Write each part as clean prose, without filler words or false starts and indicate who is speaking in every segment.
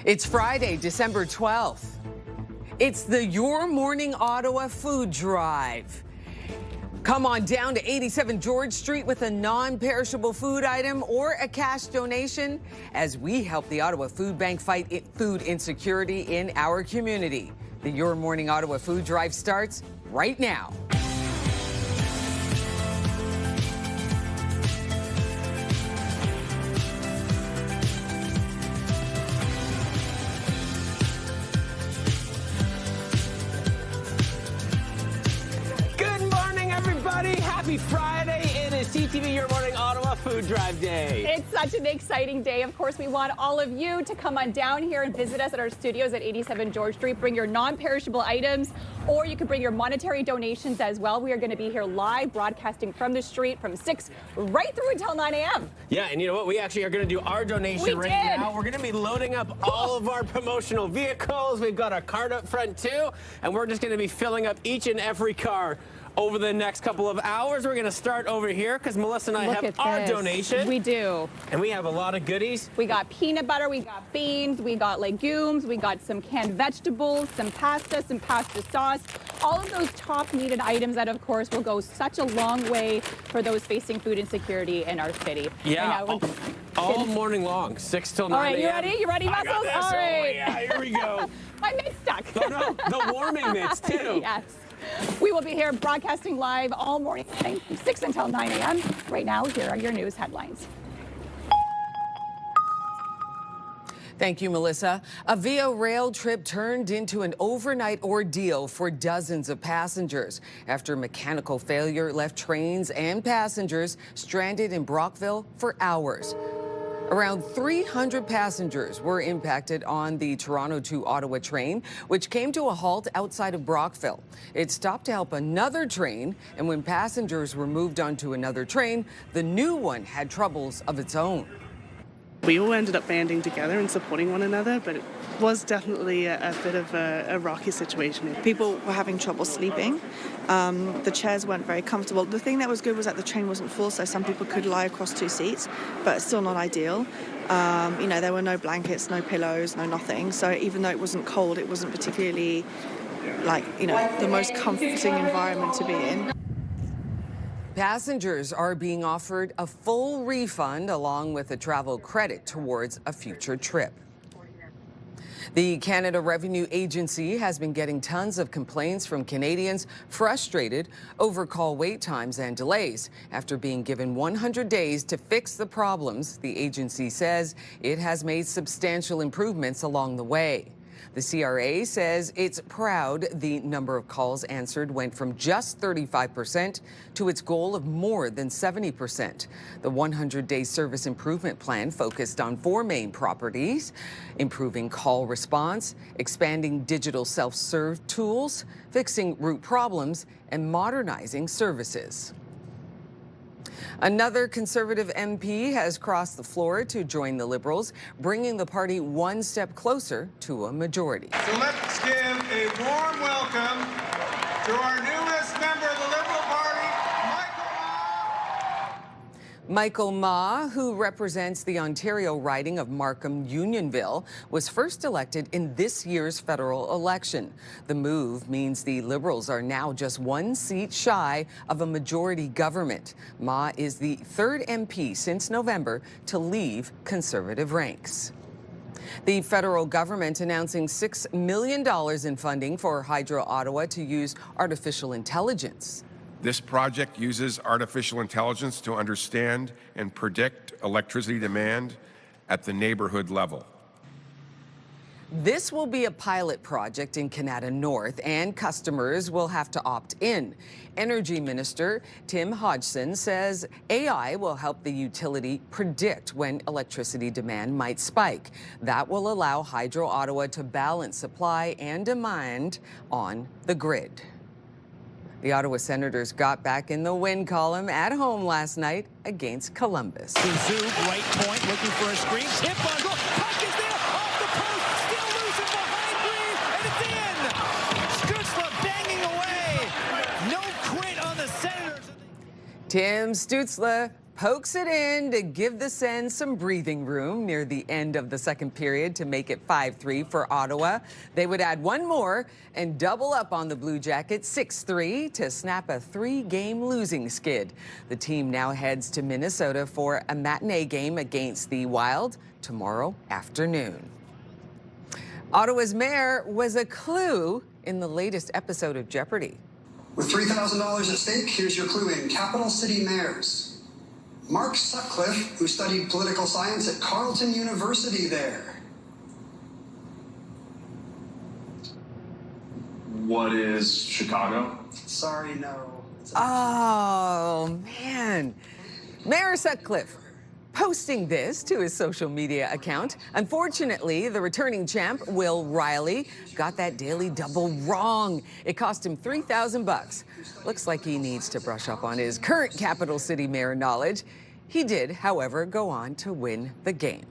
Speaker 1: It's Friday, December 12th. It's the Your Morning Ottawa Food Drive. Come on down to 87 George Street with a non-perishable food item or a cash donation as we help the Ottawa Food Bank fight food insecurity in our community. The Your Morning Ottawa Food Drive starts right now.
Speaker 2: Happy Friday. It is CTV Your Morning Ottawa Food Drive Day.
Speaker 3: It's such an exciting day. Of course, we want all of you to come on down here and visit us at our studios at 87 George Street. Bring your non-perishable items, or you can bring your monetary donations as well. We are going to be here live broadcasting from the street from 6 right through until 9 a.m.
Speaker 2: Yeah, and you know what? We actually are going to do our donation now. We're going to be loading up all of our promotional vehicles. We've got our cart up front too, and we're just going to be filling up each and every car over the next couple of hours. We're going to start over here because Melissa and I have our donation.
Speaker 3: We do.
Speaker 2: And we have a lot of goodies.
Speaker 3: We got peanut butter, we got beans, we got legumes, we got some canned vegetables, some pasta sauce. All of those top needed items that, of course, will go such a long way for those facing food insecurity in our city.
Speaker 2: Yeah, all morning long, 6 till 9
Speaker 3: All right, you
Speaker 2: a.m.
Speaker 3: ready? You ready, Muscles? All right.
Speaker 2: Oh, yeah, here we go.
Speaker 3: My mitt's stuck.
Speaker 2: Oh, no, the warming mitts, too.
Speaker 3: Yes. We will be here broadcasting live all morning from 6 until 9 a.m. Right now, here are your news headlines.
Speaker 1: Thank you, Melissa. A VIA rail trip turned into an overnight ordeal for dozens of passengers after mechanical failure left trains and passengers stranded in Brockville for hours. Around 300 passengers were impacted on the Toronto to Ottawa train, which came to a halt outside of Brockville. It stopped to help another train, and when passengers were moved onto another train, the new one had troubles of its own.
Speaker 4: We all ended up banding together and supporting one another, but it was definitely a bit of a rocky situation.
Speaker 5: People were having trouble sleeping. The chairs weren't very comfortable. The thing that was good was that the train wasn't full, so some people could lie across 2 seats, but it's still not ideal. You know, there were no blankets, no pillows, no nothing. So even though it wasn't cold, it wasn't particularly, like, you know, the most comforting environment to be in.
Speaker 1: Passengers are being offered a full refund along with a travel credit towards a future trip. The Canada Revenue Agency has been getting tons of complaints from Canadians frustrated over call wait times and delays. After being given 100 days to fix the problems, the agency says it has made substantial improvements along the way. The CRA says it's proud the number of calls answered went from just 35% to its goal of more than 70%. The 100-day service improvement plan focused on 4 main properties: improving call response, expanding digital self-serve tools, fixing root problems, and modernizing services. Another Conservative MP has crossed the floor to join the Liberals, bringing the party one step closer to a majority.
Speaker 6: So let's give a warm welcome to our newest member of the Liberal Party,
Speaker 1: Michael Ma, who represents the Ontario riding of Markham-Unionville, was first elected in this year's federal election. The move means the Liberals are now just 1 seat shy of a majority government. Ma is the 3rd MP since November to leave Conservative ranks. The federal government announcing $6 million in funding for Hydro Ottawa to use artificial intelligence.
Speaker 7: This project uses artificial intelligence to understand and predict electricity demand at the neighborhood level.
Speaker 1: This will be a pilot project in Canada North, and customers will have to opt in. Energy Minister Tim Hodgson says AI will help the utility predict when electricity demand might spike. That will allow Hydro Ottawa to balance supply and demand on the grid. The Ottawa Senators got back in the win column at home last night against Columbus.
Speaker 8: Suzu, right point, looking for a screen. Tip on goal. Puck is there, off the post, still loose and behind Breeze, and it's in. Stutzla banging away. No quit on the Senators.
Speaker 1: Tim Stutzla pokes it in to give the Sens some breathing room near the end of the second period to make it 5-3 for Ottawa. They would add one more and double up on the Blue Jackets 6-3 to snap a 3-game losing skid. The team now heads to Minnesota for a matinee game against the Wild tomorrow afternoon. Ottawa's mayor was a clue in the latest episode of Jeopardy!
Speaker 9: With $3,000 at stake, here's your clue in Capital City Mayors. Mark Sutcliffe, who studied political science at Carleton University there.
Speaker 10: What is Chicago?
Speaker 9: Sorry, no.
Speaker 1: Oh, man. Mayor Sutcliffe posting this to his social media account. Unfortunately, the returning champ, Will Riley, got that daily double wrong. It cost him $3,000. Looks like he needs to brush up on his current capital city mayor knowledge. He did, however, go on to win the game.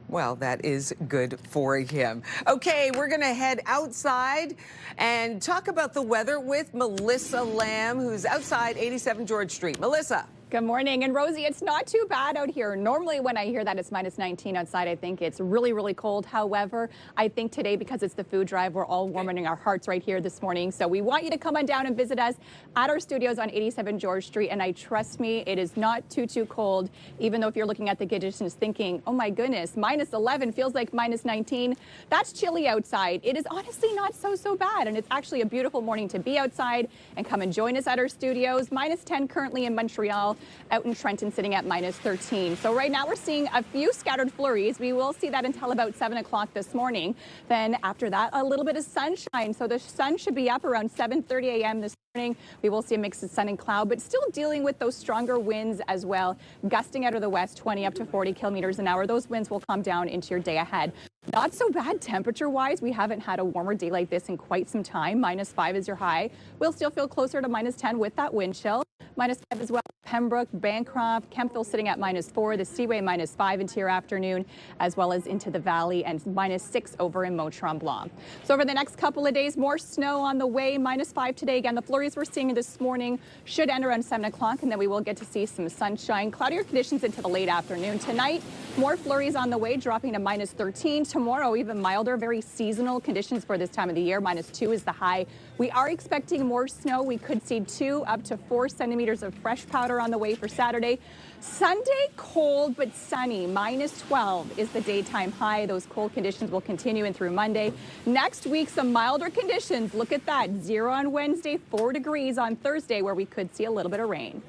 Speaker 1: Well, that is good for him. Okay, we're going to head outside and talk about the weather with Melissa Lamb, who's outside 87 George Street. Melissa.
Speaker 3: Good morning. And Rosie, it's not too bad out here. Normally when I hear that it's minus 19 outside, I think it's really, really cold. However, I think today, because it's the food drive, we're all warming our hearts right here this morning. So we want you to come on down and visit us at our studios on 87 George Street. And trust me, it is not too cold, even though if you're looking at the conditions thinking, oh my goodness, minus 11 feels like minus 19. That's chilly outside. It is honestly not so bad. And it's actually a beautiful morning to be outside and come and join us at our studios. Minus 10 currently in Montreal. Out in Trenton sitting at minus 13. So right now we're seeing a few scattered flurries. We will see that until about 7 o'clock this morning. Then after that, a little bit of sunshine. So the sun should be up around 7:30 a.m. this morning. We will see a mix of sun and cloud, but still dealing with those stronger winds as well, gusting out of the west 20 up to 40 kilometers an hour. Those winds will come down into your day ahead. Not so bad temperature-wise. We haven't had a warmer day like this in quite some time. Minus 5 is your high. We'll still feel closer to minus 10 with that wind chill. Minus 5 as well. Pembroke, Bancroft, Kemptville sitting at minus 4. The Seaway minus 5 into your afternoon, as well as into the valley, and minus 6 over in Mont-Tremblant. So over the next couple of days, more snow on the way. Minus 5 today. Again, the flurries we're seeing this morning should end around 7 o'clock, and then we will get to see some sunshine. Cloudier conditions into the late afternoon. Tonight, more flurries on the way, dropping to minus 13. Tomorrow, even milder, very seasonal conditions for this time of the year. Minus 2 is the high. We are expecting more snow. We could see 2 up to 4 centimeters of fresh powder on the way for Saturday. Sunday, cold but sunny. Minus 12 is the daytime high. Those cold conditions will continue in through Monday. Next week, some milder conditions. Look at that. 0 on Wednesday, 4 degrees on Thursday, where we could see a little bit of rain.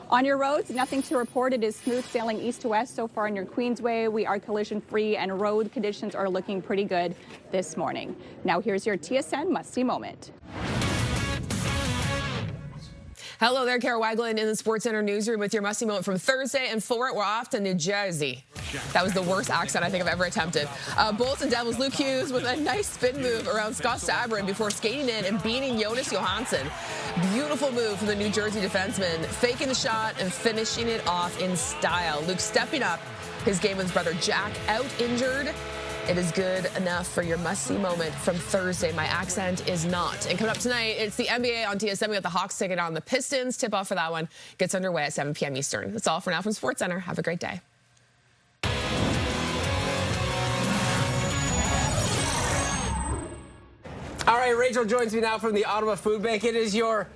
Speaker 3: On your roads, nothing to report. It is smooth sailing east to west so far on your Queensway. We are collision free and road conditions are looking pretty good this morning. Now here's your TSN must-see moment.
Speaker 11: Hello there, Kara Wagland in the SportsCenter newsroom with your must-see moment from Thursday. And for it, we're off to New Jersey. That was the worst accent I think I've ever attempted. Bulls and Devils, Luke Hughes with a nice spin move around Scott Sabrin before skating in and beating Jonas Johansson. Beautiful move from the New Jersey defenseman, faking the shot and finishing it off in style. Luke stepping up his game with his brother Jack, out injured. It is good enough for your must-see moment from Thursday. My accent is not. And coming up tonight, it's the NBA on TSN. We got the Hawks taking on the Pistons. Tip-off for that one gets underway at 7 p.m. Eastern. That's all for now from SportsCenter. Have a great day.
Speaker 2: All right, Rachel joins me now from the Ottawa Food Bank. It is your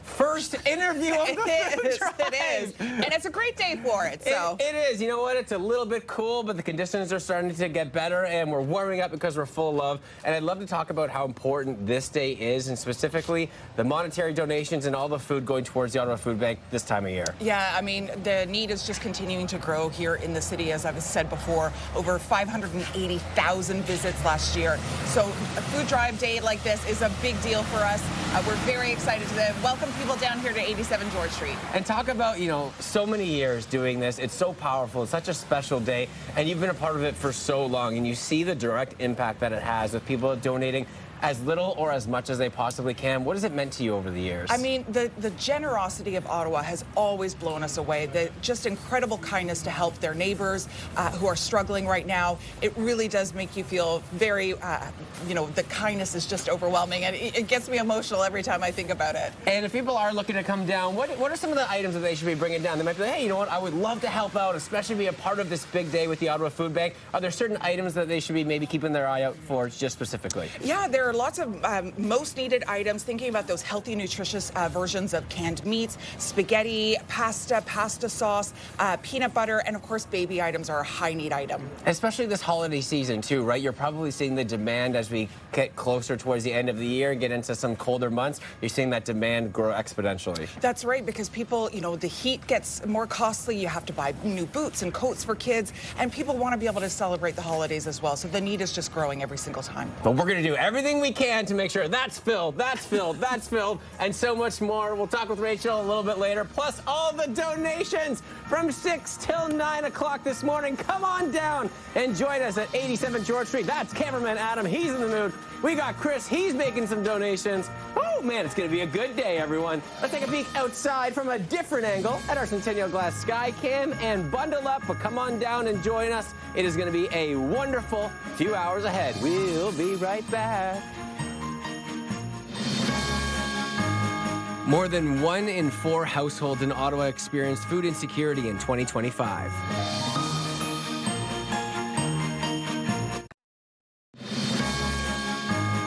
Speaker 2: first interview of the food drive.
Speaker 12: It is. And it's a great day for it. So
Speaker 2: It is. You know what? It's a little bit cool, but the conditions are starting to get better, and we're warming up because we're full of love. And I'd love to talk about how important this day is, and specifically the monetary donations and all the food going towards the Ottawa Food Bank this time of year.
Speaker 12: yeah, I mean, the need is just continuing to grow here in the city. As I've said before, over 580,000 visits last year. So a food drive day like this is a big deal for us. We're very excited to welcome people down here to 87 George Street.
Speaker 2: And talk about, so many years doing this. It's so powerful. It's such a special day. And you've been a part of it for so long. And you see the direct impact that it has with people donating as little or as much as they possibly can. What has it meant to you over the years?
Speaker 12: I mean, the generosity of Ottawa has always blown us away. The just incredible kindness to help their neighbors who are struggling right now. It really does make you feel very, the kindness is just overwhelming, and it gets me emotional every time I think about it.
Speaker 2: And if people are looking to come down, what are some of the items that they should be bringing down? They might be like, hey, you know what, I would love to help out, especially be a part of this big day with the Ottawa Food Bank. Are there certain items that they should be maybe keeping their eye out for just specifically?
Speaker 12: Yeah, there are lots of most needed items, thinking about those healthy, nutritious versions of canned meats, spaghetti, pasta sauce, peanut butter, and of course, baby items are a high need item.
Speaker 2: Especially this holiday season too, right? You're probably seeing the demand as we get closer towards the end of the year and get into some colder months. You're seeing that demand grow exponentially.
Speaker 12: That's right, because people, the heat gets more costly. You have to buy new boots and coats for kids, and people want to be able to celebrate the holidays as well. So the need is just growing every single time.
Speaker 2: But we're going to do everything we can to make sure that's filled, and so much more. We'll talk with Rachel a little bit later, plus all the donations from 6 till 9 o'clock this morning. Come on down and join us at 87 George Street. That's cameraman Adam. He's in the mood. We got Chris. He's making some donations. Oh, man, it's going to be a good day, everyone. Let's take a peek outside from a different angle at our Centennial Glass Sky Cam and bundle up. But come on down and join us. It is going to be a wonderful few hours ahead. We'll be right back. More than 1 in 4 households in Ottawa experienced food insecurity in 2025.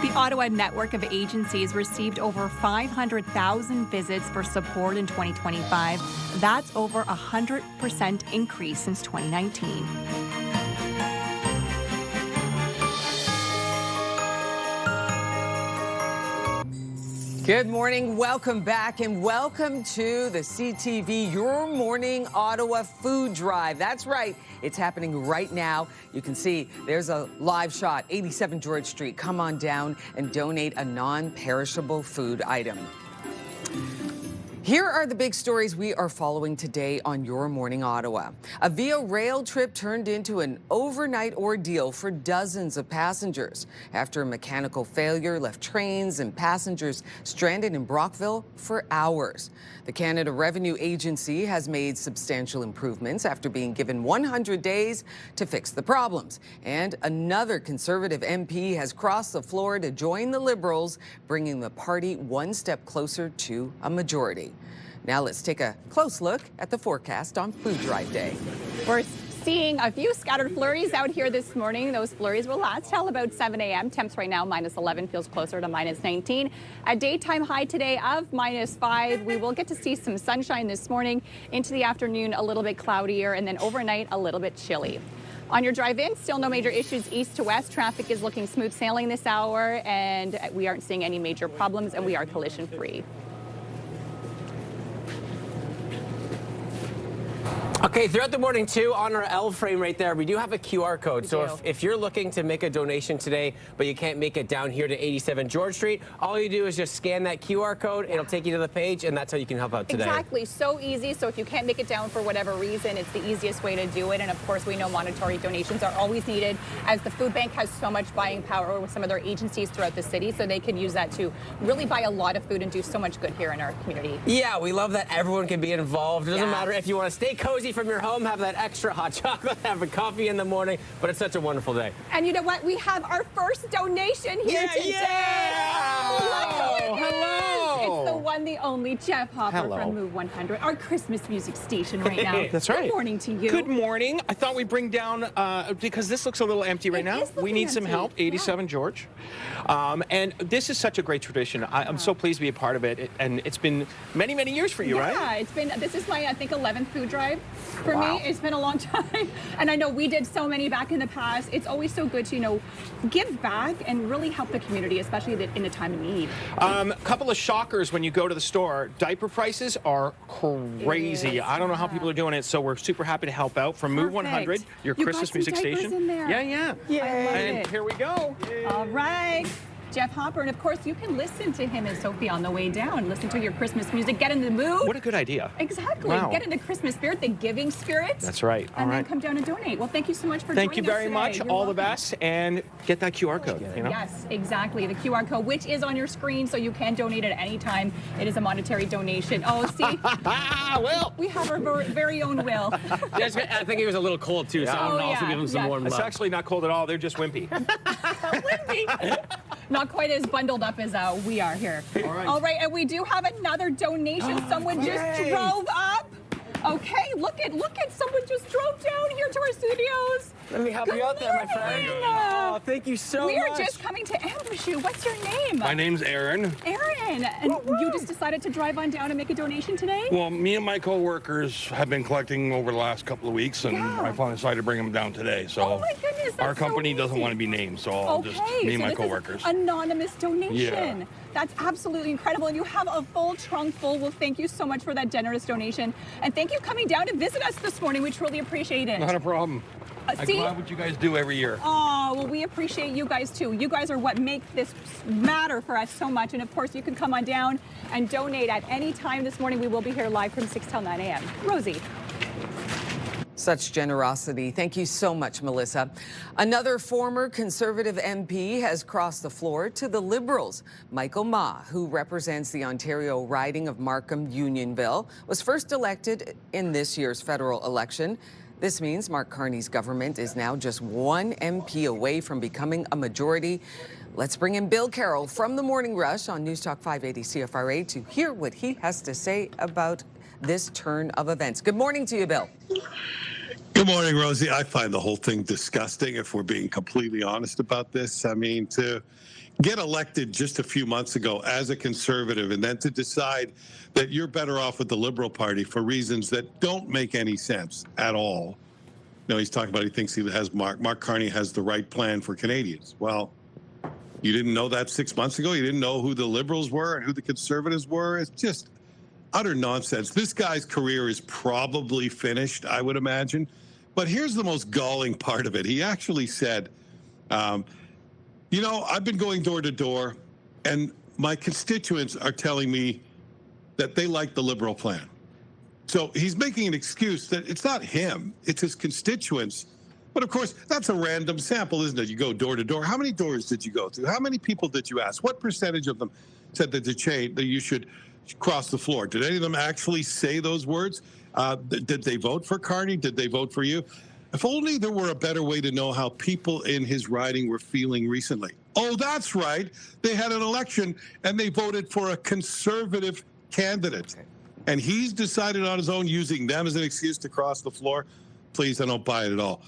Speaker 3: The Ottawa network of agencies received over 500,000 visits for support in 2025. That's over a 100% increase since 2019.
Speaker 1: Good morning, welcome back, and welcome to the CTV Your Morning Ottawa Food Drive. That's right, it's happening right now. You can see there's a live shot, 87 George Street. Come on down and donate a non-perishable food item. Here are the big stories we are following today on Your Morning Ottawa. A Via Rail trip turned into an overnight ordeal for dozens of passengers after a mechanical failure left trains and passengers stranded in Brockville for hours. The Canada Revenue Agency has made substantial improvements after being given 100 days to fix the problems. And another Conservative MP has crossed the floor to join the Liberals, bringing the party one step closer to a majority. Now let's take a close look at the forecast on Food Drive Day.
Speaker 3: We're seeing a few scattered flurries out here this morning. Those flurries will last till about 7 a.m. Temps right now -11, feels closer to -19. A daytime high today of -5. We will get to see some sunshine this morning. Into the afternoon, a little bit cloudier, and then overnight, a little bit chilly. On your drive-in, still no major issues east to west. Traffic is looking smooth sailing this hour, and we aren't seeing any major problems, and we are collision-free.
Speaker 2: Okay, throughout the morning, too, on our L frame right there, we do have a QR code. So if you're looking to make a donation today, but you can't make it down here to 87 George Street, all you do is just scan that QR code. It'll take you to the page, and that's how you can help out today.
Speaker 3: Exactly. So easy. So if you can't make it down for whatever reason, it's the easiest way to do it. And, of course, we know monetary donations are always needed, as the food bank has so much buying power with some of their agencies throughout the city, so they can use that to really buy a lot of food and do so much good here in our community.
Speaker 2: Yeah, we love that everyone can be involved. It doesn't matter if you want to stay cozy from your home, have that extra hot chocolate, have a coffee in the morning, but it's such a wonderful day.
Speaker 3: And you know what? We have our first donation here today.
Speaker 2: Yeah!
Speaker 3: Hello! It's the one, the only Jeff Hopper from Move 100, our Christmas music station right now.
Speaker 13: That's right.
Speaker 3: Good morning to you.
Speaker 13: Good morning. I thought we'd bring down, because this looks a little empty right now. We need some help, 87 George. And this is such a great tradition. I'm so pleased to be a part of it. And it's been many, many years for you, right?
Speaker 3: Yeah, it's been, this is my, I think, 11th food drive for me. It's been a long time. And I know we did so many back in the past. It's always so good to, give back and really help the community, especially in the time of need.
Speaker 13: A couple of shockers when you go to the store. Diaper prices are crazy. I don't know how people are doing it, so we're super happy to help out from Move 100, your Christmas music station.
Speaker 3: In there.
Speaker 13: Yeah.
Speaker 3: I love
Speaker 13: and
Speaker 3: it.
Speaker 13: here we go.
Speaker 3: All right. Jeff Hopper. And of course, you can listen to him and Sophie on the way down. Listen to your Christmas music, get in the mood.
Speaker 13: What a good idea.
Speaker 3: Exactly.
Speaker 13: Wow.
Speaker 3: Get in the Christmas spirit, the giving spirit.
Speaker 13: That's right.
Speaker 3: And then come down and donate. Well, thank you so much for joining us
Speaker 13: Thank you very much.
Speaker 3: You're
Speaker 13: All
Speaker 3: welcome.
Speaker 13: the best. And get that QR code. You know?
Speaker 3: Yes, exactly. The QR code, which is on your screen, so you can donate at any time. It is a monetary donation. Oh, see?
Speaker 13: Will.
Speaker 3: We have our very own Will.
Speaker 2: Yes, I think he was a little cold, too, so I'm going to also give him some warm
Speaker 13: It's
Speaker 2: love.
Speaker 13: actually not cold at all. They're just wimpy.
Speaker 3: Not quite as bundled up as we are here. All right, and we do have another donation. Someone just drove up. Okay, look at someone just drove down here to our studios.
Speaker 2: Let me help you out there, my friend. Oh, thank you so much.
Speaker 3: We are just coming to ambush you. What's your name?
Speaker 14: My name's Aaron.
Speaker 3: Aaron, and you just decided to drive on down and make a donation today?
Speaker 14: Well, me and my coworkers have been collecting over the last couple of weeks, and I finally decided to bring them down today. So
Speaker 3: oh my goodness, that's
Speaker 14: our company
Speaker 3: so
Speaker 14: doesn't
Speaker 3: easy.
Speaker 14: want to be named, so I'll just me and my coworkers.
Speaker 3: Anonymous donation.
Speaker 14: Yeah.
Speaker 3: That's absolutely incredible. And you have a full trunk full. Well, thank you so much for that generous donation. And thank you for coming down to visit us this morning. We truly appreciate it.
Speaker 14: Not a problem. I'm
Speaker 3: see?
Speaker 14: glad what you guys do every year.
Speaker 3: Oh, well, we appreciate you guys too. You guys are what make this matter for us so much. And of course, you can come on down and donate at any time this morning. We will be here live from 6 till 9 a.m. Rosie.
Speaker 1: Such generosity. Thank you so much, Melissa. Another former Conservative MP has crossed the floor to the Liberals. Michael Ma, who represents the Ontario riding of Markham-Unionville, was first elected in this year's federal election. This means Mark Carney's government is now just one MP away from becoming a majority. Let's bring in Bill Carroll from the Morning Rush on News Talk 580 CFRA to hear what he has to say about this turn of events. Good morning to you, Bill.
Speaker 15: Good morning, Rosie. I find the whole thing disgusting, if we're being completely honest about this. I mean, to get elected just a few months ago as a Conservative and then to decide that you're better off with the Liberal Party for reasons that don't make any sense at all. No, he's talking about he thinks he has Mark Carney has the right plan for Canadians. Well, you didn't know that 6 months ago? You didn't know who the Liberals were and who the Conservatives were? It's just utter nonsense. This guy's career is probably finished, I would imagine. But here's the most galling part of it. He actually said, you know, I've been going door to door, and my constituents are telling me that they like the Liberal plan. So he's making an excuse that it's not him, it's his constituents. But of course, that's a random sample, isn't it? You go door to door. How many doors did you go to? How many people did you ask? What percentage of them said that you should cross the floor? Did any of them actually say those words? Did they vote for Carney? Did they vote for you? If only there were a better way to know how people in his riding were feeling recently. Oh, that's right. They had an election and they voted for a Conservative candidate. And he's decided on his own using them as an excuse to cross the floor. Please, I don't buy it at all.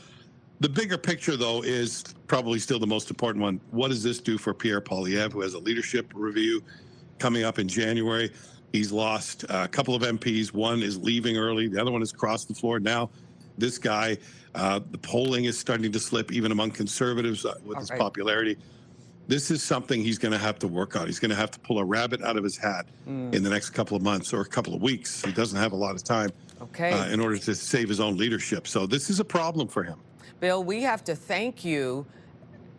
Speaker 15: The bigger picture, though, is probably still the most important one. What does this do for Pierre Poilievre, who has a leadership review coming up in January? He's lost a couple of MPs. One is leaving early. The other one has crossed the floor. Now, this guy, the polling is starting to slip even among Conservatives with his popularity. This is something he's going to have to work on. He's going to have to pull a rabbit out of his hat in the next couple of months or a couple of weeks. He doesn't have a lot of time in order to save his own leadership. So this is a problem for him.
Speaker 1: Bill, we have to thank you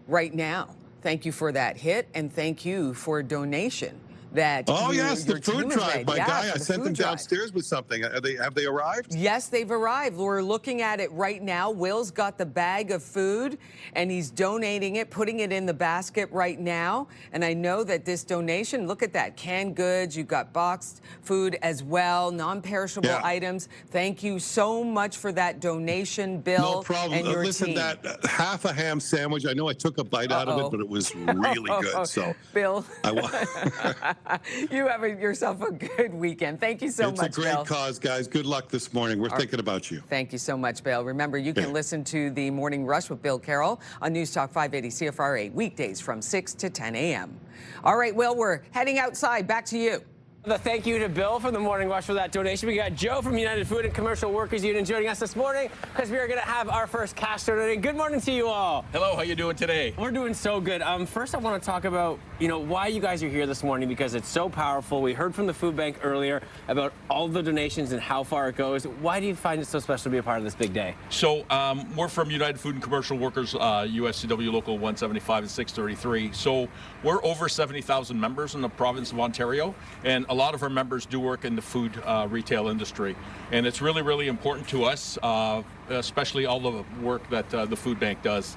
Speaker 1: right now. Thank you for that hit, and thank you for a donation.
Speaker 15: Yes, the food drive. My guy, I sent them downstairs with something. Have they arrived?
Speaker 1: Yes, they've arrived. We're looking at it right now. Will's got the bag of food, and he's donating it, putting it in the basket right now. And I know that this donation, look at that, canned goods, you've got boxed food as well, non-perishable items. Thank you so much for that donation, Bill.
Speaker 15: No problem.
Speaker 1: And your
Speaker 15: Listen,
Speaker 1: team.
Speaker 15: that half a ham sandwich, I know I took a bite out of it, but it was really good. So,
Speaker 1: Bill. You have yourself a good weekend. Thank you so much,
Speaker 15: It's a great
Speaker 1: Bill.
Speaker 15: cause, guys. Good luck this morning. We're thinking about you.
Speaker 1: Thank you so much, Bill. Remember, you can listen to the Morning Rush with Bill Carroll on News Talk 580 CFRA weekdays from 6 to 10 a.m. All right, Will, we're heading outside. Back to you.
Speaker 2: The thank you to Bill from the Morning Rush for that donation. We got Joe from United Food and Commercial Workers Union joining us this morning because we are going to have our first cash donating. Good morning to you all.
Speaker 16: Hello, how you doing today?
Speaker 2: We're doing so good. First, I want to talk about, why you guys are here this morning because it's so powerful. We heard from the food bank earlier about all the donations and how far it goes. Why do you find it so special to be a part of this big day?
Speaker 16: So we're from United Food and Commercial Workers, USCW Local 175 and 633. So we're over 70,000 members in the province of Ontario, and a lot of our members do work in the food retail industry. And it's really, really important to us, especially all the work that the food bank does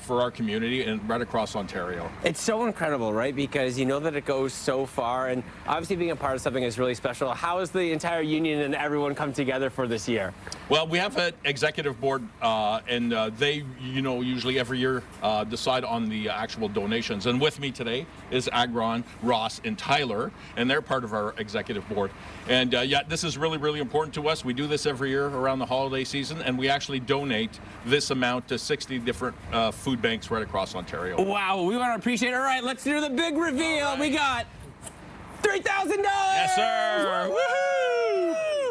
Speaker 16: for our community and right across Ontario.
Speaker 2: It's so incredible, right? Because you know that it goes so far, and obviously being a part of something is really special. How has the entire union and everyone come together for this year?
Speaker 16: Well, we have an executive board, and they, usually every year decide on the actual donations. And with me today is Agron, Ross, and Tyler, and they're part of our executive board. And yeah, this is really, really important to us. We do this every year around the holiday season, and we actually donate this amount to 60 different food banks right across Ontario.
Speaker 2: Wow, we want to appreciate it. All right, let's do the big reveal. Right. We got $3,000!
Speaker 16: Yes, sir!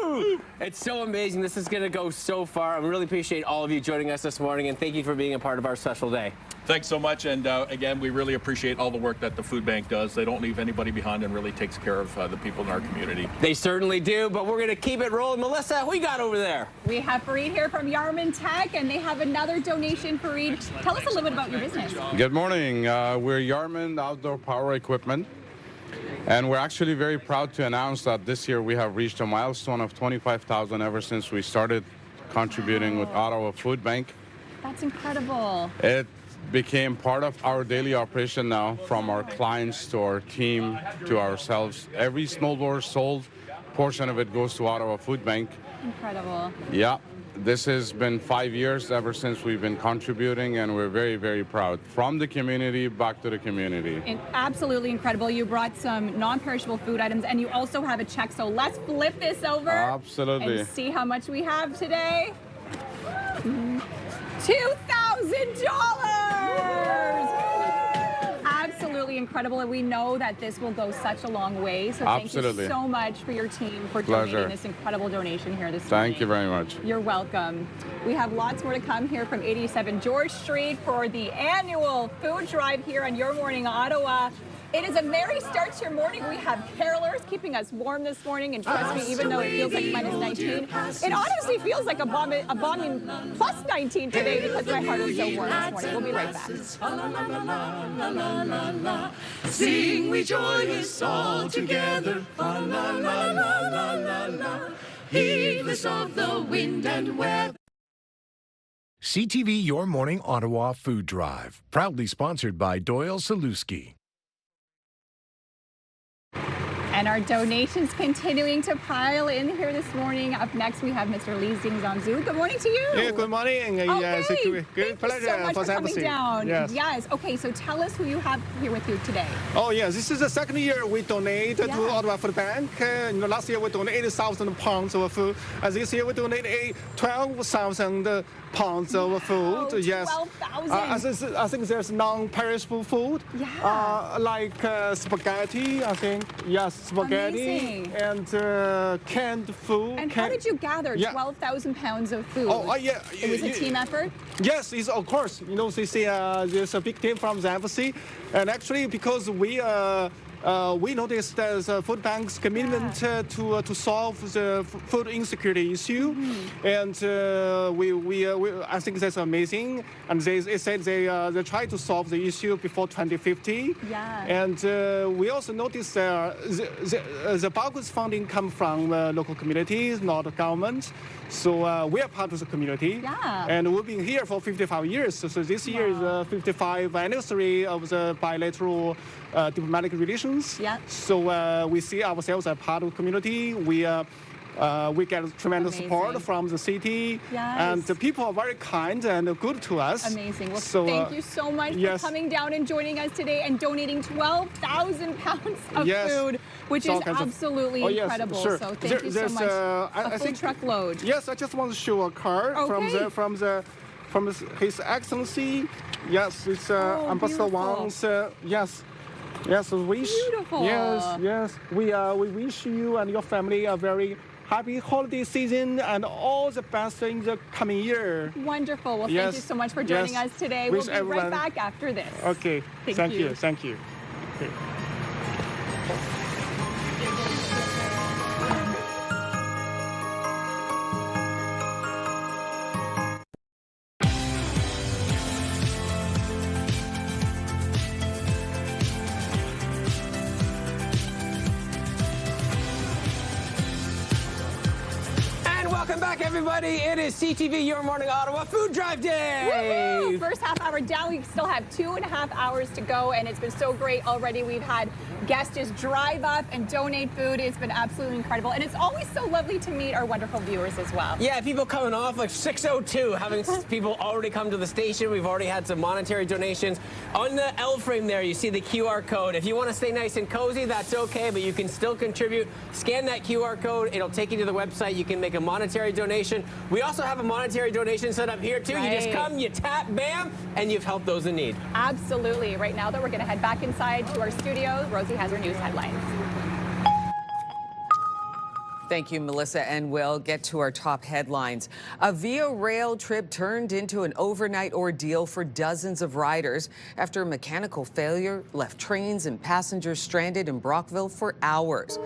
Speaker 2: Woohoo! It's so amazing. This is going to go so far. I really appreciate all of you joining us this morning, and thank you for being a part of our special day.
Speaker 16: Thanks so much, and again, we really appreciate all the work that the food bank does. They don't leave anybody behind and really takes care of the people in our community.
Speaker 2: They certainly do, but we're going to keep it rolling. Melissa, who we got over there?
Speaker 3: We have Fareed here from Yarman Tech, and they have another donation. Fareed, tell us a little bit about your business.
Speaker 17: Good morning. We're Yarman Outdoor Power Equipment, and we're actually very proud to announce that this year we have reached a milestone of 25,000 ever since we started contributing with Ottawa Food Bank.
Speaker 3: That's incredible.
Speaker 17: It became part of our daily operation now, from our clients to our team to ourselves. Every snowblower sold, portion of it goes to Ottawa Food Bank.
Speaker 3: Incredible.
Speaker 17: Yeah, this has been 5 years ever since we've been contributing, and we're very, very proud. From the community back to the community.
Speaker 3: Absolutely incredible. You brought some non-perishable food items, and you also have a check. So let's flip this over.
Speaker 17: Absolutely.
Speaker 3: And see how much we have today. $2,000! Absolutely incredible, and we know that this will go such a long way. So thank you so much for your team for donating this incredible donation here this morning.
Speaker 17: Thank you very much.
Speaker 3: You're welcome. We have lots more to come here from 87 George Street for the annual food drive here on Your Morning Ottawa. It is a merry start to your morning. We have carolers keeping us warm this morning, and trust me, even though it feels like minus 19, it honestly feels like a balmy plus 19 today because my heart is so warm this morning. We'll be right back.
Speaker 18: Sing we joyous all together, la la la la la la, heedless of the wind and weather.
Speaker 19: CTV Your Morning Ottawa Food Drive, proudly sponsored by Doyle Saluski.
Speaker 3: And our donations continuing to pile in here this morning. Up next, we have Mr. Lee Zingzongzu. Good morning to you.
Speaker 20: Yeah, good morning.
Speaker 3: Okay.
Speaker 20: Good pleasure
Speaker 3: so much for coming
Speaker 20: having
Speaker 3: down.
Speaker 20: Yes.
Speaker 3: Okay, so tell us who you have here with you today.
Speaker 20: Oh, yes. This is the second year we donate to Ottawa Food Bank. Last year we donated 8,000 pounds of food. And this year we donated 12,000 pounds of food.
Speaker 3: 12,000.
Speaker 20: I think there's non-perishable food.
Speaker 3: Yeah.
Speaker 20: Like spaghetti, I think. Yes, spaghetti.
Speaker 3: Amazing.
Speaker 20: And canned food.
Speaker 3: And how did you gather 12,000 pounds of food?
Speaker 20: Oh, yeah.
Speaker 3: It was a team effort?
Speaker 20: Yes, it's, of course. There's a big team from the embassy. And actually, because we noticed there's a food bank's commitment to solve the food insecurity issue, and I think that's amazing. And they said they try to solve the issue before 2050.
Speaker 3: Yeah.
Speaker 20: And we also noticed the bulk of funding come from local communities, not the government. So we are part of the community.
Speaker 3: Yeah.
Speaker 20: And we've been here for 55 years. So this year is the 55th anniversary of the bilateral diplomatic relations.
Speaker 3: Yeah.
Speaker 20: So we see ourselves as part of the community. We get tremendous support from the city.
Speaker 3: Yes.
Speaker 20: And the people are very kind and good to us.
Speaker 3: Amazing. Well, thank you so much for coming down and joining us today and donating 12,000 pounds of food, which is absolutely incredible.
Speaker 20: Sure.
Speaker 3: So thank you so much. A full truckload.
Speaker 20: Yes, I just want to show a card from His Excellency. Yes, it's Ambassador Wang's. Yes. Yes,
Speaker 3: Beautiful.
Speaker 20: Yes. We wish you and your family a very happy holiday season and all the best in the coming year.
Speaker 3: Wonderful. Well,
Speaker 20: Yes.
Speaker 3: thank you so much for joining us today. We'll
Speaker 20: Wish
Speaker 3: be
Speaker 20: everyone-
Speaker 3: right back after this.
Speaker 20: Okay.
Speaker 3: Thank you.
Speaker 20: Thank you. Okay.
Speaker 2: And welcome back, everybody. It is CTV, Your Morning Ottawa Food Drive Day.
Speaker 3: Woo-hoo! First half hour down. We still have 2.5 hours to go, and it's been so great already. We've had guests just drive up and donate food. It's been absolutely incredible, and it's always so lovely to meet our wonderful viewers as well.
Speaker 2: Yeah, people coming off like 6:02, having people already come to the station. We've already had some monetary donations. On the L frame there, you see the QR code. If you want to stay nice and cozy, that's okay, but you can still contribute. Scan that QR code. It'll take you to the website. You can make a monetary donation. We also have a monetary donation set up here, too.
Speaker 3: Right.
Speaker 2: You just come, you tap, bam, and you've helped those in need.
Speaker 3: Absolutely. Right now, though, we're going to head back inside to our studio. Rosie has our news headlines.
Speaker 1: Thank you, Melissa, and we'll get to our top headlines. A Via Rail trip turned into an overnight ordeal for dozens of riders after a mechanical failure left trains and passengers stranded in Brockville for hours.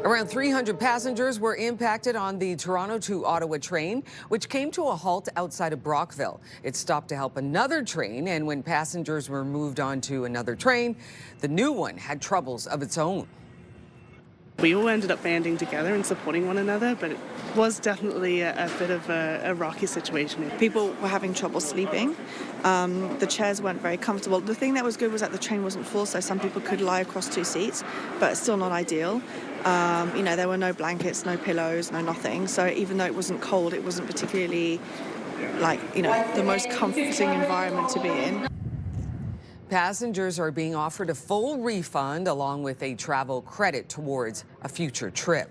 Speaker 1: Around 300 passengers were impacted on the Toronto to Ottawa train, which came to a halt outside of Brockville. It stopped to help another train, and when passengers were moved on to another train, the new one had troubles of its own.
Speaker 4: We all ended up banding together and supporting one another, but it was definitely a bit of a rocky situation.
Speaker 5: People were having trouble sleeping. The chairs weren't very comfortable. The thing that was good was that the train wasn't full, so some people could lie across two seats, but it's still not ideal. There were no blankets, no pillows, no nothing. So even though it wasn't cold, it wasn't particularly the most comforting environment to be in.
Speaker 1: Passengers are being offered a full refund along with a travel credit towards a future trip.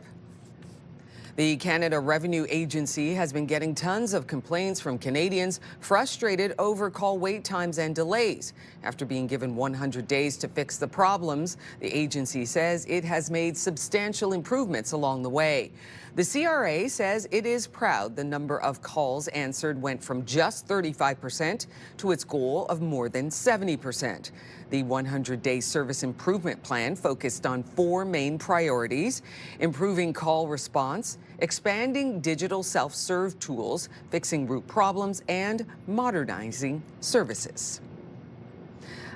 Speaker 1: The Canada Revenue Agency has been getting tons of complaints from Canadians frustrated over call wait times and delays. After being given 100 days to fix the problems, the agency says it has made substantial improvements along the way. The CRA says it is proud the number of calls answered went from just 35% to its goal of more than 70%. The 100-day service improvement plan focused on 4 main priorities: improving call response, expanding digital self-serve tools, fixing root problems, and modernizing services.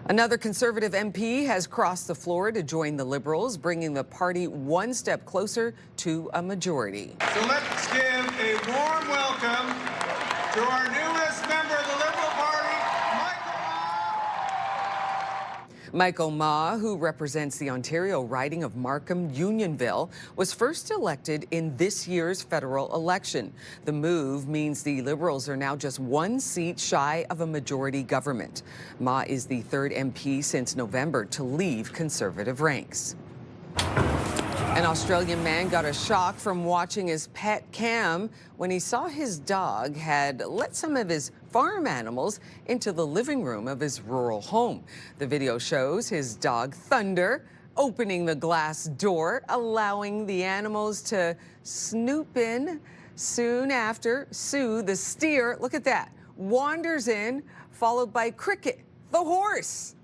Speaker 1: Another Conservative MP has crossed the floor to join the Liberals, bringing the party one step closer to a majority.
Speaker 6: So let's give a warm welcome to our newest member of the Liberal Party,
Speaker 1: Michael Ma, who represents the Ontario riding of Markham-Unionville, was first elected in this year's federal election. The move means the Liberals are now just 1 seat shy of a majority government. Ma is the 3rd MP since November to leave Conservative ranks. An Australian man got a shock from watching his pet Cam when he saw his dog had let some of his farm animals into the living room of his rural home. The video shows his dog Thunder opening the glass door, allowing the animals to snoop in. Soon after, Sue, the steer, look at that, wanders in, followed by Cricket, the horse.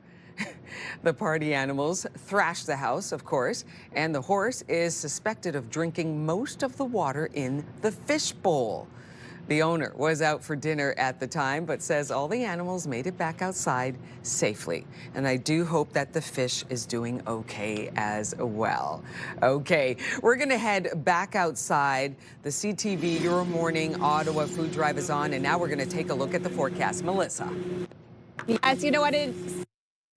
Speaker 1: The party animals thrashed the house, of course, and the horse is suspected of drinking most of the water in the fish bowl. The owner was out for dinner at the time, but says all the animals made it back outside safely. And I do hope that the fish is doing okay as well. Okay, we're going to head back outside. The CTV Your Morning Ottawa Food Drive is on, and now we're going to take a look at the forecast. Melissa.
Speaker 3: Yes, you know what?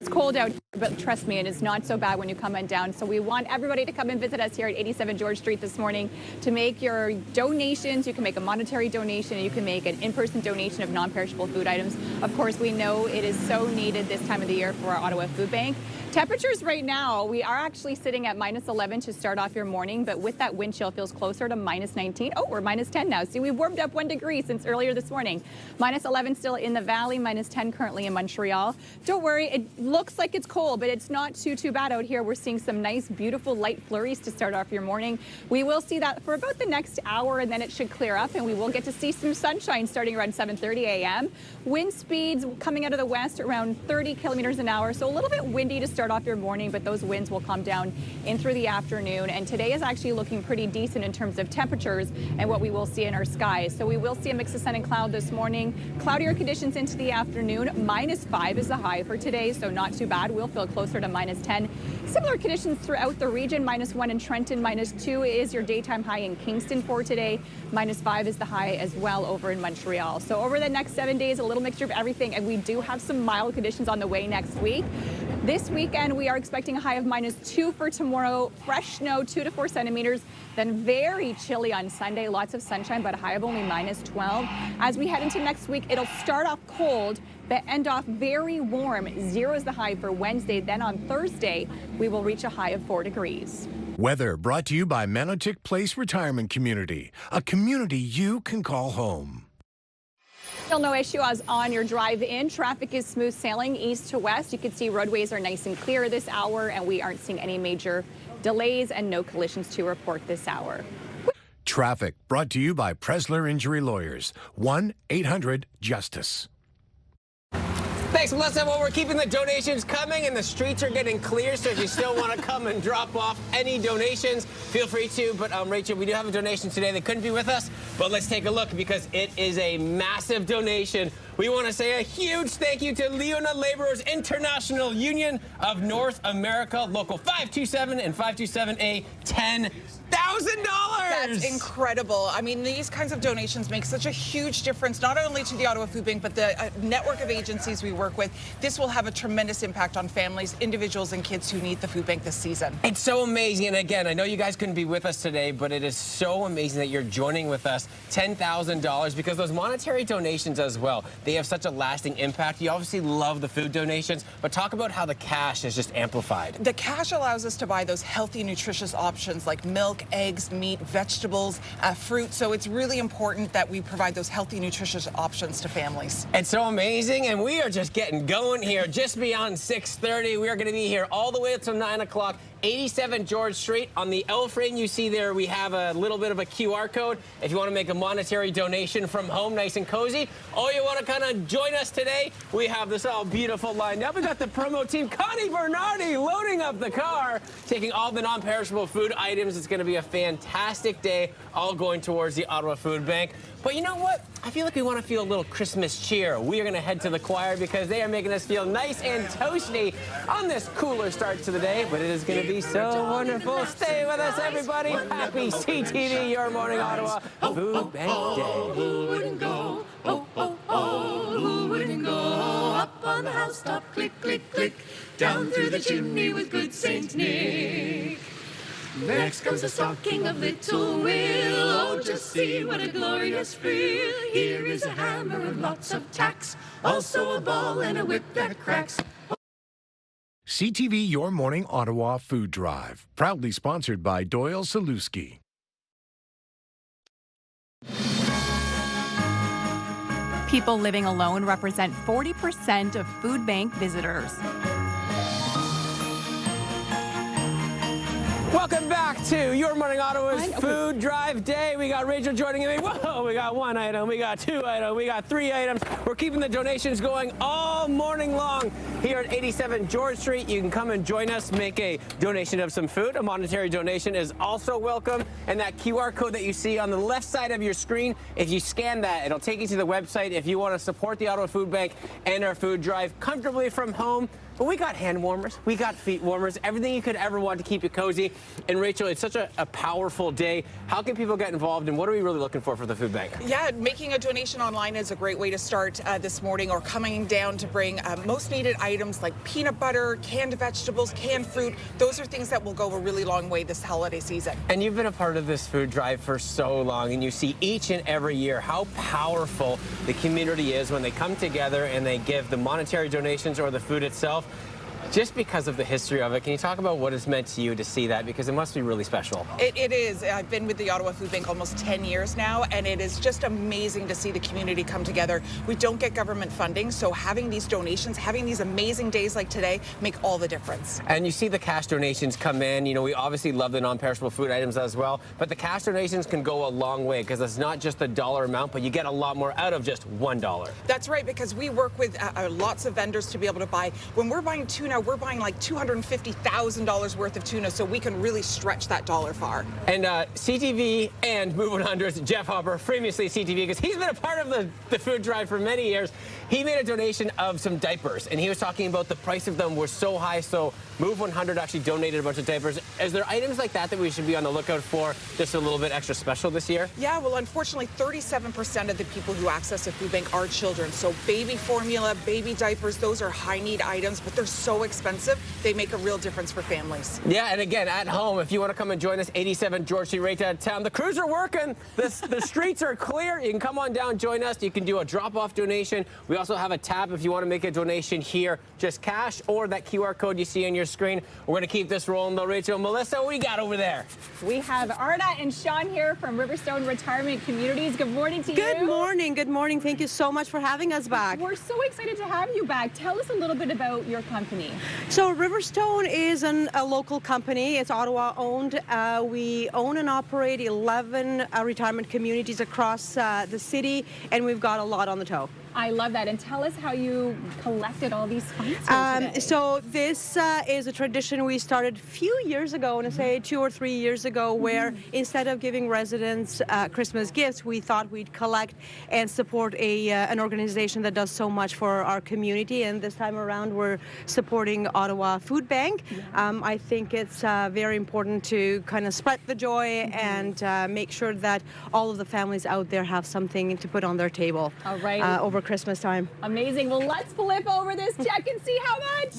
Speaker 3: It's cold out here, but trust me, it is not so bad when you come on down. So we want everybody to come and visit us here at 87 George Street this morning to make your donations. You can make a monetary donation, and you can make an in-person donation of non-perishable food items. Of course, we know it is so needed this time of the year for our Ottawa Food Bank. Temperatures right now, we are actually sitting at -11 to start off your morning, but with that wind chill feels closer to -19. Oh, we're -10 now. See, we've warmed up 1 degree since earlier this morning. -11 still in the valley, -10 currently in Montreal. Don't worry, it looks like it's cold, but it's not too bad out here. We're seeing some nice, beautiful light flurries to start off your morning. We will see that for about the next hour, and then it should clear up, and we will get to see some sunshine starting around 7:30 a.m. Wind speeds coming out of the west around 30 kilometers an hour, so a little bit windy to start off your morning, but those winds will calm down in through the afternoon. And today is actually looking pretty decent in terms of temperatures and what we will see in our skies. So we will see a mix of sun and cloud this morning. Cloudier conditions into the afternoon. -5 is the high for today, so not too bad. We'll feel closer to -10. Similar conditions throughout the region. -1 in Trenton, -2 is your daytime high in Kingston for today. -5 is the high as well over in Montreal. So over the next 7 days, a little mixture of everything, and we do have some mild conditions on the way next week. This weekend, we are expecting a high of -2 for tomorrow. Fresh snow, 2 to 4 centimeters. Then very chilly on Sunday. Lots of sunshine, but a high of only -12. As we head into next week, it'll start off cold, but end off very warm. 0 is the high for Wednesday. Then on Thursday, we will reach a high of 4 degrees.
Speaker 19: Weather brought to you by Manotick Place Retirement Community, a community you can call home.
Speaker 3: Still no issue as on your drive in. Traffic is smooth sailing east to west. You can see roadways are nice and clear this hour, and we aren't seeing any major delays and no collisions to report this hour.
Speaker 19: Traffic brought to you by Presler Injury Lawyers, 1-800-JUSTICE.
Speaker 2: Thanks, Melissa. Well, we're keeping the donations coming, and the streets are getting clear, so if you still want to come and drop off any donations, feel free to. But, Rachel, we do have a donation today that couldn't be with us, but let's take a look because it is a massive donation. We want to say a huge thank you to Leona Laborers International Union of North America, Local 527 and 527A, $10,000.
Speaker 12: That's incredible. I mean, these kinds of donations make such a huge difference, not only to the Ottawa Food Bank, but the network of agencies we work with. This will have a tremendous impact on families, individuals, and kids who need the food bank this season.
Speaker 2: It's so amazing. And again, I know you guys couldn't be with us today, but it is so amazing that you're joining with us. $10,000, because those monetary donations as well, they have such a lasting impact. You obviously love the food donations, but talk about how the cash is just amplified.
Speaker 12: The cash allows us to buy those healthy, nutritious options like milk, eggs, meat, vegetables, fruit. So it's really important that we provide those healthy, nutritious options to families.
Speaker 2: It's so amazing, and we are just getting going here just beyond 6:30. We are going to be here all the way until 9 o'clock. 87 George Street. On the L frame you see there, we have a little bit of a QR code. If you want to make a monetary donation from home, nice and cozy, or you want to kind of join us today, we have this all beautiful lined up. We got the promo team, Connie Bernardi, loading up the car, taking all the non-perishable food items. It's going to be a fantastic day, all going towards the Ottawa Food Bank. But you know what? I feel like we want to feel a little Christmas cheer. We are going to head to the choir because they are making us feel nice and toasty on this cooler start to the day. But it is going to be so wonderful. Stay with us, everybody. Happy CTV, Your Morning Ottawa Food Bank Day.
Speaker 18: Who wouldn't go? Oh, oh, oh, who wouldn't go? Up on the housetop, click, click, click. Down through the chimney with good Saint Nick. Next comes a stocking of little Will. Oh, just see what a glorious thrill. Here is a hammer and lots of tacks. Also a ball and a whip that cracks.
Speaker 19: CTV Your Morning Ottawa Food Drive, proudly sponsored by Doyle Saluski.
Speaker 3: People living alone represent 40% of food bank visitors.
Speaker 2: Welcome back to Your Morning Ottawa's Food Drive Day. We got Rachel joining me. Whoa, we got 1 item, we got 2 items, we got 3 items. We're keeping the donations going all morning long here at 87 George Street. You can come and join us, make a donation of some food. A monetary donation is also welcome. And that QR code that you see on the left side of your screen, if you scan that, it'll take you to the website if you want to support the Ottawa Food Bank and our food drive comfortably from home. But we got hand warmers, we got feet warmers, everything you could ever want to keep you cozy. And Rachel, it's such a powerful day. How can people get involved, and what are we really looking for the food bank?
Speaker 12: Yeah, making a donation online is a great way to start this morning, or coming down to bring most needed items like peanut butter, canned vegetables, canned fruit. Those are things that will go a really long way this holiday season.
Speaker 2: And you've been a part of this food drive for so long, and you see each and every year how powerful the community is when they come together and they give the monetary donations or the food itself. Just because of the history of it, can you talk about what it's meant to you to see that? Because it must be really special.
Speaker 12: It is. I've been with the Ottawa Food Bank almost 10 years now, and it is just amazing to see the community come together. We don't get government funding, so having these donations, having these amazing days like today make all the difference.
Speaker 2: And you see the cash donations come in. You know, we obviously love the non-perishable food items as well, but the cash donations can go a long way because it's not just the dollar amount, but you get a lot more out of just $1.
Speaker 12: That's right, because we work with lots of vendors to be able to buy. When we're buying tuna, we're buying like $250,000 worth of tuna, so we can really stretch that dollar far.
Speaker 2: And CTV and Move 100's Jeff Hopper, previously CTV, because he's been a part of the food drive for many years. He made a donation of some diapers, and he was talking about the price of them was so high, so Move 100 actually donated a bunch of diapers. Is there items like that that we should be on the lookout for just a little bit extra special this year?
Speaker 12: Yeah, well, unfortunately, 37% of the people who access a food bank are children. So baby formula, baby diapers, those are high-need items, but they're so expensive, they make a real difference for families.
Speaker 2: Yeah, and again, at home, if you want to come and join us, 87 George Street, right downtown. The crews are working. The streets are clear. You can come on down, join us. You can do a drop-off donation. We also have a tab if you want to make a donation here, just cash or that QR code you see on your screen. We're going to keep this rolling, though, Rachel. Melissa, what do we got over there?
Speaker 3: We have Arna and Sean here from Riverstone Retirement Communities. Good morning to you.
Speaker 21: Good morning. Good morning. Thank you so much for having us back.
Speaker 3: We're so excited to have you back. Tell us a little bit about your company.
Speaker 21: So Riverstone is a local company. It's Ottawa owned. We own and operate 11 retirement communities across the city, and we've got a lot on the toe.
Speaker 3: I love that. And tell us how you collected all these funds today.
Speaker 21: So this is a tradition we started a few years ago, I want to say 2 or 3 years ago, where instead of giving residents Christmas gifts, we thought we'd collect and support an organization that does so much for our community. And this time around, we're supporting Ottawa Food Bank. I think it's very important to kind of spread the joy and make sure that all of the families out there have something to put on their table over Christmas time.
Speaker 3: Amazing. Well, let's flip over this check and see how much.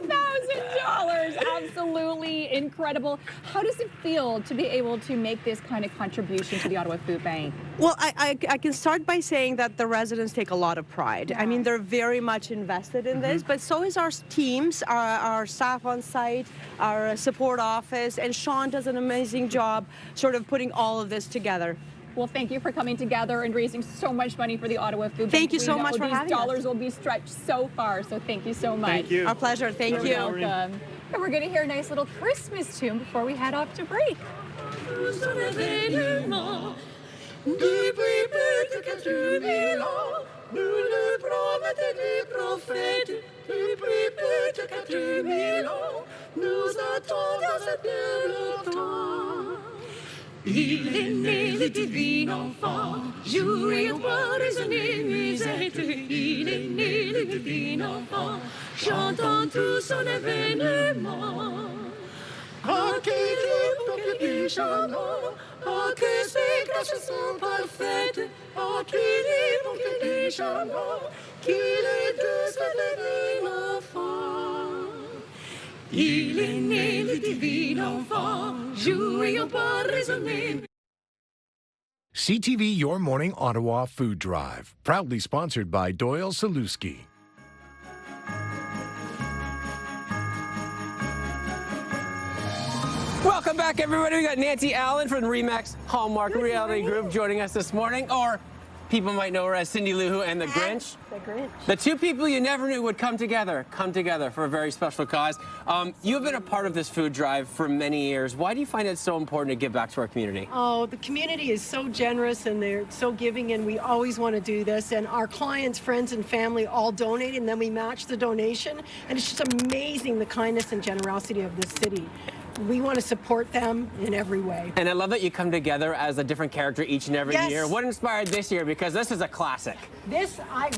Speaker 3: $100,000. Absolutely incredible. How does it feel to be able to make this kind of contribution to the Ottawa Food Bank?
Speaker 21: Well, I can start by saying that the residents take a lot of pride. I mean, they're very much invested in this, but so is our teams, our staff on site, our support office, and Sean does an amazing job sort of putting all of this together.
Speaker 3: Well, thank you for coming together and raising so much money for the Ottawa Food Bank.
Speaker 21: Thank you so much for having us.
Speaker 3: These dollars will be stretched so far, so thank you so much.
Speaker 21: Thank you. Our pleasure. Thank you.
Speaker 3: You're welcome. And we're going to hear a nice little Christmas tune before we head off to break.
Speaker 18: Il est né le divin enfant, jour et on voit résonner musette. Il est né le divin enfant, chantant tout son événement. Ah, qu'il est beau, qu'il est charmant, ah, que ses grâces sont parfaites. Ah, qu'il est beau, qu'il est charmant, qu'il est doux ce divin enfant. Il est né le divin enfant, jouez on peut résonner.
Speaker 19: CTV Your Morning Ottawa Food Drive, proudly sponsored by Doyle Saluski.
Speaker 2: Welcome back, everybody. We got Nancy Allen from Remax Hallmark Reality Group joining us this morning, or people might know her as Cindy Lou Who and the Grinch.
Speaker 21: The Grinch.
Speaker 2: The two people you never knew would come together for a very special cause. You've been a part of this food drive for many years. Why do you find it so important to give back to our community?
Speaker 22: Oh, the community is so generous and they're so giving, and we always want to do this. And our clients, friends, and family all donate, and then we match the donation. And it's just amazing the kindness and generosity of this city. We want to support them in every way.
Speaker 2: And I love that you come together as a different character each and every year. What inspired this year? Because this is a classic.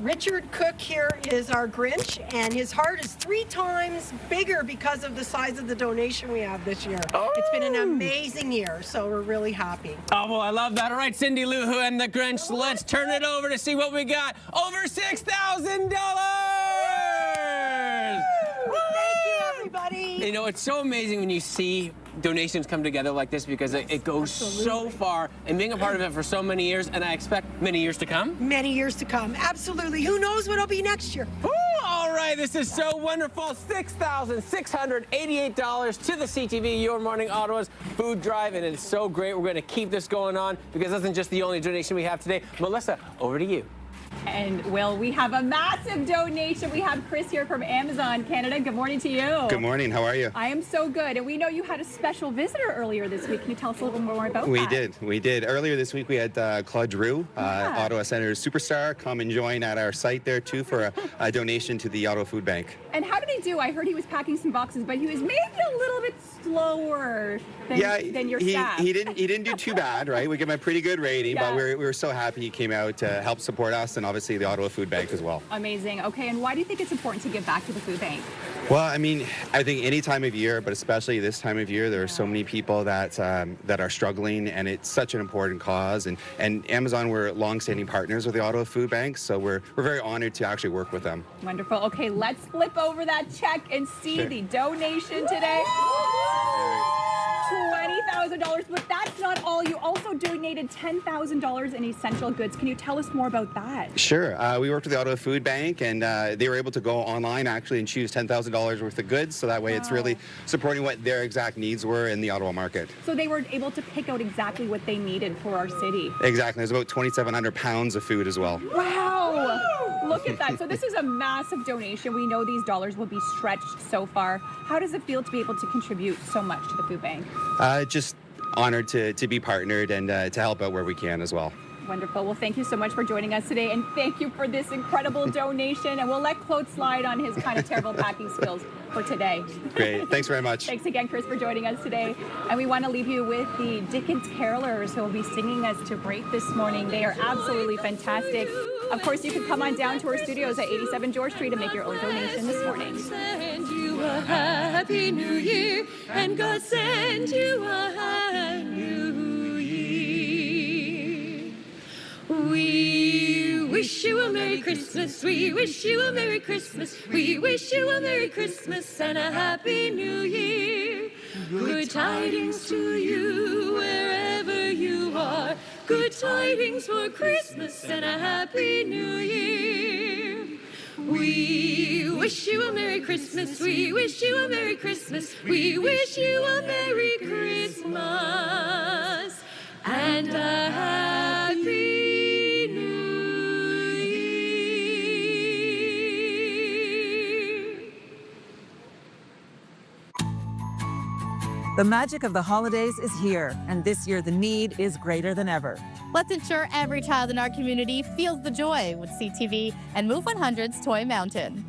Speaker 22: Richard Cook here is our Grinch, and his heart is 3 times bigger because of the size of the donation we have this year. Oh. It's been an amazing year, so we're really happy.
Speaker 2: Oh, well, I love that. All right, Cindy Lou Who and the Grinch, let's turn it over to see what we got. Over $6,000!
Speaker 22: Everybody.
Speaker 2: You know, it's so amazing when you see donations come together like this, because it goes so far, and being a part of it for so many years, and I expect many years to come.
Speaker 22: Many years to come, absolutely. Who knows what it'll be next year?
Speaker 2: Ooh, All right, this is so wonderful. $6,688 to the CTV Your Morning Ottawa's food drive, and it's so great. We're going to keep this going on because that's not just the only donation we have today. Melissa, over to you.
Speaker 3: And Will, we have a massive donation. We have Chris here from Amazon Canada. Good morning to you.
Speaker 7: Good morning. How are you?
Speaker 3: I am so good. And we know you had a special visitor earlier this week. Can you tell us a little bit more about that?
Speaker 7: We did. Earlier this week, we had Claude Giroux, Ottawa Senators superstar, come and join at our site there, too, for a donation to the Ottawa Food Bank.
Speaker 3: And how did he do? I heard he was packing some boxes, but he was maybe a little bit slower than your staff.
Speaker 7: He didn't do too bad, right? We gave him a pretty good rating, but we were so happy he came out to help support us and obviously the Ottawa Food Bank as well.
Speaker 3: Amazing. Okay, and why do you think it's important to give back to the food bank?
Speaker 7: Well, I mean, I think any time of year, but especially this time of year, there are so many people that that are struggling, and it's such an important cause. And Amazon, we're longstanding partners with the Ottawa Food Bank, so we're very honored to actually work with them.
Speaker 3: Wonderful. Okay, let's flip over that check and see the donation today. $20,000, but that's not all. You also donated $10,000 in essential goods. Can you tell us more about that?
Speaker 7: Sure. We worked with the Ottawa Food Bank, and they were able to go online actually and choose $10,000 worth of goods, so that way it's really supporting what their exact needs were in the Ottawa market.
Speaker 3: So they were able to pick out exactly what they needed for our city.
Speaker 7: Exactly. There's about 2,700 pounds of food as well.
Speaker 3: Wow! Look at that. So this is a massive donation. We know these dollars will be stretched so far. How does it feel to be able to contribute so much to the food bank?
Speaker 7: Just honored to be partnered and to help out where we can as well.
Speaker 3: Wonderful. Well, thank you so much for joining us today, and thank you for this incredible donation. And we'll let Claude slide on his kind of terrible packing skills for today.
Speaker 7: Great. Thanks very much.
Speaker 3: Thanks again, Chris, for joining us today. And we want to leave you with the Dickens Carolers who will be singing us to break this morning. They are absolutely fantastic. Of course, you can come on down to our studios at 87 George Street and make your own donation this morning.
Speaker 18: Send you a happy new year, and God send you a happy new year. We wish you a Merry Christmas. We wish you a Merry Christmas. We wish you a Merry Christmas and a Happy New Year. Good tidings to you wherever you are. Good tidings for Christmas and a Happy New Year. We wish you a Merry Christmas. We wish you a Merry Christmas. We wish you a Merry Christmas and a Happy New Year.
Speaker 8: The magic of the holidays is here, and this year the need is greater than ever.
Speaker 23: Let's ensure every child in our community feels the joy with CTV and Move 100's Toy Mountain.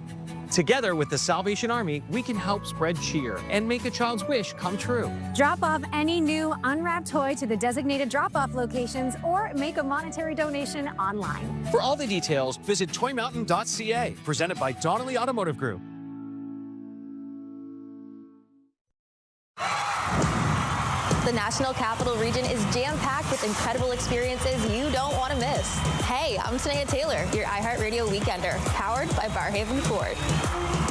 Speaker 13: Together with the Salvation Army, we can help spread cheer and make a child's wish come true.
Speaker 24: Drop off any new unwrapped toy to the designated drop-off locations or make a monetary donation online.
Speaker 13: For all the details, visit toymountain.ca, presented by Donnelly Automotive Group.
Speaker 25: The National Capital Region is jam-packed with incredible experiences you don't want to miss. Hey, I'm Tanea Taylor, your iHeartRadio Weekender, powered by Barrhaven Ford.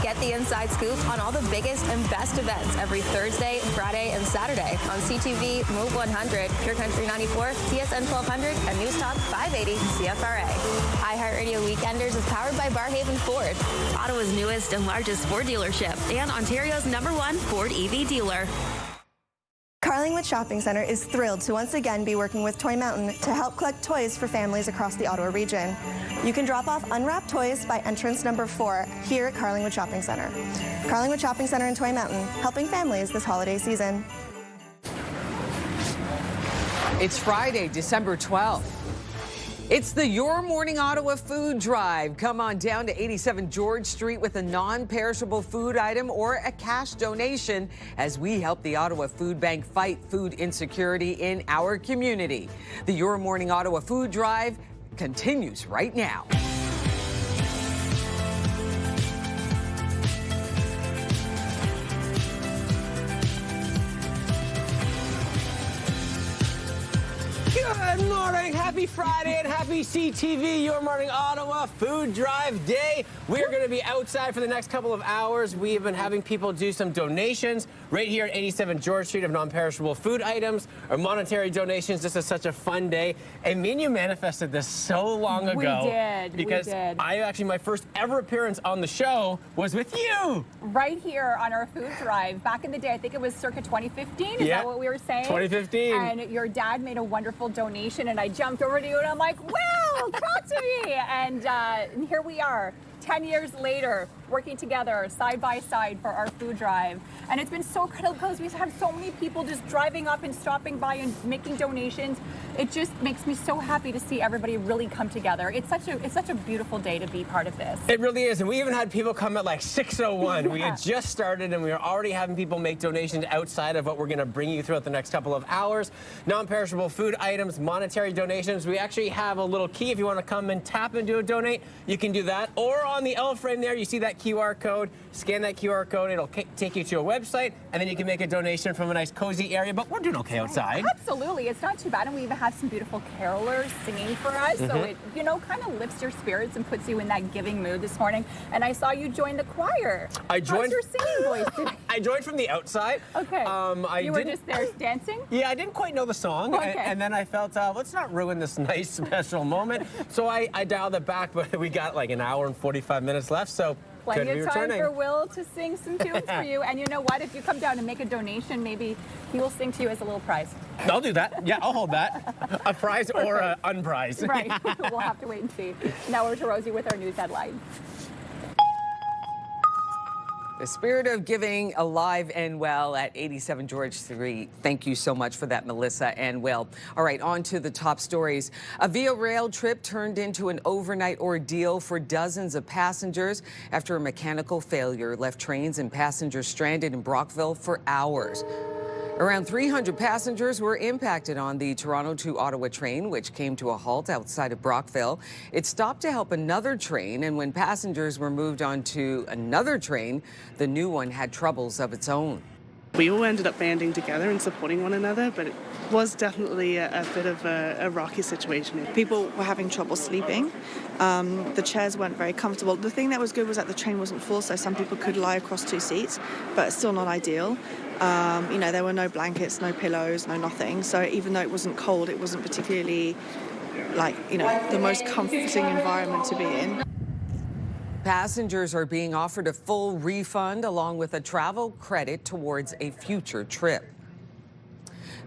Speaker 25: Get the inside scoop on all the biggest and best events every Thursday, Friday, and Saturday on CTV, Move 100, Pure Country 94, TSN 1200, and News Talk 580 CFRA. iHeartRadio Weekenders is powered by Barrhaven Ford, Ottawa's newest and largest Ford dealership, and Ontario's #1 Ford EV dealer.
Speaker 26: Carlingwood Shopping Centre is thrilled to once again be working with Toy Mountain to help collect toys for families across the Ottawa region. You can drop off unwrapped toys by entrance number 4 here at Carlingwood Shopping Centre. Carlingwood Shopping Centre and Toy Mountain, helping families this holiday season.
Speaker 1: It's Friday, December 12th. It's the Your Morning Ottawa Food Drive. Come on down to 87 George Street with a non-perishable food item or a cash donation as we help the Ottawa Food Bank fight food insecurity in our community. The Your Morning Ottawa Food Drive continues right now.
Speaker 2: Good morning, happy Friday, and happy CTV, Your Morning Ottawa Food Drive Day. We're going to be outside for the next couple of hours. We have been having people do some donations right here at 87 George Street of non-perishable food items or monetary donations. This is such a fun day. And me and you manifested this so long ago.
Speaker 3: We did.
Speaker 2: Because my first ever appearance on the show was with you.
Speaker 3: Right here on our food drive. Back in the day, I think it was circa 2015. Is that what we were saying?
Speaker 2: 2015.
Speaker 3: And your dad made a wonderful donation, and I jumped over to you, and I'm like, well, talk to me. And here we are, 10 years later, working together side by side for our food drive. And it's been so critical because we have so many people just driving up and stopping by and making donations. It just makes me so happy to see everybody really come together. It's such a beautiful day to be part of this.
Speaker 2: It really is. And we even had people come at like 6:01. We had just started, and we were already having people make donations outside of what we're going to bring you throughout the next couple of hours. Non-perishable food items, monetary donations. We actually have a little key if you want to come and tap and do a donate. You can do that. Or on the L frame there, you see that QR code. Scan that QR code. It'll take you to a website, and then you can make a donation from a nice cozy area. But we're doing okay outside.
Speaker 3: Absolutely. It's not too bad. And we even have some beautiful carolers singing for us. So it, kind of lifts your spirits and puts you in that giving mood this morning. And I saw you join the choir.
Speaker 2: I joined.
Speaker 3: How's your singing voice today?
Speaker 2: I joined from the outside.
Speaker 3: Okay. You were just there dancing?
Speaker 2: Yeah, I didn't quite know the song.
Speaker 3: Okay.
Speaker 2: And then I felt, let's not ruin this nice special moment. So I dialed it back, but we got like an hour and 45 minutes left. So
Speaker 3: plenty of time for Will to sing some tunes for you. And you know what? If you come down and make a donation, maybe he will sing to you as a little prize.
Speaker 2: I'll do that. Yeah, I'll hold that. A prize or an unprize.
Speaker 3: Right. We'll have to wait and see. Now over to Rosie with our news headlines.
Speaker 1: The spirit of giving alive and well at 87 George Street. Thank you so much for that, Melissa and Will. All right, on to the top stories. A Via Rail trip turned into an overnight ordeal for dozens of passengers after a mechanical failure left trains and passengers stranded in Brockville for hours. Around 300 passengers were impacted on the Toronto to Ottawa train, which came to a halt outside of Brockville. It stopped to help another train, and when passengers were moved onto another train, the new one had troubles of its own.
Speaker 4: We all ended up banding together and supporting one another, but it was definitely a bit of a rocky situation.
Speaker 5: People were having trouble sleeping. The chairs weren't very comfortable. The thing that was good was that the train wasn't full, so some people could lie across two seats, but it's still not ideal. There were no blankets, no pillows, no nothing. So even though it wasn't cold, it wasn't particularly the most comforting environment to be in.
Speaker 1: Passengers are being offered a full refund along with a travel credit towards a future trip.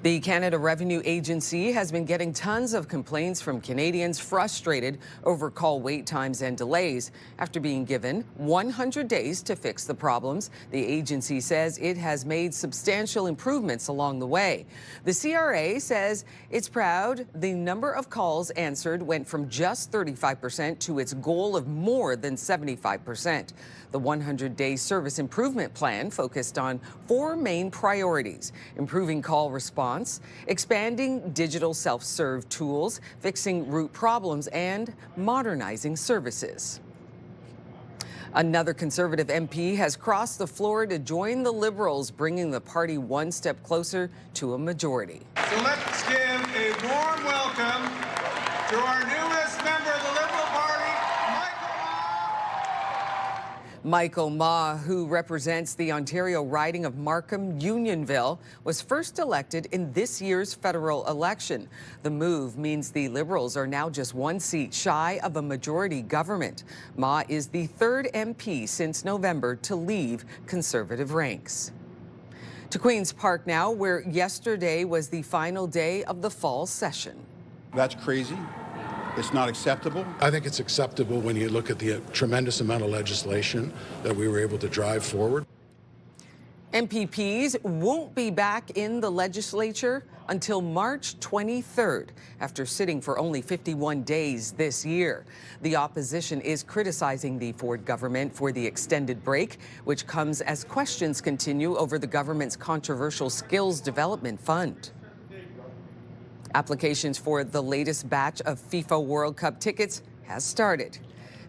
Speaker 1: The Canada Revenue Agency has been getting tons of complaints from Canadians frustrated over call wait times and delays. After being given 100 days to fix the problems, the agency says it has made substantial improvements along the way. The CRA says it's proud the number of calls answered went from just 35% to its goal of more than 75%. The 100-day service improvement plan focused on 4 main priorities: improving call response, expanding digital self-serve tools, fixing root problems, and modernizing services. Another Conservative MP has crossed the floor to join the Liberals, bringing the party one step closer to a majority.
Speaker 6: So let's give a warm welcome to our newest member of the Liberal Party,
Speaker 1: Michael Ma, who represents the Ontario riding of Markham-Unionville, was first elected in this year's federal election. The move means the Liberals are now just 1 seat shy of a majority government. Ma is the 3rd MP since November to leave Conservative ranks. To Queen's Park now, where yesterday was the final day of the fall session.
Speaker 9: That's crazy. It's not acceptable.
Speaker 10: I think it's acceptable when you look at the tremendous amount of legislation that we were able to drive forward.
Speaker 1: MPPs won't be back in the legislature until March 23rd, after sitting for only 51 days this year. The opposition is criticizing the Ford government for the extended break, which comes as questions continue over the government's controversial Skills Development Fund. Applications for the latest batch of FIFA World Cup tickets has started.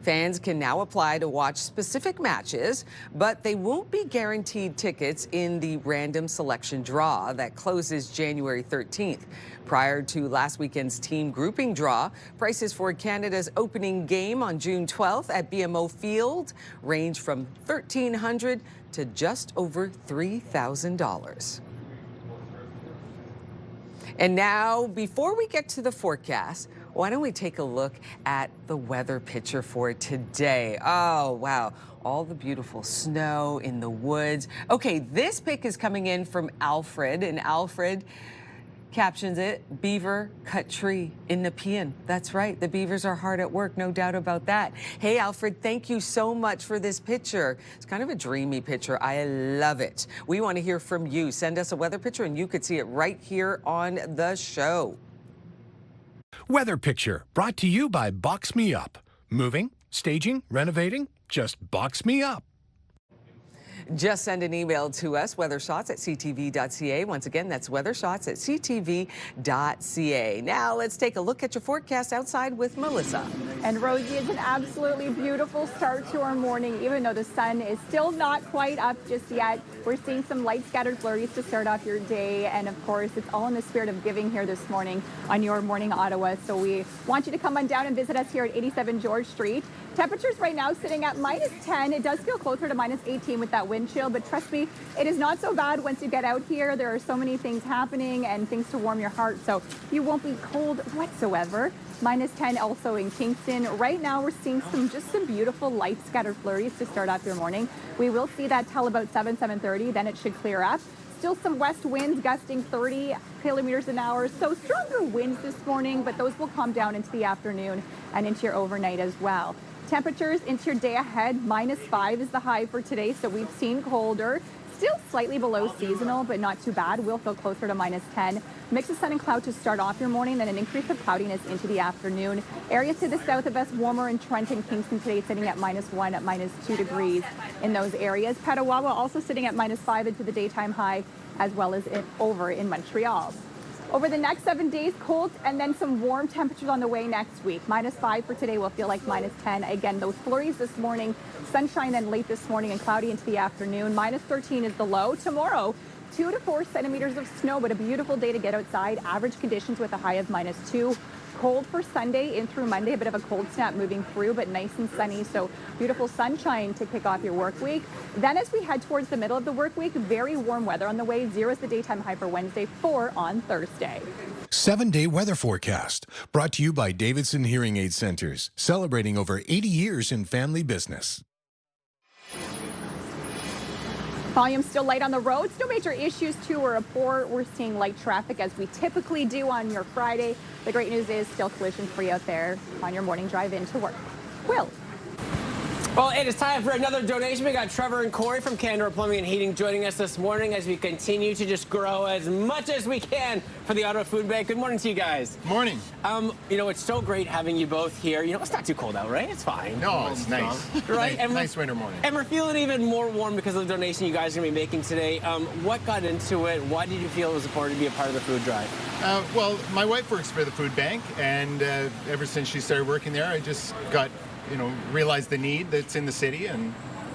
Speaker 1: Fans can now apply to watch specific matches, but they won't be guaranteed tickets in the random selection draw that closes January 13th. Prior to last weekend's team grouping draw, prices for Canada's opening game on June 12th at BMO Field range from $1,300 to just over $3,000. And now, before we get to the forecast, why don't we take a look at the weather picture for today? Oh, wow. All the beautiful snow in the woods. Okay, this pic is coming in from Alfred, and Alfred captions it, beaver cut tree in Nepean. That's right, the beavers are hard at work, no doubt about that. Hey, Alfred, thank you so much for this picture. It's kind of a dreamy picture. I love it. We want to hear from you. Send us a weather picture and you could see it right here on the show.
Speaker 19: Weather picture brought to you by Box Me Up. Moving, staging, renovating, just box me up.
Speaker 1: Just send an email to us, weathershots@ctv.ca. Once again, that's weathershots@ctv.ca. Now let's take a look at your forecast outside with Melissa.
Speaker 3: And Rosie, it's an absolutely beautiful start to our morning, even though the sun is still not quite up just yet. We're seeing some light scattered flurries to start off your day. And of course, it's all in the spirit of giving here this morning on Your Morning Ottawa. So we want you to come on down and visit us here at 87 George Street. Temperatures right now sitting at -10. It does feel closer to -18 with that wind chill, but trust me, it is not so bad once you get out here. There are so many things happening and things to warm your heart, so you won't be cold whatsoever. -10 also in Kingston. Right now we're seeing just some beautiful light scattered flurries to start off your morning. We will see that till about 7:30, then it should clear up. Still some west winds gusting 30 kilometers an hour, so stronger winds this morning, but those will calm down into the afternoon and into your overnight as well. Temperatures into your day ahead, -5 is the high for today, so we've seen colder. Still slightly below seasonal, but not too bad. We'll feel closer to -10. Mix of sun and cloud to start off your morning, then an increase of cloudiness into the afternoon. Areas to the south of us warmer in Trenton, Kingston today sitting at -1 at -2 degrees in those areas. Petawawa also sitting at -5 into the daytime high, as well as over in Montreal. Over the next 7 days, cold and then some warm temperatures on the way next week. -5 for today will feel like -10. Again, those flurries this morning, sunshine then late this morning and cloudy into the afternoon. -13 is the low. Tomorrow, 2 to 4 centimeters of snow, but a beautiful day to get outside. Average conditions with a high of -2. Cold for Sunday in through Monday, a bit of a cold snap moving through, but nice and sunny, so beautiful sunshine to kick off your work week. Then as we head towards the middle of the work week, very warm weather on the way. 0 is the daytime high for Wednesday, 4 on Thursday.
Speaker 19: 7-day weather forecast brought to you by Davidson Hearing Aid Centers, celebrating over 80 years in family business.
Speaker 3: Volume still light on the roads. No major issues to report. We're seeing light traffic as we typically do on your Friday. The great news is still collision free out there on your morning drive into work. Will.
Speaker 2: Well, it is time for another donation. We got Trevor and Corey from Canada Plumbing and Heating joining us this morning as we continue to just grow as much as we can for the Ottawa Food Bank. Good morning to you guys.
Speaker 11: Morning.
Speaker 2: You know, it's so great having you both here. You know, it's not too cold out, right? It's fine.
Speaker 11: No, it's nice.
Speaker 2: Right?
Speaker 11: Nice winter morning.
Speaker 2: And we're feeling even more warm because of the donation you guys are going to be making today. What got into it? Why did you feel it was important to be a part of the food drive?
Speaker 11: Well, my wife works for the food bank, and ever since she started working there, I just got realize the need that's in the city, and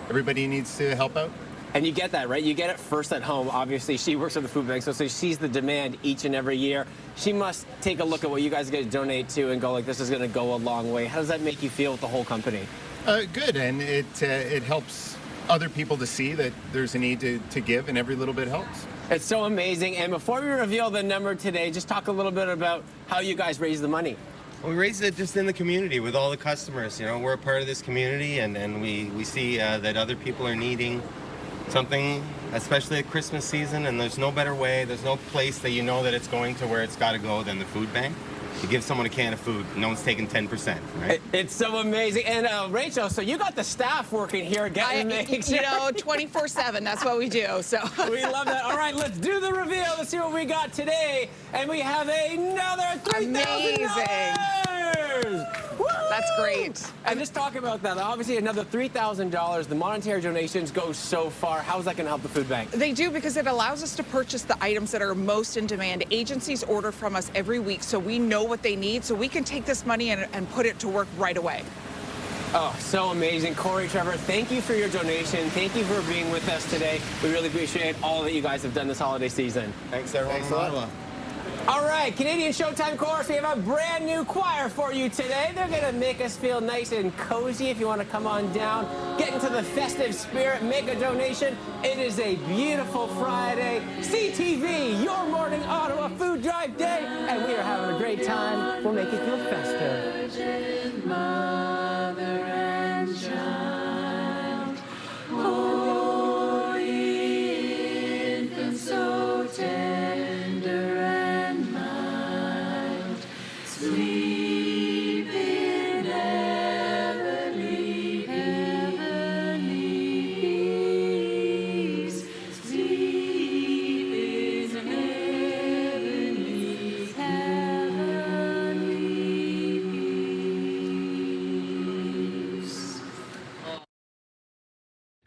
Speaker 11: everybody needs to help out.
Speaker 2: And you get that, right? You get it first at home. Obviously, she works at the food bank, so she sees the demand each and every year. She must take a look at what you guys are going to donate to and go like, this is going to go a long way. How does that make you feel with the whole company?
Speaker 11: Good, and it helps other people to see that there's a need to give, and every little bit helps.
Speaker 2: It's so amazing. And before we reveal the number today, just talk a little bit about how you guys raise the money.
Speaker 14: We raise it just in the community with all the customers. You know, we're a part of this community, and we see that other people are needing something, especially at Christmas season, and there's no better way, there's no place that you know that it's going to where it's got to go than the food bank. You give someone a can of food, no one's taking 10%, right?
Speaker 2: It's so amazing. And Rachel, so you got the staff working here getting things.
Speaker 12: 24/7, that's what we do. So
Speaker 2: we love that. All right, let's do the reveal. Let's see what we got today. And we have another $3,000.
Speaker 12: That's great.
Speaker 2: And just talk about that. Obviously, another $3,000. The monetary donations go so far. How is that going to help the food bank?
Speaker 12: They do, because it allows us to purchase the items that are most in demand. Agencies order from us every week, so we know what they need, so we can take this money and put it to work right away.
Speaker 2: Oh, so amazing. Corey, Trevor, thank you for your donation. Thank you for being with us today. We really appreciate all that you guys have done this holiday season.
Speaker 14: Thanks, everyone in Ottawa.
Speaker 2: All right, Canadian Showtime Chorus, we have a brand new choir for you today. They're going to make us feel nice and cozy. If you want to come on down, get into the festive spirit, make a donation. It is a beautiful Friday. CTV, your morning Ottawa food drive day, and we are having a great time. We'll make you feel festive.
Speaker 18: Virgin Mother and Child, Holy Infant, so tender and mild, sleep in heavenly peace, sleep in heavenly peace.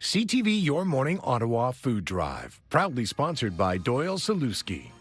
Speaker 19: CTV Your Morning Ottawa Food Drive, proudly sponsored by Doyle Saluski.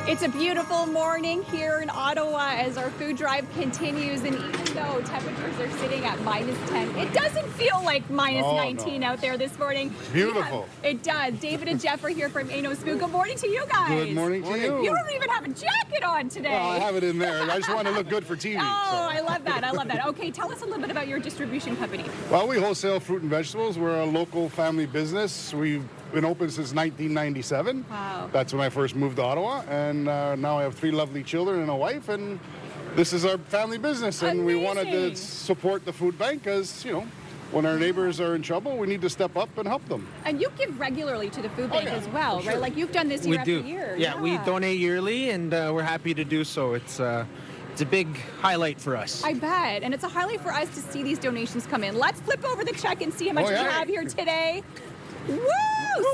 Speaker 3: It's a beautiful morning here in Ottawa as our food drive continues, and even though temperatures are sitting at -10, it doesn't feel like -19 out there this morning.
Speaker 9: Beautiful.
Speaker 3: It does. David and Jeff are here from Ano's Food. Good morning to you guys.
Speaker 9: Good morning to you.
Speaker 3: You don't even have a jacket on today.
Speaker 9: Well, I have it in there. I just want to look good for TV.
Speaker 3: Oh, I love that. I love that. Okay, tell us a little bit about your distribution company.
Speaker 9: Well, we wholesale fruit and vegetables. We're a local family business. We've been open since 1997.
Speaker 3: Wow.
Speaker 9: That's when I first moved to Ottawa, and now I have 3 lovely children and a wife, and this is our family business. And we wanted to support the food bank because, you know, when our neighbors are in trouble, we need to step up and help them.
Speaker 3: And you give regularly to the food bank as well,
Speaker 9: sure.
Speaker 3: right? Like you've done this year after
Speaker 13: do.
Speaker 3: year.
Speaker 13: Yeah, we donate yearly, and we're happy to do so. It's a big highlight for us.
Speaker 3: I bet. And it's a highlight for us to see these donations come in. Let's flip over the check and see how much we have here today. Woo!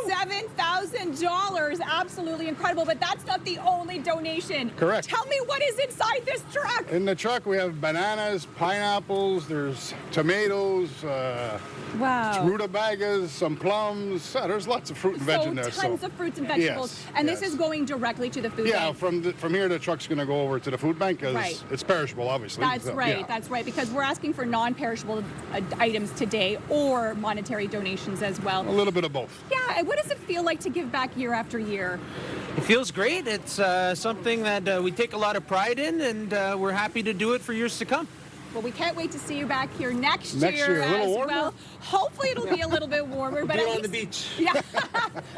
Speaker 3: $7,000. Absolutely incredible. But that's not the only donation.
Speaker 9: Correct.
Speaker 3: Tell me what is inside this truck.
Speaker 9: In the truck, we have bananas, pineapples, there's tomatoes,
Speaker 3: wow,
Speaker 9: rutabagas, some plums. There's lots of fruit and veg in there.
Speaker 3: Tons of fruits and vegetables.
Speaker 9: Yes,
Speaker 3: and this is going directly to the food bank.
Speaker 9: Yeah, from here, the truck's going to go over to the food bank because it's perishable, obviously.
Speaker 3: That's
Speaker 9: so,
Speaker 3: right.
Speaker 9: yeah.
Speaker 3: That's right. Because we're asking for non-perishable items today or monetary donations as well.
Speaker 9: A little bit of both.
Speaker 3: Yeah. And what does it feel like to give back year after year?
Speaker 13: It feels great. It's something that we take a lot of pride in, and we're happy to do it for years to come.
Speaker 3: Well, we can't wait to see you back here next
Speaker 9: year
Speaker 3: as
Speaker 9: a little warmer.
Speaker 3: well. Hopefully it'll be a little bit warmer. But
Speaker 13: do it
Speaker 3: at
Speaker 13: on the
Speaker 3: least,
Speaker 13: beach.
Speaker 3: Yeah.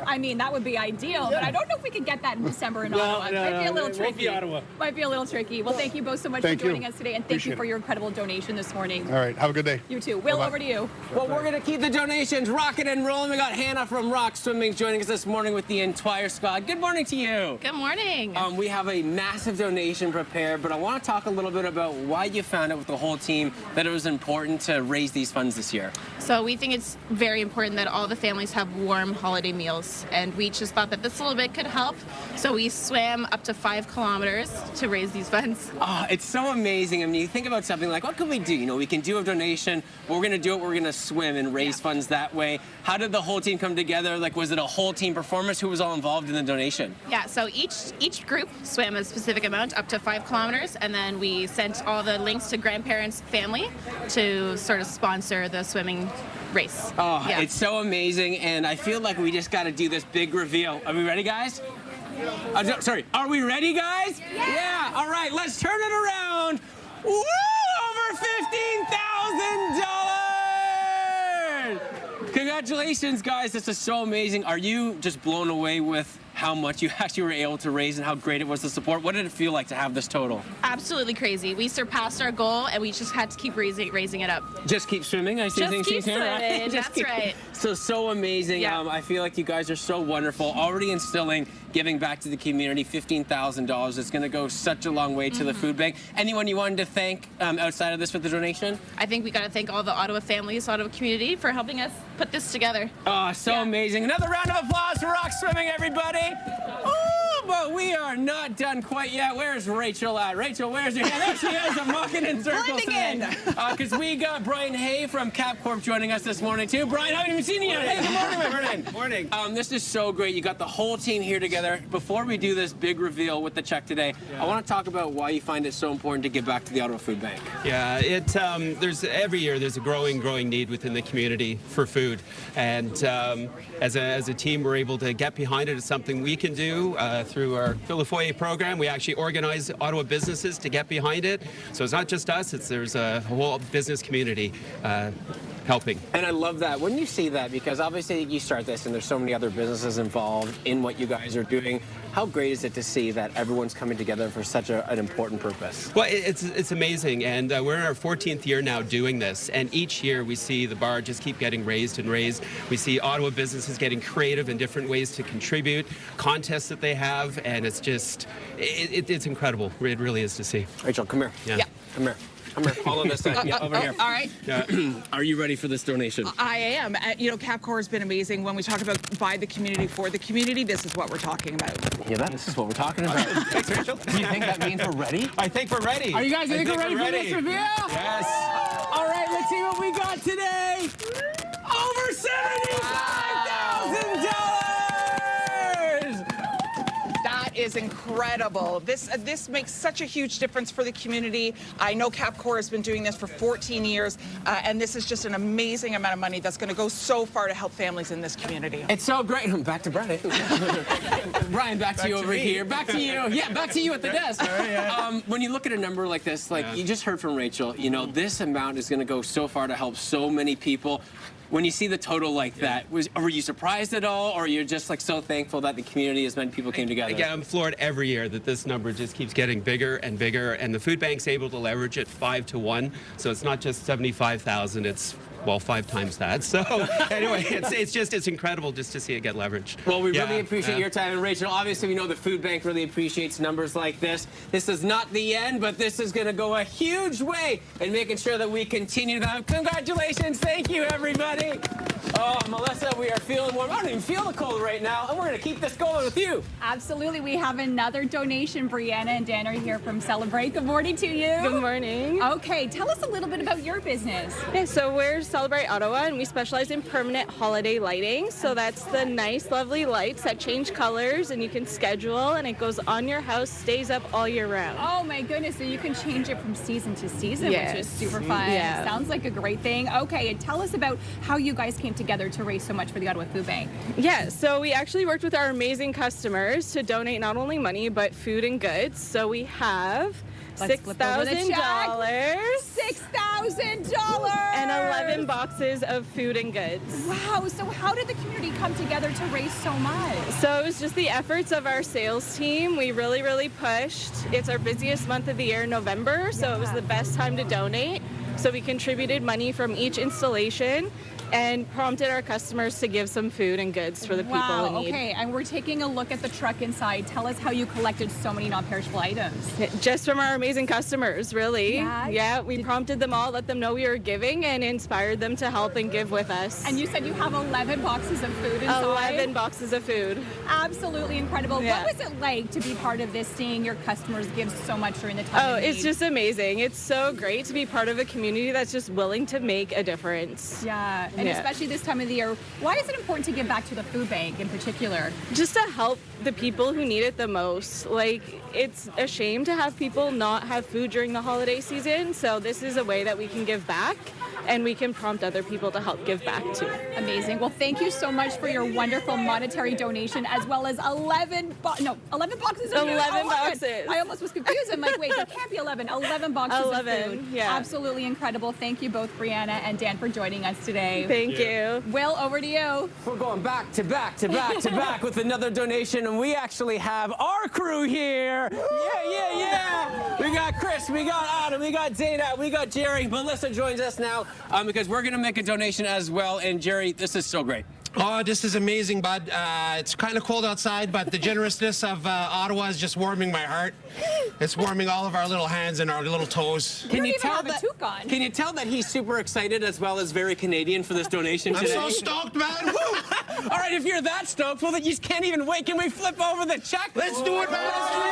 Speaker 3: I mean, that would be ideal. But I don't know if we could get that in December in Ottawa. It might be a little tricky.
Speaker 13: Won't be Ottawa.
Speaker 3: Might be a little tricky. Well, thank you both so much for joining us today. And thank you for your incredible donation this morning.
Speaker 9: All right. Have a good day.
Speaker 3: You too. Will, over to you.
Speaker 2: Well, we're going to keep the donations rocking and rolling. We got Hannah from Rock Swimming joining us this morning with the entire squad. Good morning to you.
Speaker 15: Good morning.
Speaker 2: We have a massive donation prepared, but I want to talk a little bit about why you found out with the whole team that it was important to raise these funds this year.
Speaker 15: So we think it's very important that all the families have warm holiday meals, and we just thought that this little bit could help. So we swam up to 5 kilometers to raise these funds.
Speaker 2: Oh, it's so amazing. I mean, you think about something like, what can we do? You know, we can do a donation, but we're going to do it, we're going to swim and raise funds that way. How did the whole team come together? Like, was it a whole team performance? Who was all involved in the donation?
Speaker 15: Yeah, so each group swam a specific amount, up to 5 kilometers, and then we sent all the links to grandparents' family to sort of sponsor the swimming race.
Speaker 2: Oh, yeah. It's so amazing, and I feel like we just got to do this big reveal. Are we ready, guys? Sorry, are we ready, guys? Yeah. All right, let's turn it around. Woo! Over $15,000! Congratulations, guys. This is so amazing. Are you just blown away with how much you actually were able to raise and how great it was to support? What did it feel like to have this total?
Speaker 15: Absolutely crazy. We surpassed our goal, and we just had to keep raising it up.
Speaker 2: Just keep swimming. I see
Speaker 15: just
Speaker 2: things
Speaker 15: keep
Speaker 2: here,
Speaker 15: swimming.
Speaker 2: right?
Speaker 15: That's right.
Speaker 2: So amazing.
Speaker 15: Yeah.
Speaker 2: I feel like you guys are so wonderful. Already instilling giving back to the community, $15,000. It's going to go such a long way to the food bank. Anyone you wanted to thank outside of this with the donation?
Speaker 15: I think we got to thank all the Ottawa families, Ottawa community for helping us put this together.
Speaker 2: Oh, so amazing. Another round of applause for Rock Swimming, everybody. Oh, Well, we are not done quite yet. Where's Rachel at? Rachel, where's your hand? There she is. I'm walking in circles today. Because we got Brian Hay from CapCorp joining us this morning, too. Brian, I haven't even seen you yet. Hey, good morning, my friend.
Speaker 14: Morning.
Speaker 2: This is so great. You got the whole team here together. Before we do this big reveal with the check today, I want to talk about why you find it so important to give back to the Ottawa Food Bank.
Speaker 7: Yeah, there's every year there's a growing need within the community for food, and as a team we're able to get behind it. It's something we can do through our Fill a Foyer program. We actually organize Ottawa businesses to get behind it. So it's not just us; there's a whole business community helping.
Speaker 2: And I love that. When you see that, because obviously you start this and there's so many other businesses involved in what you guys are doing, how great is it to see that everyone's coming together for such an important purpose?
Speaker 7: Well, it's amazing, and we're in our 14th year now doing this, and each year we see the bar just keep getting raised and raised. We see Ottawa businesses getting creative in different ways to contribute, contests that they have, and it's just, it's incredible. It really is to see.
Speaker 2: Rachel, come here.
Speaker 7: Yeah.
Speaker 2: Come here. Come here. All on this side. Yeah, over here.
Speaker 12: All right.
Speaker 2: Are you ready for this donation?
Speaker 12: I am. CapCorp has been amazing. When we talk about by the community, for the community, this is what we're talking about.
Speaker 2: Yeah, this is what we're talking about.
Speaker 7: Thanks, Rachel.
Speaker 2: Do you think that means we're ready?
Speaker 7: I think we're ready.
Speaker 2: Are you guys ready for this reveal?
Speaker 7: Yes.
Speaker 2: All right, let's see what we got today. Over $75,000!
Speaker 12: That is incredible. This makes such a huge difference for the community. I know CapCorp has been doing this for 14 years, and this is just an amazing amount of money that's going to go so far to help families in this community.
Speaker 2: It's so great. Back to Brian. Brian, back to you over here. Back to you. Yeah, back to you at the desk. When you look at a number like this, you just heard from Rachel, this amount is going to go so far to help so many people. When you see the total like that, were you surprised at all, or you're just so thankful that the community, as many people came together?
Speaker 7: Again, I'm floored every year that this number just keeps getting bigger and bigger, and the food bank's able to leverage it 5 to 1. So it's not just 75,000; it's 5 times that. So anyway, it's incredible just to see it get leveraged.
Speaker 2: Well, we really appreciate your time. And Rachel, obviously we know the food bank really appreciates numbers like this. This is not the end, but this is going to go a huge way in making sure that we continue that. Congratulations. Thank you, everybody. Oh, Melissa, we are feeling warm. I don't even feel the cold right now, and we're going to keep this going with you.
Speaker 3: Absolutely. We have another donation. Brianna and Dan are here from Celebrate. Good morning to you.
Speaker 16: Good morning.
Speaker 3: Okay, tell us a little bit about your business.
Speaker 16: Yeah, so we're Celebrate Ottawa, and we specialize in permanent holiday lighting. So that's the nice, lovely lights that change colors, and you can schedule, and it goes on your house, stays up all year round.
Speaker 3: Oh my goodness, so you can change it from season to season, which is super fun.
Speaker 16: Yeah.
Speaker 3: Sounds like a great thing. Okay, and tell us about how you guys came together to raise so much for the Ottawa Food Bank.
Speaker 16: Yeah, so we actually worked with our amazing customers to donate not only money, but food and goods. So we have $6,000.
Speaker 3: $6,000!
Speaker 16: And 11 boxes of food and goods.
Speaker 3: Wow, so how did the community come together to raise so much?
Speaker 16: So it was just the efforts of our sales team. We really pushed. It's our busiest month of the year, November, so it was the best time to donate. So we contributed money from each installation and prompted our customers to give some food and goods for the people in need.
Speaker 3: Okay, and we're taking a look at the truck inside. Tell us how you collected so many non-perishable items.
Speaker 16: Just from our amazing customers, really.
Speaker 3: Yeah,
Speaker 16: we prompted them all, let them know we were giving, and inspired them to help and give with us.
Speaker 3: And you said you have 11 boxes of food inside?
Speaker 16: 11 boxes of food.
Speaker 3: Absolutely incredible.
Speaker 16: Yeah.
Speaker 3: What was it like to be part of this, seeing your customers give so much during the time of need?
Speaker 16: It's just amazing. It's so great to be part of a community that's just willing to make a difference.
Speaker 3: Yeah. And especially this time of the year, why is it important to give back to the food bank in particular?
Speaker 16: Just to help the people who need it the most. It's a shame to have people not have food during the holiday season, so this is a way that we can give back, and we can prompt other people to help give back too.
Speaker 3: Amazing. Well, thank you so much for your wonderful monetary donation, as well as 11 boxes of food.
Speaker 16: 11 boxes.
Speaker 3: I almost was confused. I'm like, wait, there can't be 11. 11 boxes of food.
Speaker 16: Yeah.
Speaker 3: Absolutely incredible. Thank you both, Brianna and Dan, for joining us today.
Speaker 16: Thank you.
Speaker 3: Will, over to you.
Speaker 2: We're going back to back to back to back with another donation, and we actually have our crew here. Yeah. We got Chris, we got Adam, we got Dana, we got Jerry. Melissa joins us now because we're going to make a donation as well. And Jerry, this is so great. Oh, this is amazing, bud. It's kind of cold outside, but the generousness of Ottawa is just warming my heart. It's warming all of our little hands and our little toes.
Speaker 3: Can you tell that?
Speaker 2: Can you tell that he's super excited as well as very Canadian for this donation today?
Speaker 8: I'm so stoked, man. Woo!
Speaker 2: All right, if you're that stoked, well, then you just can't even wait. Can we flip over the check?
Speaker 8: Let's do it, man. Let's do it.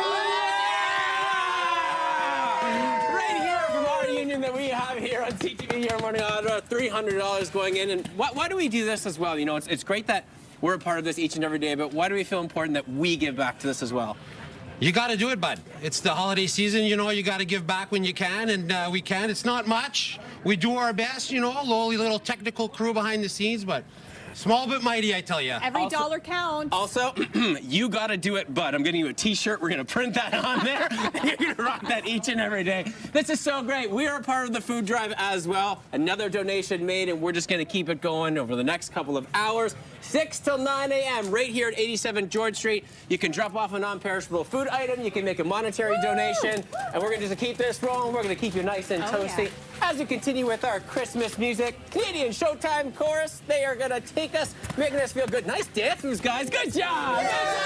Speaker 2: That we have here on CTV Your Morning Ottawa, $300 going in. And why do we do this as well? You know, it's great that we're a part of this each and every day, but why do we feel important that we give back to this as well?
Speaker 8: You got to do it, bud. It's the holiday season, you know, you got to give back when you can, and we can. It's not much. We do our best, you know, lowly little technical crew behind the scenes, but small but mighty, I tell you.
Speaker 3: Every dollar counts.
Speaker 2: Also, you got to do it, bud. I'm getting you a T-shirt. We're going to print that on there. You're going to rock that each and every day. This is so great. We are a part of the food drive as well. Another donation made, and we're just going to keep it going over the next couple of hours. 6 till 9 a.m. right here at 87 George Street. You can drop off a non-perishable food item. You can make a monetary donation. And we're going to just keep this rolling. We're going to keep you nice and toasty. Yeah. As we continue with our Christmas music, Canadian Showtime Chorus, they are going to take us, making us feel good. Nice dance moves, guys. Good job. Good job.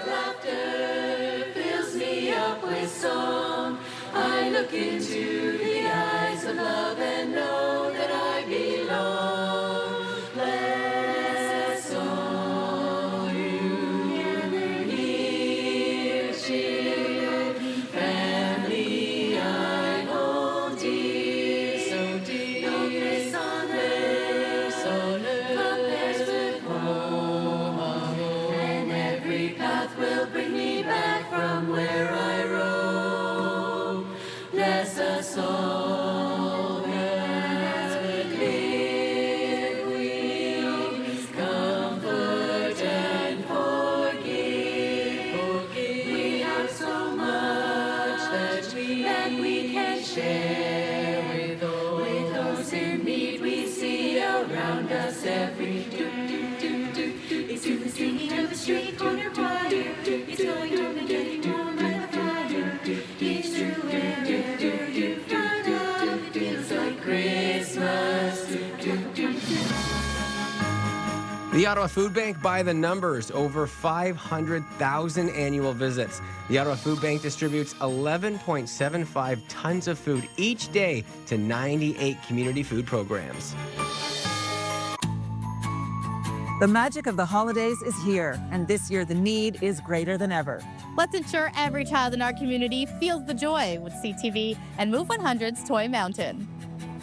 Speaker 18: Laughter fills me up with song. I look into the eyes of love and know that I belong. Bless all you near, cheer, family I hold dear, so dear. No place on earth compares with home, and every path will bring me back from where I roam. Bless us all as we live, we comfort and forgive. We have so much that we can share with those in need we see around us every do. It's to the singing of the street corner choir. It's going home and getting warm by the fire. It's true. Feels like Christmas.
Speaker 2: The Ottawa Food Bank, by the numbers, over 500,000 annual visits. The Ottawa Food Bank distributes 11.75 tons of food each day to 98 community food programs.
Speaker 17: The magic of the holidays is here, and this year the need is greater than ever.
Speaker 15: Let's ensure every child in our community feels the joy with CTV and Move 100's Toy Mountain.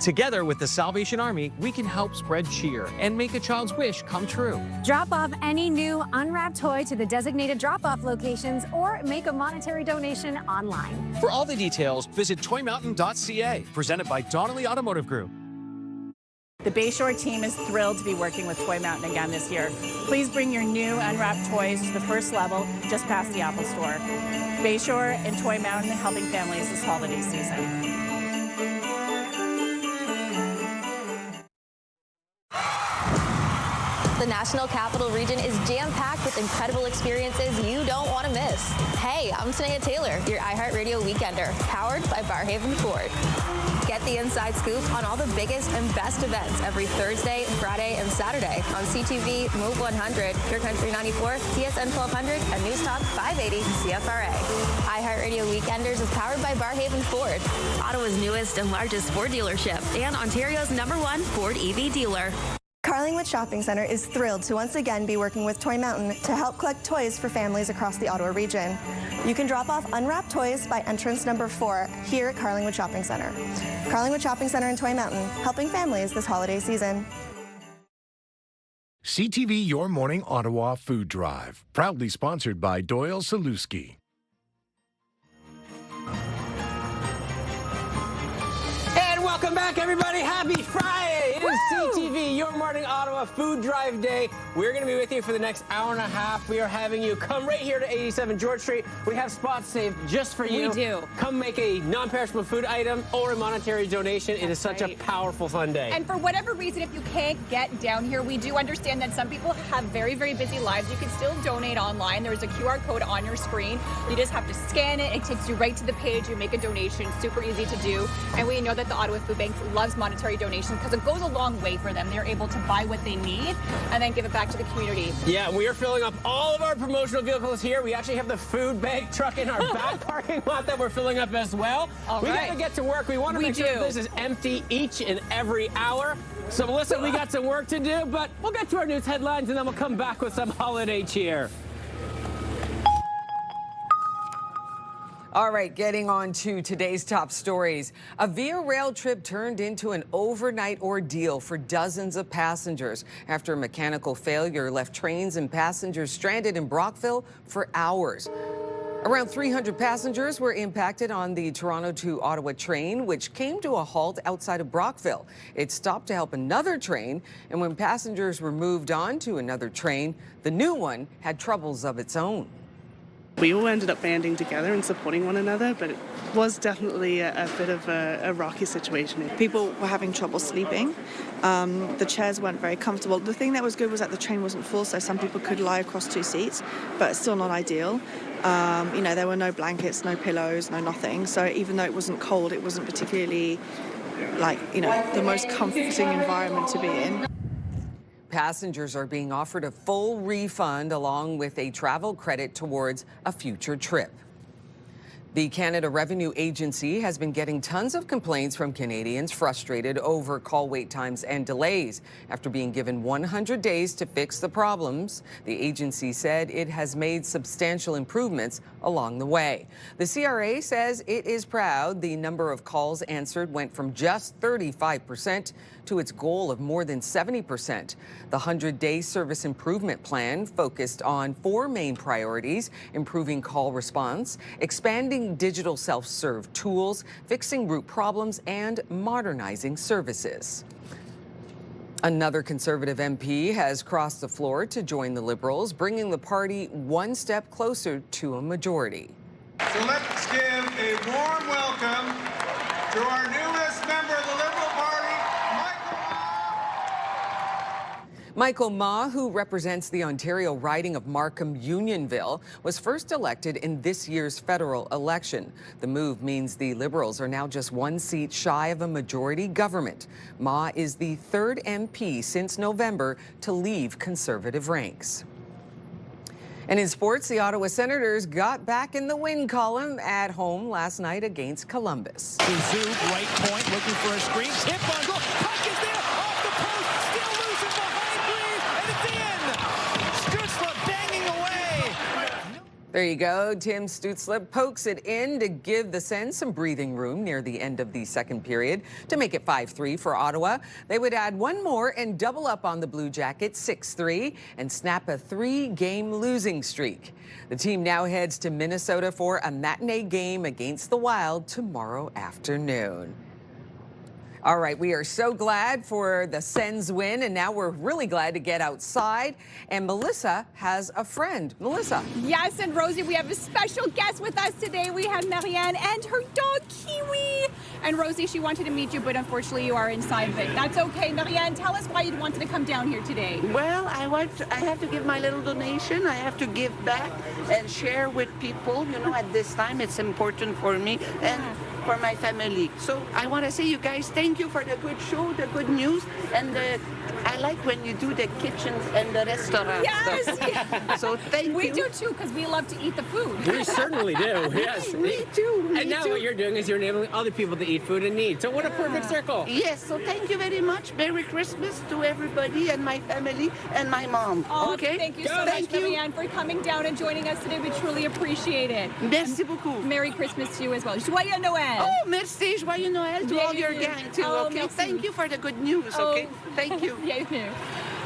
Speaker 13: Together with the Salvation Army, we can help spread cheer and make a child's wish come true.
Speaker 24: Drop off any new unwrapped toy to the designated drop-off locations or make a monetary donation online.
Speaker 13: For all the details, visit toymountain.ca, presented by Donnelly Automotive Group.
Speaker 3: The Bayshore team is thrilled to be working with Toy Mountain again this year. Please bring your new unwrapped toys to the first level, just past the Apple Store. Bayshore and Toy Mountain helping families this holiday season.
Speaker 25: The National Capital Region is jam-packed with incredible experiences you don't want to miss. Hey, I'm Tanea Taylor, your iHeartRadio Weekender, powered by Barhaven Ford. Get the inside scoop on all the biggest and best events every Thursday, Friday, and Saturday on CTV, Move 100, Pure Country 94, TSN 1200, and News Talk 580 CFRA. iHeartRadio Weekenders is powered by Barhaven Ford, Ottawa's newest and largest Ford dealership, and Ontario's #1 Ford EV dealer.
Speaker 26: Carlingwood Shopping Centre is thrilled to once again be working with Toy Mountain to help collect toys for families across the Ottawa region. You can drop off unwrapped toys by entrance number 4 here at Carlingwood Shopping Centre. Carlingwood Shopping Centre and Toy Mountain, helping families this holiday season.
Speaker 19: CTV Your Morning Ottawa Food Drive, proudly sponsored by Doyle Saluski.
Speaker 2: And welcome back, everybody. Happy Friday. It is CTV, Your Morning Ottawa Food Drive Day. We're going to be with you for the next hour and a half. We are having you come right here to 87 George Street. We have spots saved just for you.
Speaker 3: We do.
Speaker 2: Come make a non-perishable food item or a monetary donation. It is such a powerful, fun day.
Speaker 3: And for whatever reason, if you can't get down here, we do understand that some people have very, very busy lives. You can still donate online. There's a QR code on your screen. You just have to scan it. It takes you right to the page. You make a donation. Super easy to do. And we know that the Ottawa Food Food Bank loves monetary donations because it goes a long way for them. They're able to buy what they need and then give it back to the community.
Speaker 2: Yeah, we are filling up all of our promotional vehicles here. We actually have the food bank truck in our back parking lot that we're filling up as well. We got to get to work. We want to make sure this is empty each and every hour. So, Melissa, we got some work to do, but we'll get to our news headlines and then we'll come back with some holiday cheer.
Speaker 1: All right, getting on to today's top stories. A Via Rail trip turned into an overnight ordeal for dozens of passengers after a mechanical failure left trains and passengers stranded in Brockville for hours. Around 300 passengers were impacted on the Toronto to Ottawa train, which came to a halt outside of Brockville. It stopped to help another train, and when passengers were moved on to another train, the new one had troubles of its own.
Speaker 4: We all ended up banding together and supporting one another, but it was definitely a bit of a rocky situation.
Speaker 5: People were having trouble sleeping. The chairs weren't very comfortable. The thing that was good was that the train wasn't full, so some people could lie across two seats, but it's still not ideal. You know, there were no blankets, no pillows, no nothing. So even though it wasn't cold, it wasn't particularly, like, you know, the most comforting environment to be in.
Speaker 1: Passengers are being offered a full refund along with a travel credit towards a future trip. The Canada Revenue Agency has been getting tons of complaints from Canadians frustrated over call wait times and delays. After being given 100 days to fix the problems, the agency said it has made substantial improvements along the way. The CRA says it is proud the number of calls answered went from just 35% to its goal of more than 70%. The 100-day service improvement plan focused on 4 main priorities: improving call response, expanding digital self-serve tools, fixing root problems, and modernizing services. Another Conservative MP has crossed the floor to join the Liberals, bringing the party one step closer to a majority.
Speaker 6: So let's give a warm welcome to our newest member of the Liberal Party,
Speaker 1: Michael Ma, who represents the Ontario riding of Markham-Unionville, was first elected in this year's federal election. The move means the Liberals are now just 1 seat shy of a majority government. Ma is the 3rd MP since November to leave Conservative ranks. And in sports, the Ottawa Senators got back in the win column at home last night against Columbus.
Speaker 20: Zoo, right point, looking for a screen, tip on goal, puck is there, off the post, still loose and behind Breeze, and it's in! Stutzla banging away!
Speaker 1: There you go. Tim Stutzla pokes it in to give the Sens some breathing room near the end of the second period to make it 5-3 for Ottawa. They would add one more and double up on the Blue Jackets 6-3 and snap a 3-game losing streak. The team now heads to Minnesota for a matinee game against the Wild tomorrow afternoon. All right, we are so glad for the Sens win, and now we're really glad to get outside. And Melissa has a friend. Melissa.
Speaker 3: Yes, and Rosie, we have a special guest with us today. We have Marianne and her dog, Kiwi. And Rosie, she wanted to meet you, but unfortunately you are inside, but that's okay. Marianne, tell us why you wanted to come down here today.
Speaker 21: Well, I have to give my little donation. I have to give back and share with people. You know, at this time, it's important for me and for my family. So I want to say, you guys, thank you for the good show, the good news, and I like when you do the kitchens and the restaurants.
Speaker 3: Yes,
Speaker 21: yes. So thank you.
Speaker 3: We do too, because we love to eat the food.
Speaker 2: We certainly do, yes.
Speaker 21: Me too.
Speaker 2: And now what you're doing is you're enabling other people to eat food in need. So what a perfect circle.
Speaker 21: Yes, so thank you very much. Merry Christmas to everybody and my family and my mom.
Speaker 3: Oh,
Speaker 21: okay?
Speaker 3: Thank you so much, Marianne, for coming down and joining us today. We truly appreciate it.
Speaker 21: Merci beaucoup.
Speaker 3: Merry Christmas to you as well. Joyeux Noël.
Speaker 21: Oh, merci. Joyeux Noël to all your gang too, okay?
Speaker 3: Merci.
Speaker 21: Thank you for the good news, okay? Thank you.
Speaker 3: Bienvenue.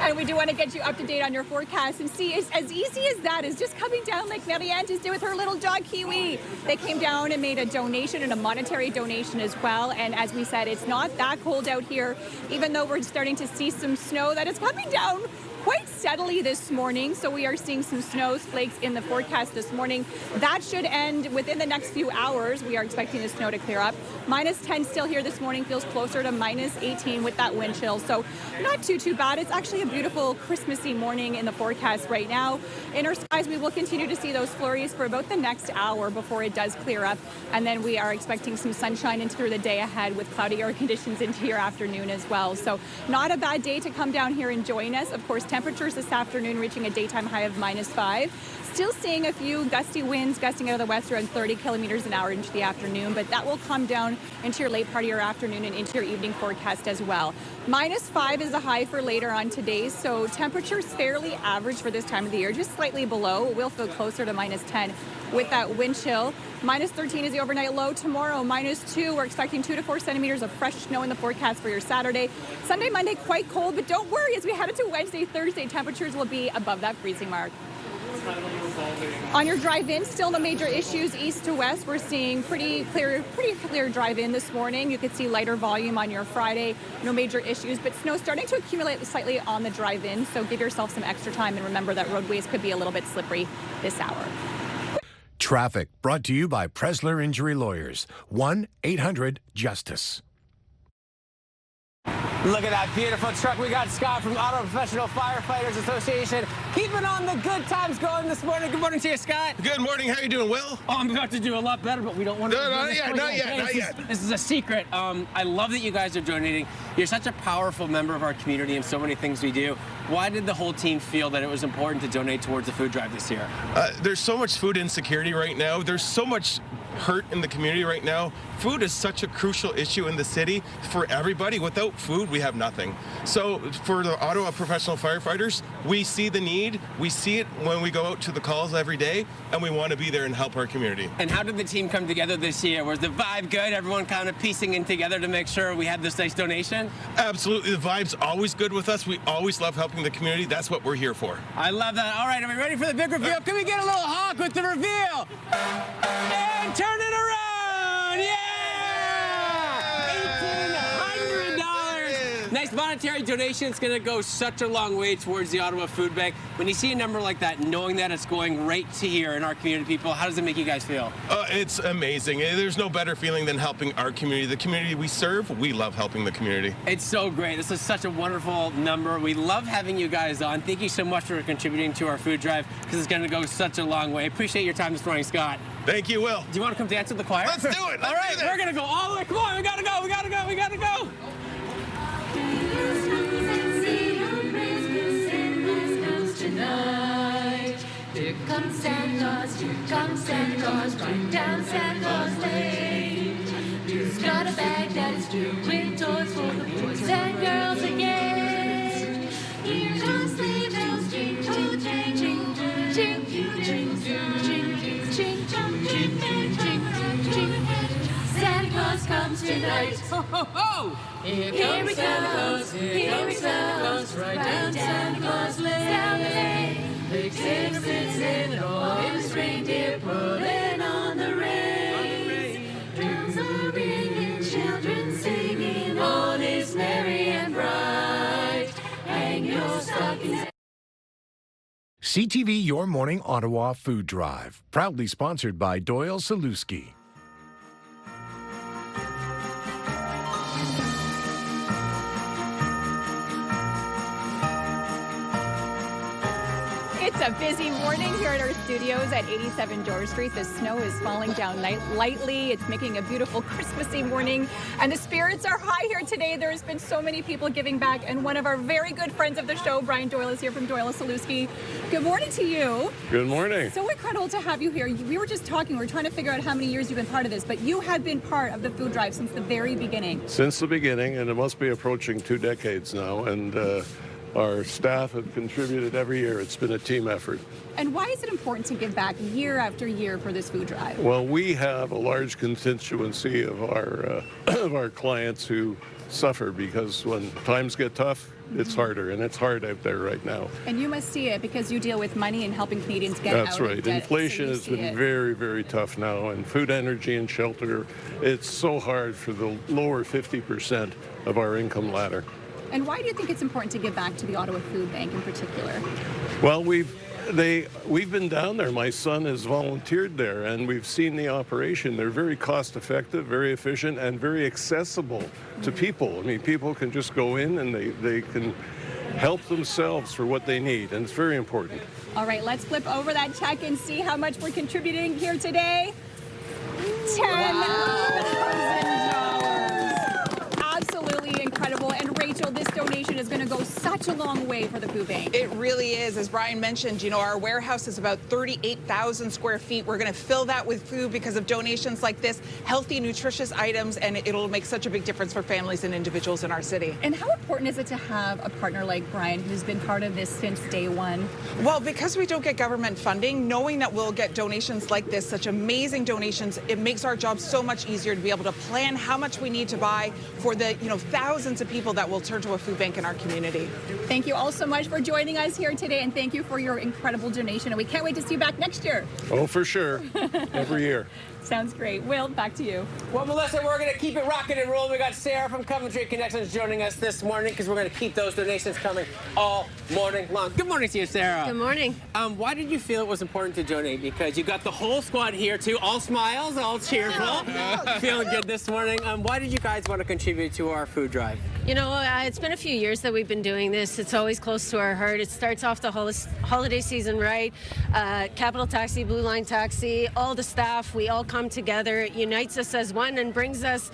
Speaker 3: And we do want to get you up to date on your forecast and see, it's as easy as that is just coming down like Marianne just did with her little dog Kiwi. They came down and made a donation and a monetary donation as well. And as we said, it's not that cold out here, even though we're starting to see some snow that is coming down quite steadily this morning, so we are seeing some snowflakes in the forecast this morning. That should end within the next few hours. We are expecting the snow to clear up. -10 still here this morning, feels closer to -18 with that wind chill, so not too bad. It's actually a beautiful Christmassy morning in the forecast right now. In our skies, we will continue to see those flurries for about the next hour before it does clear up, and then we are expecting some sunshine into through the day ahead with cloudier conditions into your afternoon as well. So not a bad day to come down here and join us. Of course, temperatures this afternoon reaching a daytime high of -5. Still seeing a few gusty winds gusting out of the west around 30 kilometers an hour into the afternoon, but that will come down into your late part of your afternoon and into your evening forecast as well. -5 is a high for later on today, so temperatures fairly average for this time of the year, just slightly below. It will feel closer to -10 with that wind chill. -13 is the overnight low. Tomorrow, -2. We're expecting 2 to 4 centimeters of fresh snow in the forecast for your Saturday. Sunday, Monday, quite cold, but don't worry, as we head into Wednesday, Thursday, temperatures will be above that freezing mark. On your drive-in, still no major issues east to west. We're seeing pretty clear drive-in this morning. You could see lighter volume on your Friday, no major issues, but snow starting to accumulate slightly on the drive-in, so give yourself some extra time and remember that roadways could be a little bit slippery this hour.
Speaker 19: Traffic brought to you by Presler Injury Lawyers. 1-800-JUSTICE.
Speaker 2: Look at that beautiful truck. We got Scott from Ottawa Professional Firefighters Association keeping on the good times going this morning. Good morning to you, Scott.
Speaker 9: Good morning. How you doing, Will?
Speaker 2: Oh, I'm about to do a lot better, but we don't want to.
Speaker 9: No, not yet.
Speaker 2: This is a secret. I love that you guys are donating. You're such a powerful member of our community and so many things we do. Why did the whole team feel that it was important to donate towards the food drive this year?
Speaker 9: There's so much food insecurity right now. There's so much hurt in the community right now. Food is such a crucial issue in the city for everybody. Without food, we have nothing. So for the Ottawa Professional Firefighters, we see the need. We see it when we go out to the calls every day, and we want to be there and help our community.
Speaker 2: And how did the team come together this year? Was the vibe good? Everyone kind of piecing in together to make sure we had this nice donation?
Speaker 9: Absolutely. The vibe's always good with us. We always love helping the community. That's what we're here for.
Speaker 2: I love that. All right, are we ready for the big reveal? Can we get a little honk with the reveal? And turn it around! Yeah! $1,800! Nice monetary donation. It's going to go such a long way towards the Ottawa Food Bank. When you see a number like that, knowing that it's going right to here in our community, people, how does it make you guys feel?
Speaker 9: It's amazing. There's no better feeling than helping our community. The community we serve, we love helping the community.
Speaker 2: It's so great. This is such a wonderful number. We love having you guys on. Thank you so much for contributing to our food drive, because it's going to go such a long way. Appreciate your time this morning, Scott.
Speaker 9: Thank you, Will.
Speaker 2: Do you want to come dance with the choir?
Speaker 9: Let's do it.
Speaker 2: All right, we're going to go all the way. Come on, we got to go. We got to go. We got to go.
Speaker 18: Here comes Santa Claus, right down Santa Claus Lane. He's got a bag that is filled with toys for the boys and girls again. Here comes sleigh bells, jingle, jingle, jingle, jingle, jingle. Santa Claus comes tonight.
Speaker 2: Ho, ho, ho!
Speaker 18: Here he comes, right down Santa Claus Lane. Big six and all his reindeer pulling on the reins. Drums are ringing, children singing, all is merry and bright. Hang your stockings.
Speaker 19: CTV Your Morning Ottawa Food Drive, proudly sponsored by Doyle Saluski.
Speaker 3: It's a busy morning here at our studios at 87 George Street. The snow is falling down lightly. It's making a beautiful Christmassy morning, and the spirits are high here today. There's been so many people giving back, and one of our very good friends of the show, Brian Doyle, is here from Doyle Saluski. Good morning to you.
Speaker 10: Good morning.
Speaker 3: So incredible to have you here. We were just talking. We were trying to figure out how many years you've been part of this, but you have been part of the food drive since the very beginning.
Speaker 10: Since the beginning, and it must be approaching 2 decades now, and our staff have contributed every year. It's been a team effort.
Speaker 3: And why is it important to give back year after year for this food drive?
Speaker 10: Well, we have a large constituency of our clients who suffer because when times get tough, it's harder, and it's hard out there right now.
Speaker 3: And you must see it because you deal with money and helping Canadians get
Speaker 10: That's
Speaker 3: out
Speaker 10: right.
Speaker 3: of debt.
Speaker 10: Inflation has been very, very tough now, and food, energy, and shelter, it's so hard for the lower 50% of our income ladder.
Speaker 3: And why do you think it's important to give back to the Ottawa Food Bank in particular?
Speaker 10: Well, we've been down there. My son has volunteered there, and we've seen the operation. They're very cost-effective, very efficient, and very accessible to people. I mean, people can just go in and they can help themselves for what they need, and it's very important.
Speaker 3: All right, let's flip over that check and see how much we're contributing here today. $10,000. Absolutely incredible. And Rachel, this donation is going to go such a long way for the food bank.
Speaker 7: It really is. As Brian mentioned, you know, our warehouse is about 38,000 square feet. We're going to fill that with food because of donations like this, healthy, nutritious items, and it'll make such a big difference for families and individuals in our city.
Speaker 3: And how important is it to have a partner like Brian who's been part of this since day one?
Speaker 7: Well, because we don't get government funding, knowing that we'll get donations like this, such amazing donations, it makes our job so much easier to be able to plan how much we need to buy for the, you know, thousands of people that will turn to a food bank in our community.
Speaker 3: Thank you all so much for joining us here today, and thank you for your incredible donation. And we can't wait to see you back next year.
Speaker 10: Oh, for sure. Every year.
Speaker 3: Sounds great. Will, back to you.
Speaker 2: Well, Melissa, we're going to keep it rocking and rolling. We got Sarah from Coventry Connections joining us this morning because we're going to keep those donations coming all morning long. Good morning to you, Sarah.
Speaker 11: Good morning.
Speaker 2: Why did you feel it was important to donate? Because you got the whole squad here, too. All smiles, all cheerful. Feeling good this morning. Why did you guys want to contribute to our food drive?
Speaker 11: You know, it's been a few years that we've been doing this. It's always close to our heart. It starts off the holiday season right. Capital Taxi, Blue Line Taxi, all the staff, we all come together. It unites us as one and brings us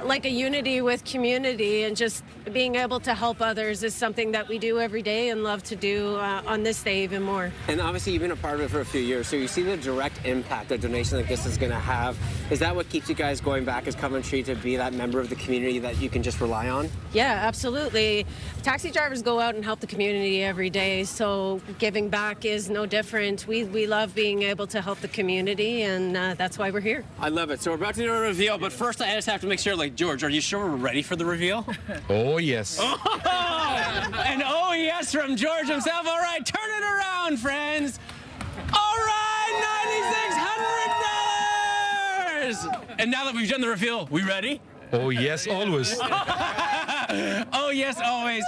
Speaker 11: like a unity with community, and just being able to help others is something that we do every day and love to do on this day even more.
Speaker 2: And obviously you've been a part of it for a few years, so you see the direct impact a donation like this is going to have. Is that what keeps you guys going back as Coventry, to be that member of the community that you can just rely on?
Speaker 11: Yeah, absolutely. Taxi drivers go out and help the community every day, so giving back is no different. We love being able to help the community, and that's why we're here.
Speaker 2: I love it. So we're about to do a reveal, but first I just have to make sure, like, George, are you sure we're ready for the reveal?
Speaker 9: Oh, yes.
Speaker 2: And oh, yes, from George himself. All right, turn it around, friends. All right, $9,600. And now that we've done the reveal, we ready?
Speaker 9: Oh, yes, always.
Speaker 2: Oh, yes, always.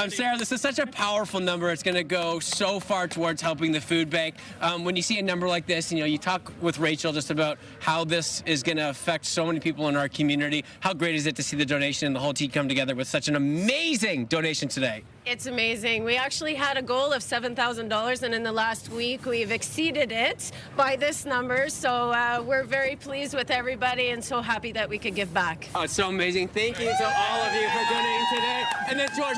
Speaker 2: Sarah, this is such a powerful number. It's going to go so far towards helping the food bank. When you see a number like this, you know, you talk with Rachel just about how this is going to affect so many people in our community. How great is it to see the donation and the whole team come together with such an amazing donation today?
Speaker 11: It's amazing. We actually had a goal of $7,000, and in the last week we've exceeded it by this number. So we're very pleased with everybody and so happy that we could give back.
Speaker 2: Oh, it's so amazing. Thank you to all of you for donating today. And then, George,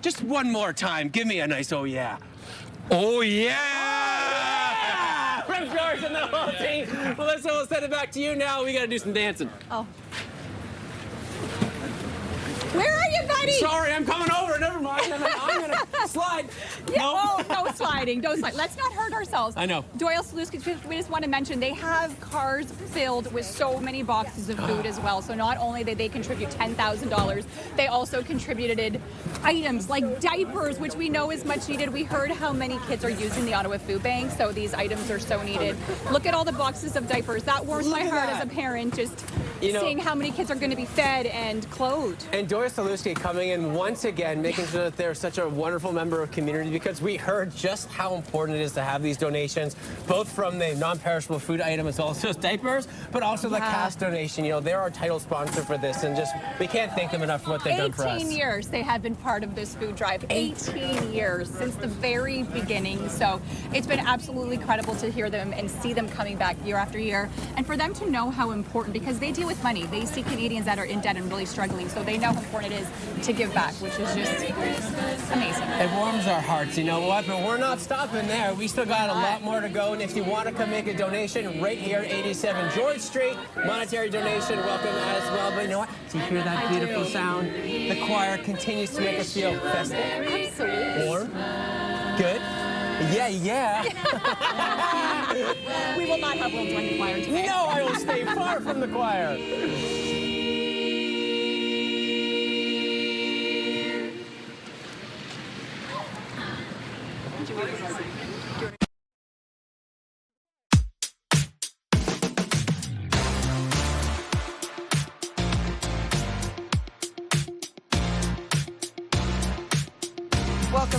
Speaker 2: just one more time. Give me a nice oh, yeah.
Speaker 9: Oh, yeah!
Speaker 2: Yeah! From George and the whole team. Melissa, we'll send it back to you now. We got to do some dancing.
Speaker 3: Oh. Where are you, buddy?
Speaker 2: Sorry, I'm coming over. Never mind. I'm going to slide.
Speaker 3: Yeah, oh, no sliding. Don't slide. Let's not hurt ourselves.
Speaker 2: I know.
Speaker 3: Doyle Solutions, we just want to mention they have cars filled with so many boxes of food as well. So not only did they contribute $10,000, they also contributed items like diapers, which we know is much needed. We heard how many kids are using the Ottawa Food Bank, so these items are so needed. Look at all the boxes of diapers. That warms my heart as a parent, just seeing how many kids are going to be fed and clothed.
Speaker 2: And Doyle Solutions coming in once again, making sure that they're such a wonderful member of community, because we heard just how important it is to have these donations, both from the non-perishable food item as well as those diapers, but also the cast donation. You know, they're our title sponsor for this, and just we can't thank them enough for what they've done for us.
Speaker 3: 18 years they have been part of this food drive. 18 years since the very beginning. So it's been absolutely incredible to hear them and see them coming back year after year, and for them to know how important, because they deal with money. They see Canadians that are in debt and really struggling, so they know how important it is to give back, which is just amazing.
Speaker 2: It warms our hearts, you know what? But we're not stopping there. We still got a lot more to go. And if you want to come make a donation right here, 87 George Street, monetary donation, welcome as well. But you know what? Do you hear that beautiful sound? The choir continues to make us feel festive.
Speaker 3: Absolutely.
Speaker 2: Warm. Good. Yeah.
Speaker 3: We will not have Will join the choir today.
Speaker 2: No, I will stay far from the choir.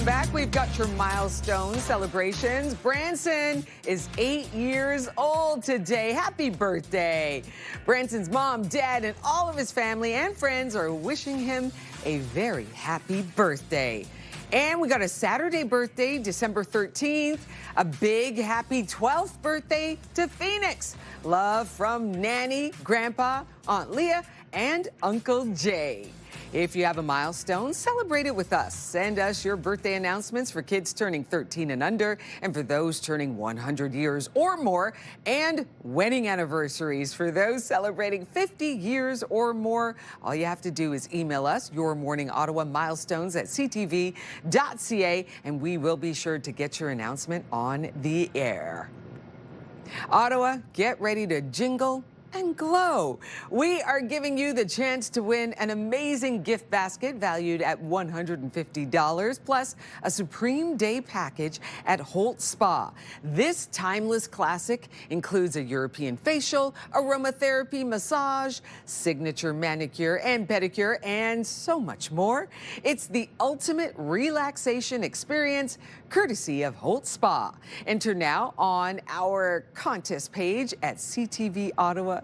Speaker 1: back. We've got your milestone celebrations. Branson is 8 years old today. Happy birthday. Branson's mom, dad, and all of his family and friends are wishing him a very happy birthday. And we got a Saturday birthday, December 13th. A big happy 12th birthday to Phoenix. Love from Nanny, Grandpa, Aunt Leah, and Uncle Jay. If you have a milestone, celebrate it with us. Send us your birthday announcements for kids turning 13 and under, and for those turning 100 years or more, and wedding anniversaries for those celebrating 50 years or more. All you have to do is email us your Morning Ottawa milestones at ctv.ca, and we will be sure to get your announcement on the air. Ottawa, get ready to jingle and glow. We are giving you the chance to win an amazing gift basket valued at $150 plus a Supreme Day package at Holt Spa. This timeless classic includes a European facial, aromatherapy massage, signature manicure and pedicure, and so much more. It's the ultimate relaxation experience courtesy of Holt Spa. Enter now on our contest page at ctvottawa.ca.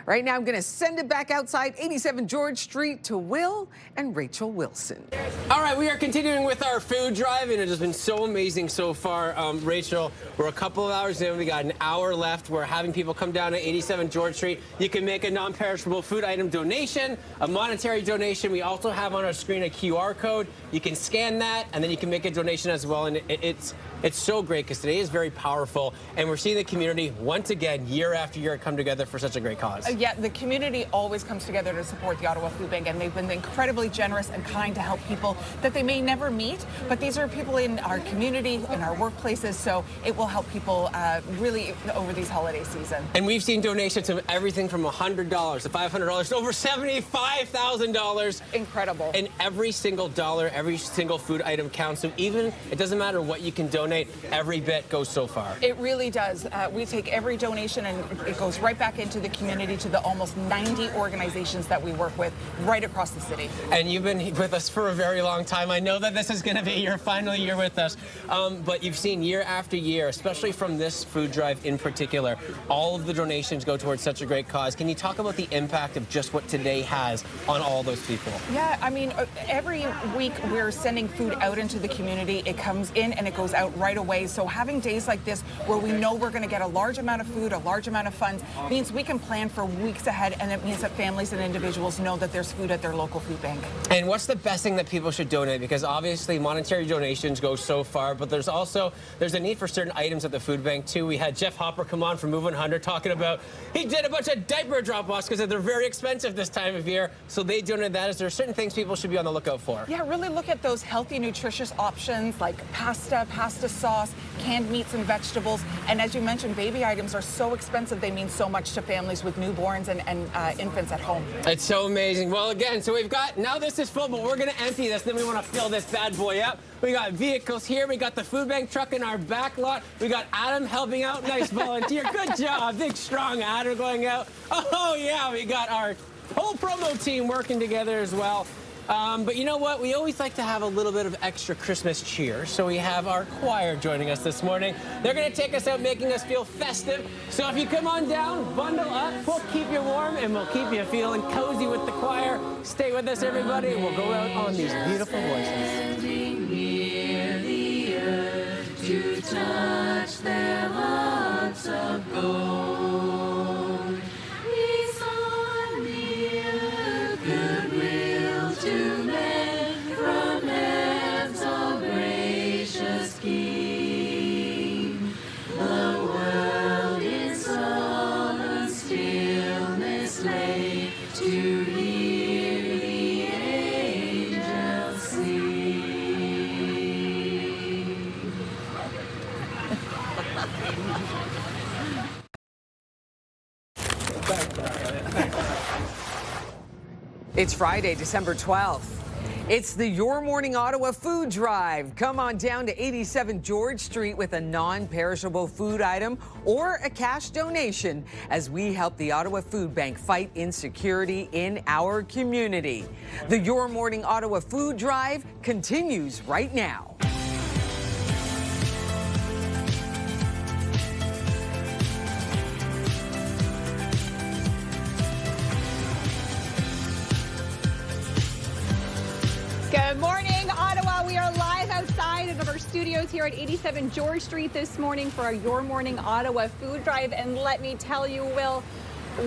Speaker 1: Right now, I'm going to send it back outside 87 George Street to Will and Rachel Wilson.
Speaker 2: All right, we are continuing with our food drive, and it has been so amazing so far. Rachel, we're a couple of hours in. We got an hour left. We're having people come down to 87 George Street. You can make a non-perishable food item donation, a monetary donation. We also have on our screen a QR code. You can scan that, and then you can make a donation as well. And it's so great because today is very powerful, and we're seeing the community once again, year after year, come together for such a great cause.
Speaker 7: Yeah, the community always comes together to support the Ottawa Food Bank, and they've been incredibly generous and kind to help people that they may never meet, but these are people in our community, in our workplaces, so it will help people really over these holiday season.
Speaker 2: And we've seen donations of everything from $100 to $500 to over $75,000.
Speaker 7: Incredible.
Speaker 2: And every single dollar, every single food item counts. So even, it doesn't matter what you can donate, every bit goes so far.
Speaker 7: It really does. We take every donation and it goes right back into the community, to the almost 90 organizations that we work with right across the city.
Speaker 2: And you've been with us for a very long time. I know that this is going to be your final year with us, but you've seen year after year, especially from this food drive in particular, all of the donations go towards such a great cause. Can you talk about the impact of just what today has on all those people?
Speaker 7: Yeah, I mean, every week we're sending food out into the community. It comes in and it goes out right away. So having days like this where we know we're going to get a large amount of food, a large amount of funds, means we can plan for weeks ahead, and it means that families and individuals know that there's food at their local food bank.
Speaker 2: And what's the best thing that people should donate? Because obviously monetary donations go so far, but there's a need for certain items at the food bank too. We had Jeff Hopper come on from Move 100 talking about he did a bunch of diaper drop-offs because they're very expensive this time of year, so they donated that. Is there certain things people should be on the lookout for?
Speaker 7: Yeah, really look at those healthy, nutritious options like pasta sauce, canned meats and vegetables. And as you mentioned, baby items are so expensive. They mean so much to families with newborns and infants at home.
Speaker 2: It's so amazing. Well, again, so we've got, now this is full, but we're going to empty this. Then we want to fill this bad boy up. We got vehicles here. We got the food bank truck in our back lot. We got Adam helping out. Nice volunteer. Good job. Big, strong Adam going out. Oh, yeah. We got our whole promo team working together as well. But you know what? We always like to have a little bit of extra Christmas cheer. So we have our choir joining us this morning. They're going to take us out, making us feel festive. So if you come on down, bundle up, we'll keep you warm, and we'll keep you feeling cozy with the choir. Stay with us, everybody. We'll go out on these beautiful voices.
Speaker 18: To touch their hearts of gold. We saw near goodwill to men from heaven's all gracious King. The world in solemn stillness lay to hear the angels sing.
Speaker 1: It's Friday, December 12th. It's the Your Morning Ottawa Food Drive. Come on down to 87 George Street with a non-perishable food item or a cash donation as we help the Ottawa Food Bank fight insecurity in our community. The Your Morning Ottawa Food Drive continues right now.
Speaker 3: Good morning, Ottawa. We are live outside of our studios here at 87 George Street this morning for our Your Morning Ottawa Food Drive. And let me tell you, Will,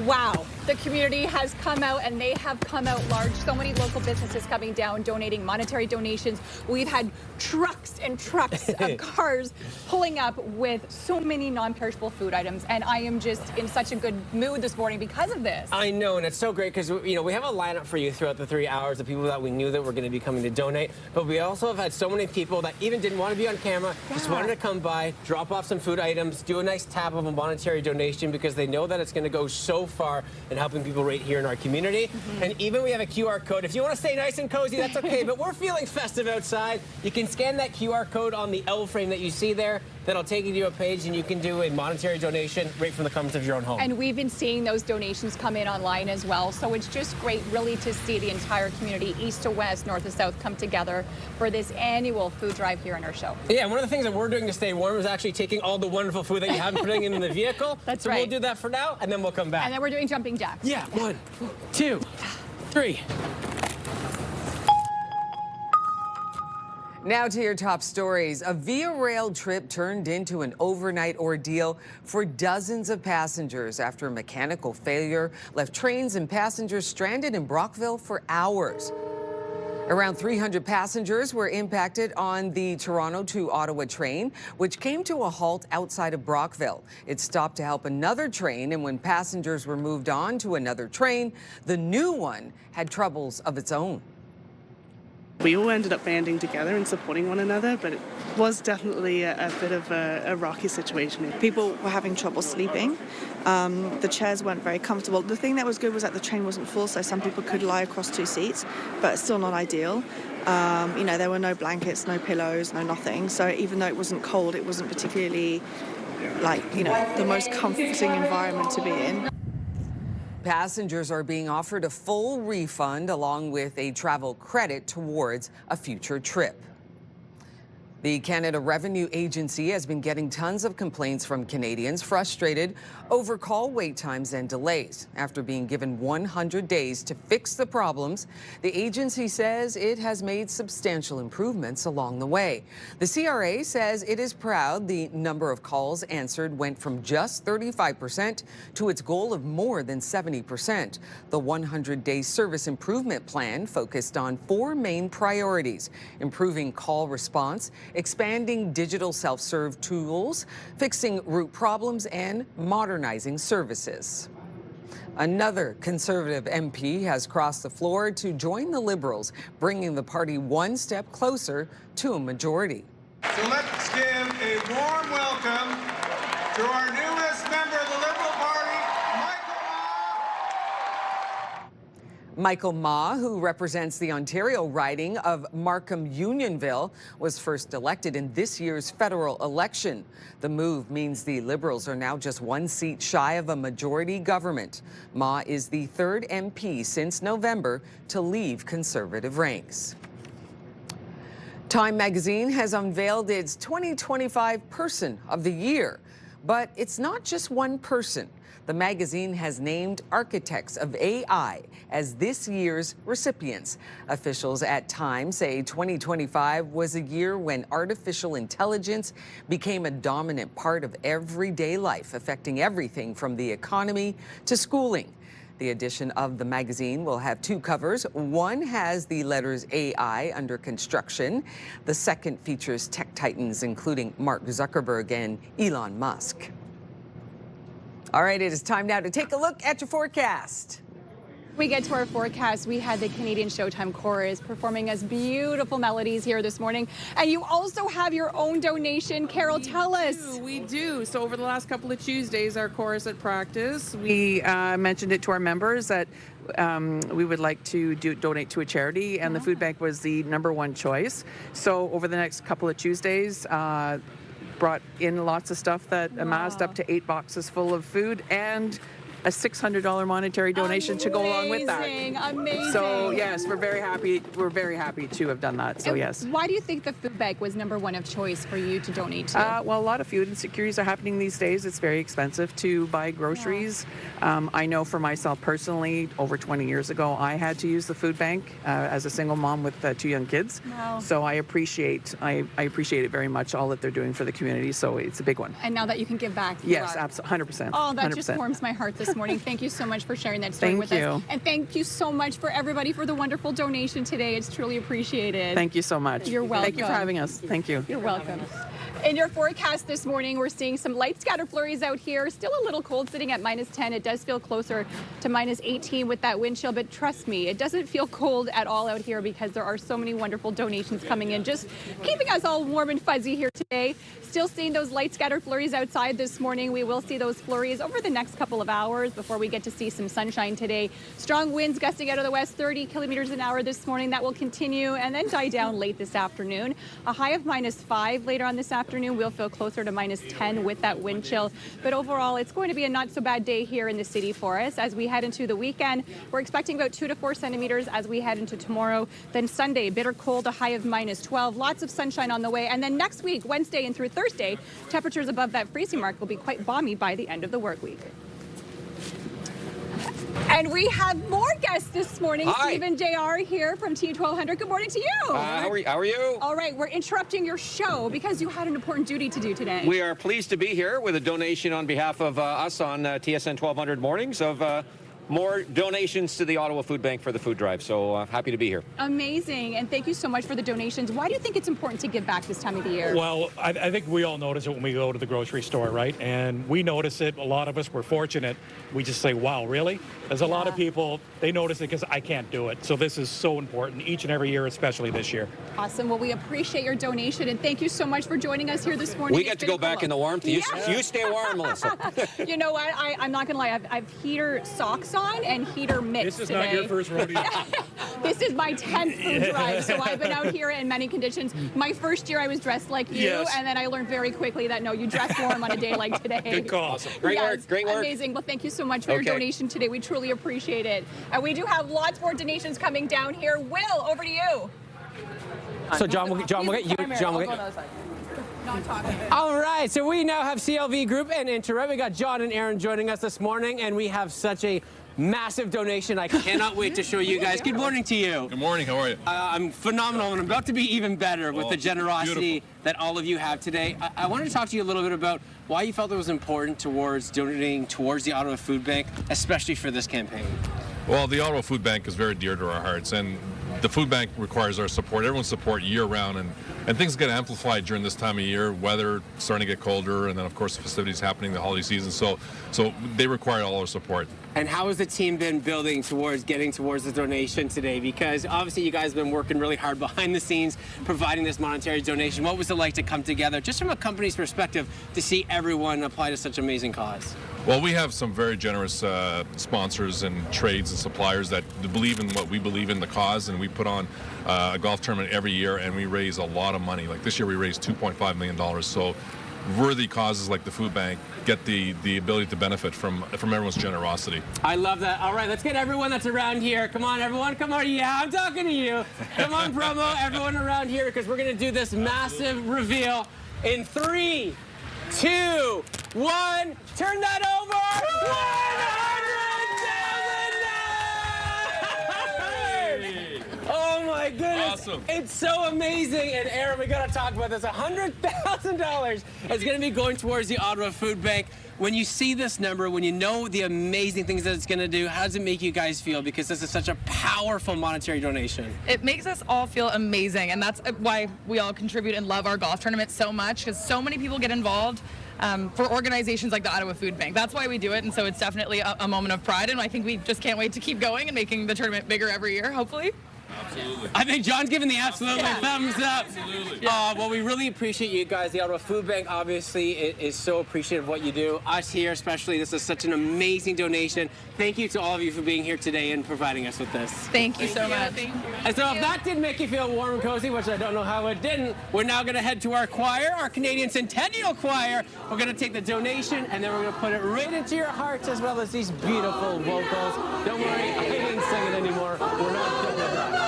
Speaker 3: wow, the community has come out and they have come out large. So many local businesses coming down, donating monetary donations. We've had trucks and trucks of cars pulling up with so many non-perishable food items. And I am just in such a good mood this morning because of this.
Speaker 2: I know, and it's so great because, you know, we have a lineup for you throughout the 3 hours of people that we knew that were going to be coming to donate. But we also have had so many people that even didn't want to be on camera, just wanted to come by, drop off some food items, do a nice tap of a monetary donation because they know that it's going to go so far in helping people right here in our community. And even we have a QR code. If you want to stay nice and cozy, that's okay, but we're feeling festive outside. You can scan that QR code on the L frame that you see there. That'll take you to a page and you can do a monetary donation right from the comfort of your own home.
Speaker 3: And we've been seeing those donations come in online as well. So it's just great really to see the entire community, east to west, north to south, come together for this annual food drive here in our show.
Speaker 2: Yeah, one of the things that we're doing to stay warm is actually taking all the wonderful food that you have and putting it in the vehicle.
Speaker 3: That's
Speaker 2: so
Speaker 3: right.
Speaker 2: We'll do that for now and then we'll come back.
Speaker 3: And then we're doing jumping jacks.
Speaker 2: Yeah, 1, 2, 3.
Speaker 1: Now to your top stories. A Via Rail trip turned into an overnight ordeal for dozens of passengers after a mechanical failure left trains and passengers stranded in Brockville for hours. Around 300 passengers were impacted on the Toronto to Ottawa train, which came to a halt outside of Brockville. It stopped to help another train, and when passengers were moved on to another train, the new one had troubles of its own.
Speaker 4: We all ended up banding together and supporting one another, but it was definitely a bit of a rocky situation.
Speaker 5: People were having trouble sleeping. The chairs weren't very comfortable. The thing that was good was that the train wasn't full, so some people could lie across 2 seats, but still not ideal. You know, there were no blankets, no pillows, no nothing. So even though it wasn't cold, it wasn't particularly, like, you know, the most comforting environment to be in.
Speaker 1: Passengers are being offered a full refund along with a travel credit towards a future trip. The Canada Revenue Agency has been getting tons of complaints from Canadians frustrated over call wait times and delays. After being given 100 days to fix the problems, the agency says it has made substantial improvements along the way. The CRA says it is proud the number of calls answered went from just 35% to its goal of more than 70%. The 100-day service improvement plan focused on 4 main priorities: improving call response, expanding digital self-serve tools, fixing root problems, and modernizing services. Another Conservative MP has crossed the floor to join the Liberals, bringing the party one step closer to a majority.
Speaker 6: So let's give a warm welcome to our newest member of the Liberal Party,
Speaker 1: Michael Ma, who represents the Ontario riding of Markham-Unionville, was first elected in this year's federal election. The move means the Liberals are now just 1 seat shy of a majority government. Ma is the 3rd MP since November to leave Conservative ranks. Time magazine has unveiled its 2025 Person of the Year, but it's not just one person. The magazine has named architects of AI as this year's recipients. Officials at Time say 2025 was a year when artificial intelligence became a dominant part of everyday life, affecting everything from the economy to schooling. The edition of the magazine will have 2 covers. One has the letters AI under construction. The second features tech titans, including Mark Zuckerberg and Elon Musk. All right, it is time now to take a look at your forecast.
Speaker 3: We get to our forecast. We had the Canadian Showtime Chorus performing us beautiful melodies here this morning. And you also have your own donation. Carol, tell us.
Speaker 8: We do. So over the last couple of Tuesdays, our chorus at practice, we mentioned it to our members that we would like to donate to a charity, and the food bank was the #1 choice. So over the next couple of Tuesdays, brought in lots of stuff that amassed up to 8 boxes full of food and a $600 monetary donation to go along with that.
Speaker 3: Amazing.
Speaker 8: So yes, we're very happy. We're very happy to have done that. So
Speaker 3: And
Speaker 8: yes.
Speaker 3: Why do you think the food bank was #1 of choice for you to donate to?
Speaker 8: Well, a lot of food insecurities are happening these days. It's very expensive to buy groceries. I know for myself personally, over 20 years ago, I had to use the food bank as a single mom with 2 young kids.
Speaker 3: Wow.
Speaker 8: So I appreciate it very much, all that they're doing for the community. So it's a big one.
Speaker 3: And now that you can give back.
Speaker 8: Yes, absolutely, 100%.
Speaker 3: Oh, that
Speaker 8: 100%.
Speaker 3: just warms my heart this morning. Thank you so much for sharing that story with us. And thank you so much for everybody for the wonderful donation today. It's truly appreciated.
Speaker 8: Thank you so much.
Speaker 3: You're welcome.
Speaker 8: Thank you for having us. Thank you.
Speaker 3: You're welcome. In your forecast this morning, we're seeing some light scatter flurries out here. Still a little cold, sitting at -10. It does feel closer to -18 with that wind chill, but trust me, it doesn't feel cold at all out here because there are so many wonderful donations coming in, just keeping us all warm and fuzzy here today. Still seeing those light scatter flurries outside this morning. We will see those flurries over the next couple of hours before we get to see some sunshine today. Strong winds gusting out of the west, 30 kilometers an hour this morning. That will continue and then die down late this afternoon. A high of -5 later on this afternoon. We'll feel closer to -10 with that wind chill. But overall, it's going to be a not so bad day here in the city for us. As we head into the weekend, we're expecting about 2 to 4 centimeters as we head into tomorrow. Then Sunday, bitter cold, a high of -12. Lots of sunshine on the way. And then next week, Wednesday and through Thursday, temperatures above that freezing mark will be quite balmy by the end of the work week. And we have more guests this morning.
Speaker 12: Hi.
Speaker 3: Steve and JR here from T1200. Good morning to you.
Speaker 12: How are you?
Speaker 3: All right, we're interrupting your show because you had an important duty to do today.
Speaker 12: We are pleased to be here with a donation on behalf of us on TSN 1200 mornings of more donations to the Ottawa Food Bank for the food drive. So happy to be here.
Speaker 3: Amazing, and thank you so much for the donations. Why do you think it's important to give back this time of the year?
Speaker 14: Well, I think we all notice it when we go to the grocery store, right? And we notice it. A lot of us, we're fortunate. We just say, wow, really? There's a lot of people, they notice it because I can't do it. So this is so important each and every year, especially this year.
Speaker 3: Awesome. Well, we appreciate your donation, and thank you so much for joining us here this morning.
Speaker 12: We get to go back in the warmth. You stay warm, Melissa.
Speaker 3: You know what? I'm not going to lie. I've heater socks on and heater mitts
Speaker 14: This is
Speaker 3: today.
Speaker 14: not your first rodeo.
Speaker 3: This is my 10th food drive, so I've been out here in many conditions. My first year I was dressed like you,
Speaker 12: Yes.
Speaker 3: and then I learned very quickly that no, you dress warm on a day like today.
Speaker 14: Good call.
Speaker 12: Awesome. Great work. Great work.
Speaker 3: Amazing. Well, thank you so much for your donation today. We truly appreciate it. And we do have lots more donations coming down here. Will, over to you.
Speaker 2: So John, we'll get you. John, we'll get. All right, so we now have CLV Group and Internet. We got John and Aaron joining us this morning, and we have such a massive donation. I cannot wait to show you guys. Good morning to you.
Speaker 16: Good morning. How are you?
Speaker 2: I'm phenomenal, and I'm about to be even better with the generosity
Speaker 16: beautiful.
Speaker 2: that all of you have today. I wanted to talk to you a little bit about why you felt it was important towards donating towards the Ottawa Food Bank, especially for this campaign.
Speaker 16: Well, the Ottawa Food Bank is very dear to our hearts, and the food bank requires our support, everyone's support year-round, and things get amplified during this time of year, weather starting to get colder, and then of course the festivities happening, the holiday season, so they require all our support.
Speaker 2: And how has the team been building towards getting towards the donation today? Because obviously you guys have been working really hard behind the scenes, providing this monetary donation. What was it like to come together, just from a company's perspective, to see everyone apply to such an amazing cause?
Speaker 16: Well, we have some very generous sponsors and trades and suppliers that believe in what we believe in, the cause, and we put on a golf tournament every year, and we raise a lot of money. Like this year we raised $2.5 million. So worthy causes like the food bank get the ability to benefit from everyone's generosity.
Speaker 2: I love that. All right, let's get everyone that's around here. Come on, everyone. Come on. Yeah, I'm talking to you. Come on, promo, everyone around here, because we're going to do this massive reveal in 3, 2, 1. Turn that over. $100,000! Oh my goodness.
Speaker 16: Awesome.
Speaker 2: It's so amazing. And Aaron, we got to talk about this. $100,000 is going to be going towards the Ottawa Food Bank. When you see this number, when you know the amazing things that it's going to do, how does it make you guys feel? Because this is such a powerful monetary donation.
Speaker 22: It makes us all feel amazing, and that's why we all contribute and love our golf tournament so much, because so many people get involved.
Speaker 13: for organizations like the Ottawa Food Bank. That's why we do it, and so it's definitely a moment of pride, and I think we just can't wait to keep going and making the tournament bigger every year, hopefully.
Speaker 2: Absolutely. I think John's giving the absolutely thumbs up.
Speaker 16: Absolutely.
Speaker 2: Well, we really appreciate you guys. The Ottawa Food Bank obviously is so appreciative of what you do. Us here especially, this is such an amazing donation. Thank you to all of you for being here today and providing us with this.
Speaker 13: Thank you so much.
Speaker 2: And so if that didn't make you feel warm and cozy, which I don't know how it didn't, we're now going to head to our choir, our Canadian Centennial Choir. We're going to take the donation and then we're going to put it right into your hearts as well as these beautiful vocals. Don't worry, I didn't sing it anymore. We're not done with that.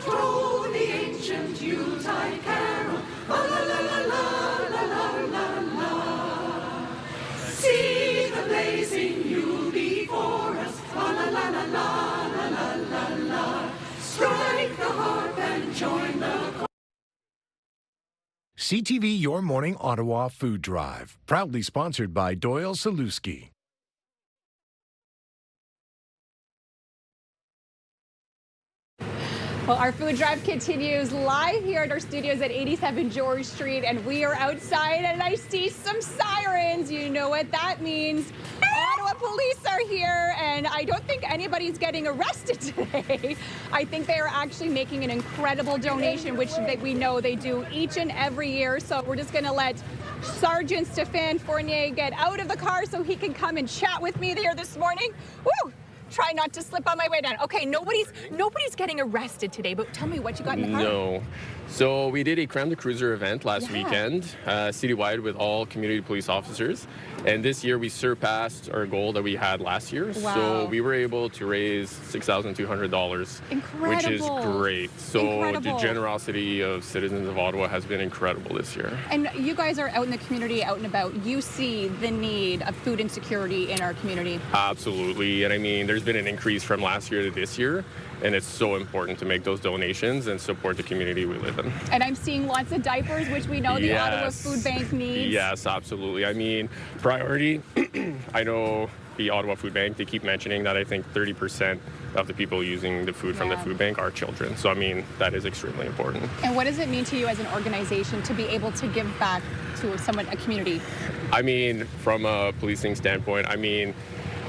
Speaker 18: Troll the ancient Yuletide carol, la la la la la la la la. See the blazing Yule before us, la la la la la la la la. Strike the harp and join the
Speaker 19: CTV Your Morning Ottawa Food Drive, proudly sponsored by Doyle Saluski.
Speaker 3: Well, our food drive continues live here at our studios at 87 George Street, and we are outside, and I see some sirens. You know what that means. Ottawa police are here, and I don't think anybody's getting arrested today. I think they are actually making an incredible donation, which we know they do each and every year. So we're just going to let Sergeant Stéphane Fournier get out of the car so he can come and chat with me here this morning. Woo! Try not to slip on my way down. Okay, nobody's getting arrested today, but tell me what you got in the car.
Speaker 15: No. So we did a Crème de Cruiser event last weekend, citywide with all community police officers. And this year we surpassed our goal that we had last year.
Speaker 3: Wow.
Speaker 15: So we were able to raise $6,200, which is great. So the generosity of citizens of Ottawa has been incredible this year.
Speaker 3: And you guys are out in the community, out and about. You see the need of food insecurity in our community.
Speaker 15: Absolutely. And I mean, there's been an increase from last year to this year. And it's so important to make those donations and support the community we live in.
Speaker 3: And I'm seeing lots of diapers, which we know the Ottawa Food Bank needs.
Speaker 15: Yes, absolutely. I mean, priority, I know the Ottawa Food Bank, they keep mentioning that I think 30% of the people using the food from the food bank are children. So, I mean, that is extremely important.
Speaker 3: And what does it mean to you as an organization to be able to give back to someone, a community?
Speaker 15: I mean, from a policing standpoint, I mean,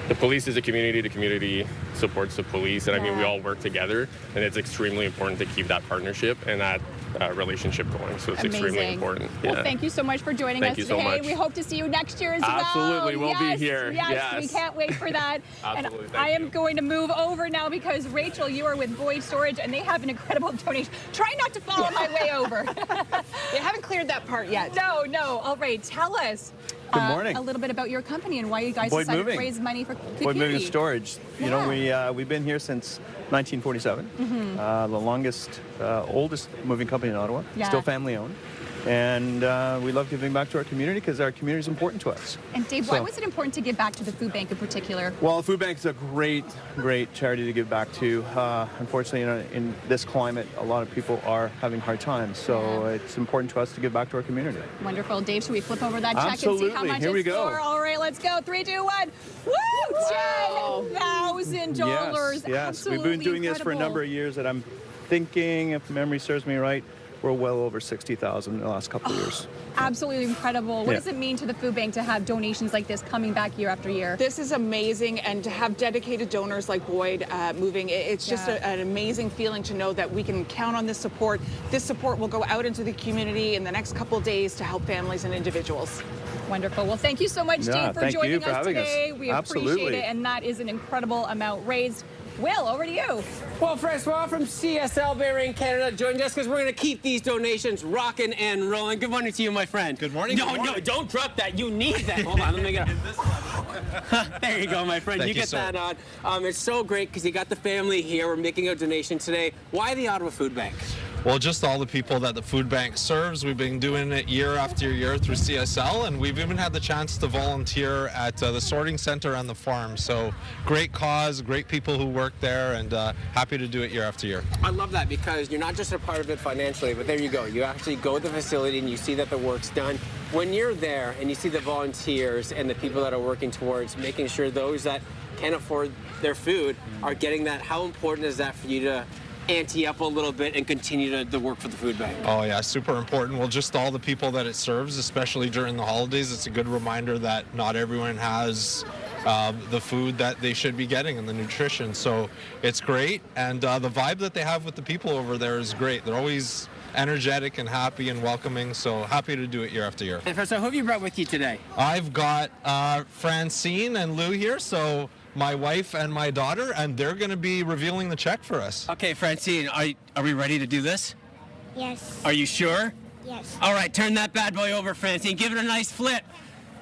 Speaker 15: the police is a community, the community supports the police, and I mean, we all work together, and it's extremely important to keep that partnership and that relationship going, so it's extremely important.
Speaker 3: Well, thank you so much for joining us today.
Speaker 15: Much.
Speaker 3: We hope to see you next year as well.
Speaker 15: Absolutely, we'll be here.
Speaker 3: Yes, we can't wait for that. And I am going to move over now because, Rachel, you are with Boyd Storage, and they have an incredible donation. Try not to fall on my way over.
Speaker 7: They haven't cleared that part yet.
Speaker 3: No. All right, tell us.
Speaker 17: Good morning.
Speaker 3: A little bit about your company and why you guys
Speaker 17: Boyd
Speaker 3: decided
Speaker 17: Moving.
Speaker 3: to raise money for the
Speaker 17: Boyd
Speaker 3: community.
Speaker 17: Moving Storage. You know, we've been here since 1947. The longest, oldest moving company in Ottawa. Still family owned. And we love giving back to our community because our community is important to us.
Speaker 3: And Dave, why was it important to give back to the food bank in particular?
Speaker 17: Well, the food bank is a great charity to give back to. Unfortunately, in this climate, a lot of people are having hard times. So it's important to us to give back to our community.
Speaker 3: Wonderful. Dave, should we flip over that check
Speaker 17: Absolutely.
Speaker 3: and see how much
Speaker 17: Here we
Speaker 3: it's
Speaker 17: go.
Speaker 3: for? All right, let's go. 3, 2, 1. Woo! $10,000.
Speaker 17: Yes. We've been doing this for a number of years, and I'm thinking, if memory serves me right, we're well over 60,000 in the last couple of years.
Speaker 3: Absolutely incredible. What does it mean to the food bank to have donations like this coming back year after year?
Speaker 7: This is amazing, and to have dedicated donors like Boyd moving, it's just an amazing feeling to know that we can count on this support. This support will go out into the community in the next couple of days to help families and individuals.
Speaker 3: Wonderful. Well, thank you so much, Dave, for joining us today. We
Speaker 17: Absolutely.
Speaker 3: appreciate it, and that is an incredible amount raised. Will, over to you.
Speaker 2: Well, Francois from CSL Bearing Canada joined us because we're going to keep these donations rocking and rolling. Good morning to you, my friend.
Speaker 22: Good morning.
Speaker 2: No, don't drop that. You need that. Hold on, let me get it. There you go, my friend.
Speaker 22: Thank
Speaker 2: you get
Speaker 22: you, sir.
Speaker 2: that on. It's so great because you got the family here. We're making a donation today. Why the Ottawa Food Bank?
Speaker 22: Well, just all the people that the food bank serves. We've been doing it year after year through CSL, and we've even had the chance to volunteer at the sorting center on the farm. So great cause, great people who work there, and happy to do it year after year.
Speaker 2: I love that because you're not just a part of it financially, but there you go. You actually go to the facility and you see that the work's done. When you're there and you see the volunteers and the people that are working towards making sure those that can't afford their food are getting that, how important is that for you to ante up a little bit and continue to work for the food bank?
Speaker 22: Oh yeah, super important. Well, just all the people that it serves, especially during the holidays, it's a good reminder that not everyone has the food that they should be getting and the nutrition. So it's great, and the vibe that they have with the people over there is great. They're always energetic and happy and welcoming, so happy to do it year after year.
Speaker 2: And so who have you brought with you today?
Speaker 22: I've got Francine and Lou here, so my wife and my daughter, and they're going to be revealing the check for us.
Speaker 2: Okay, Francine, are we ready to do this?
Speaker 20: Yes.
Speaker 2: Are you sure?
Speaker 20: Yes.
Speaker 2: All right, turn that bad boy over, Francine. Give it a nice flip.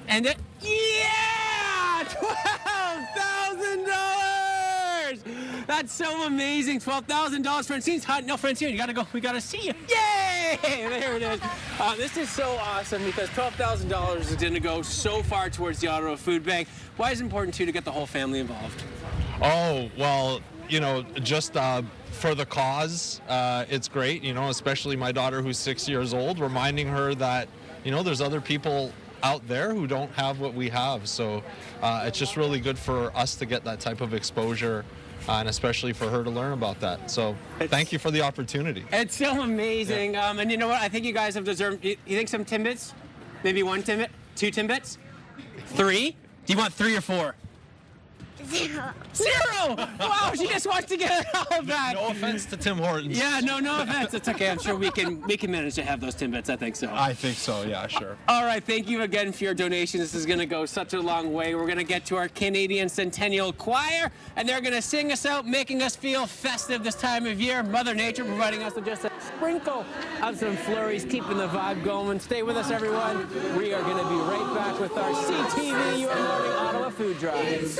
Speaker 2: And then, yeah! $12,000! That's so amazing. $12,000. Francine's hot. No, Francine, you gotta go. We gotta see you. Yay! There it is. This is so awesome because $12,000 is gonna go so far towards the Ottawa Food Bank. Why is it important to get the whole family involved?
Speaker 22: Oh, well, just for the cause, it's great, especially my daughter who's 6 years old, reminding her that, there's other people out there who don't have what we have. So it's just really good for us to get that type of exposure, and especially for her to learn about that. So thank you for the opportunity.
Speaker 2: It's so amazing. Yeah. And you know what? I think you guys have deserved, you think some Timbits? Maybe 1 Timbit? 2 Timbits? 3? Do you want 3 or 4?
Speaker 20: 0.
Speaker 2: 0! Wow, she just wants to get it all back.
Speaker 22: No offense to Tim Hortons.
Speaker 2: Yeah, no offense. It's okay. I'm sure we can manage to have those Timbits. I think so.
Speaker 22: I think so, yeah, sure.
Speaker 2: All right, thank you again for your donation. This is going to go such a long way. We're going to get to our Canadian Centennial Choir, and they're going to sing us out, making us feel festive this time of year. Mother Nature providing us with just a sprinkle of some flurries, keeping the vibe going. Stay with us, everyone. We are going to be right back with our CTV Your Morning Ottawa Food Drive.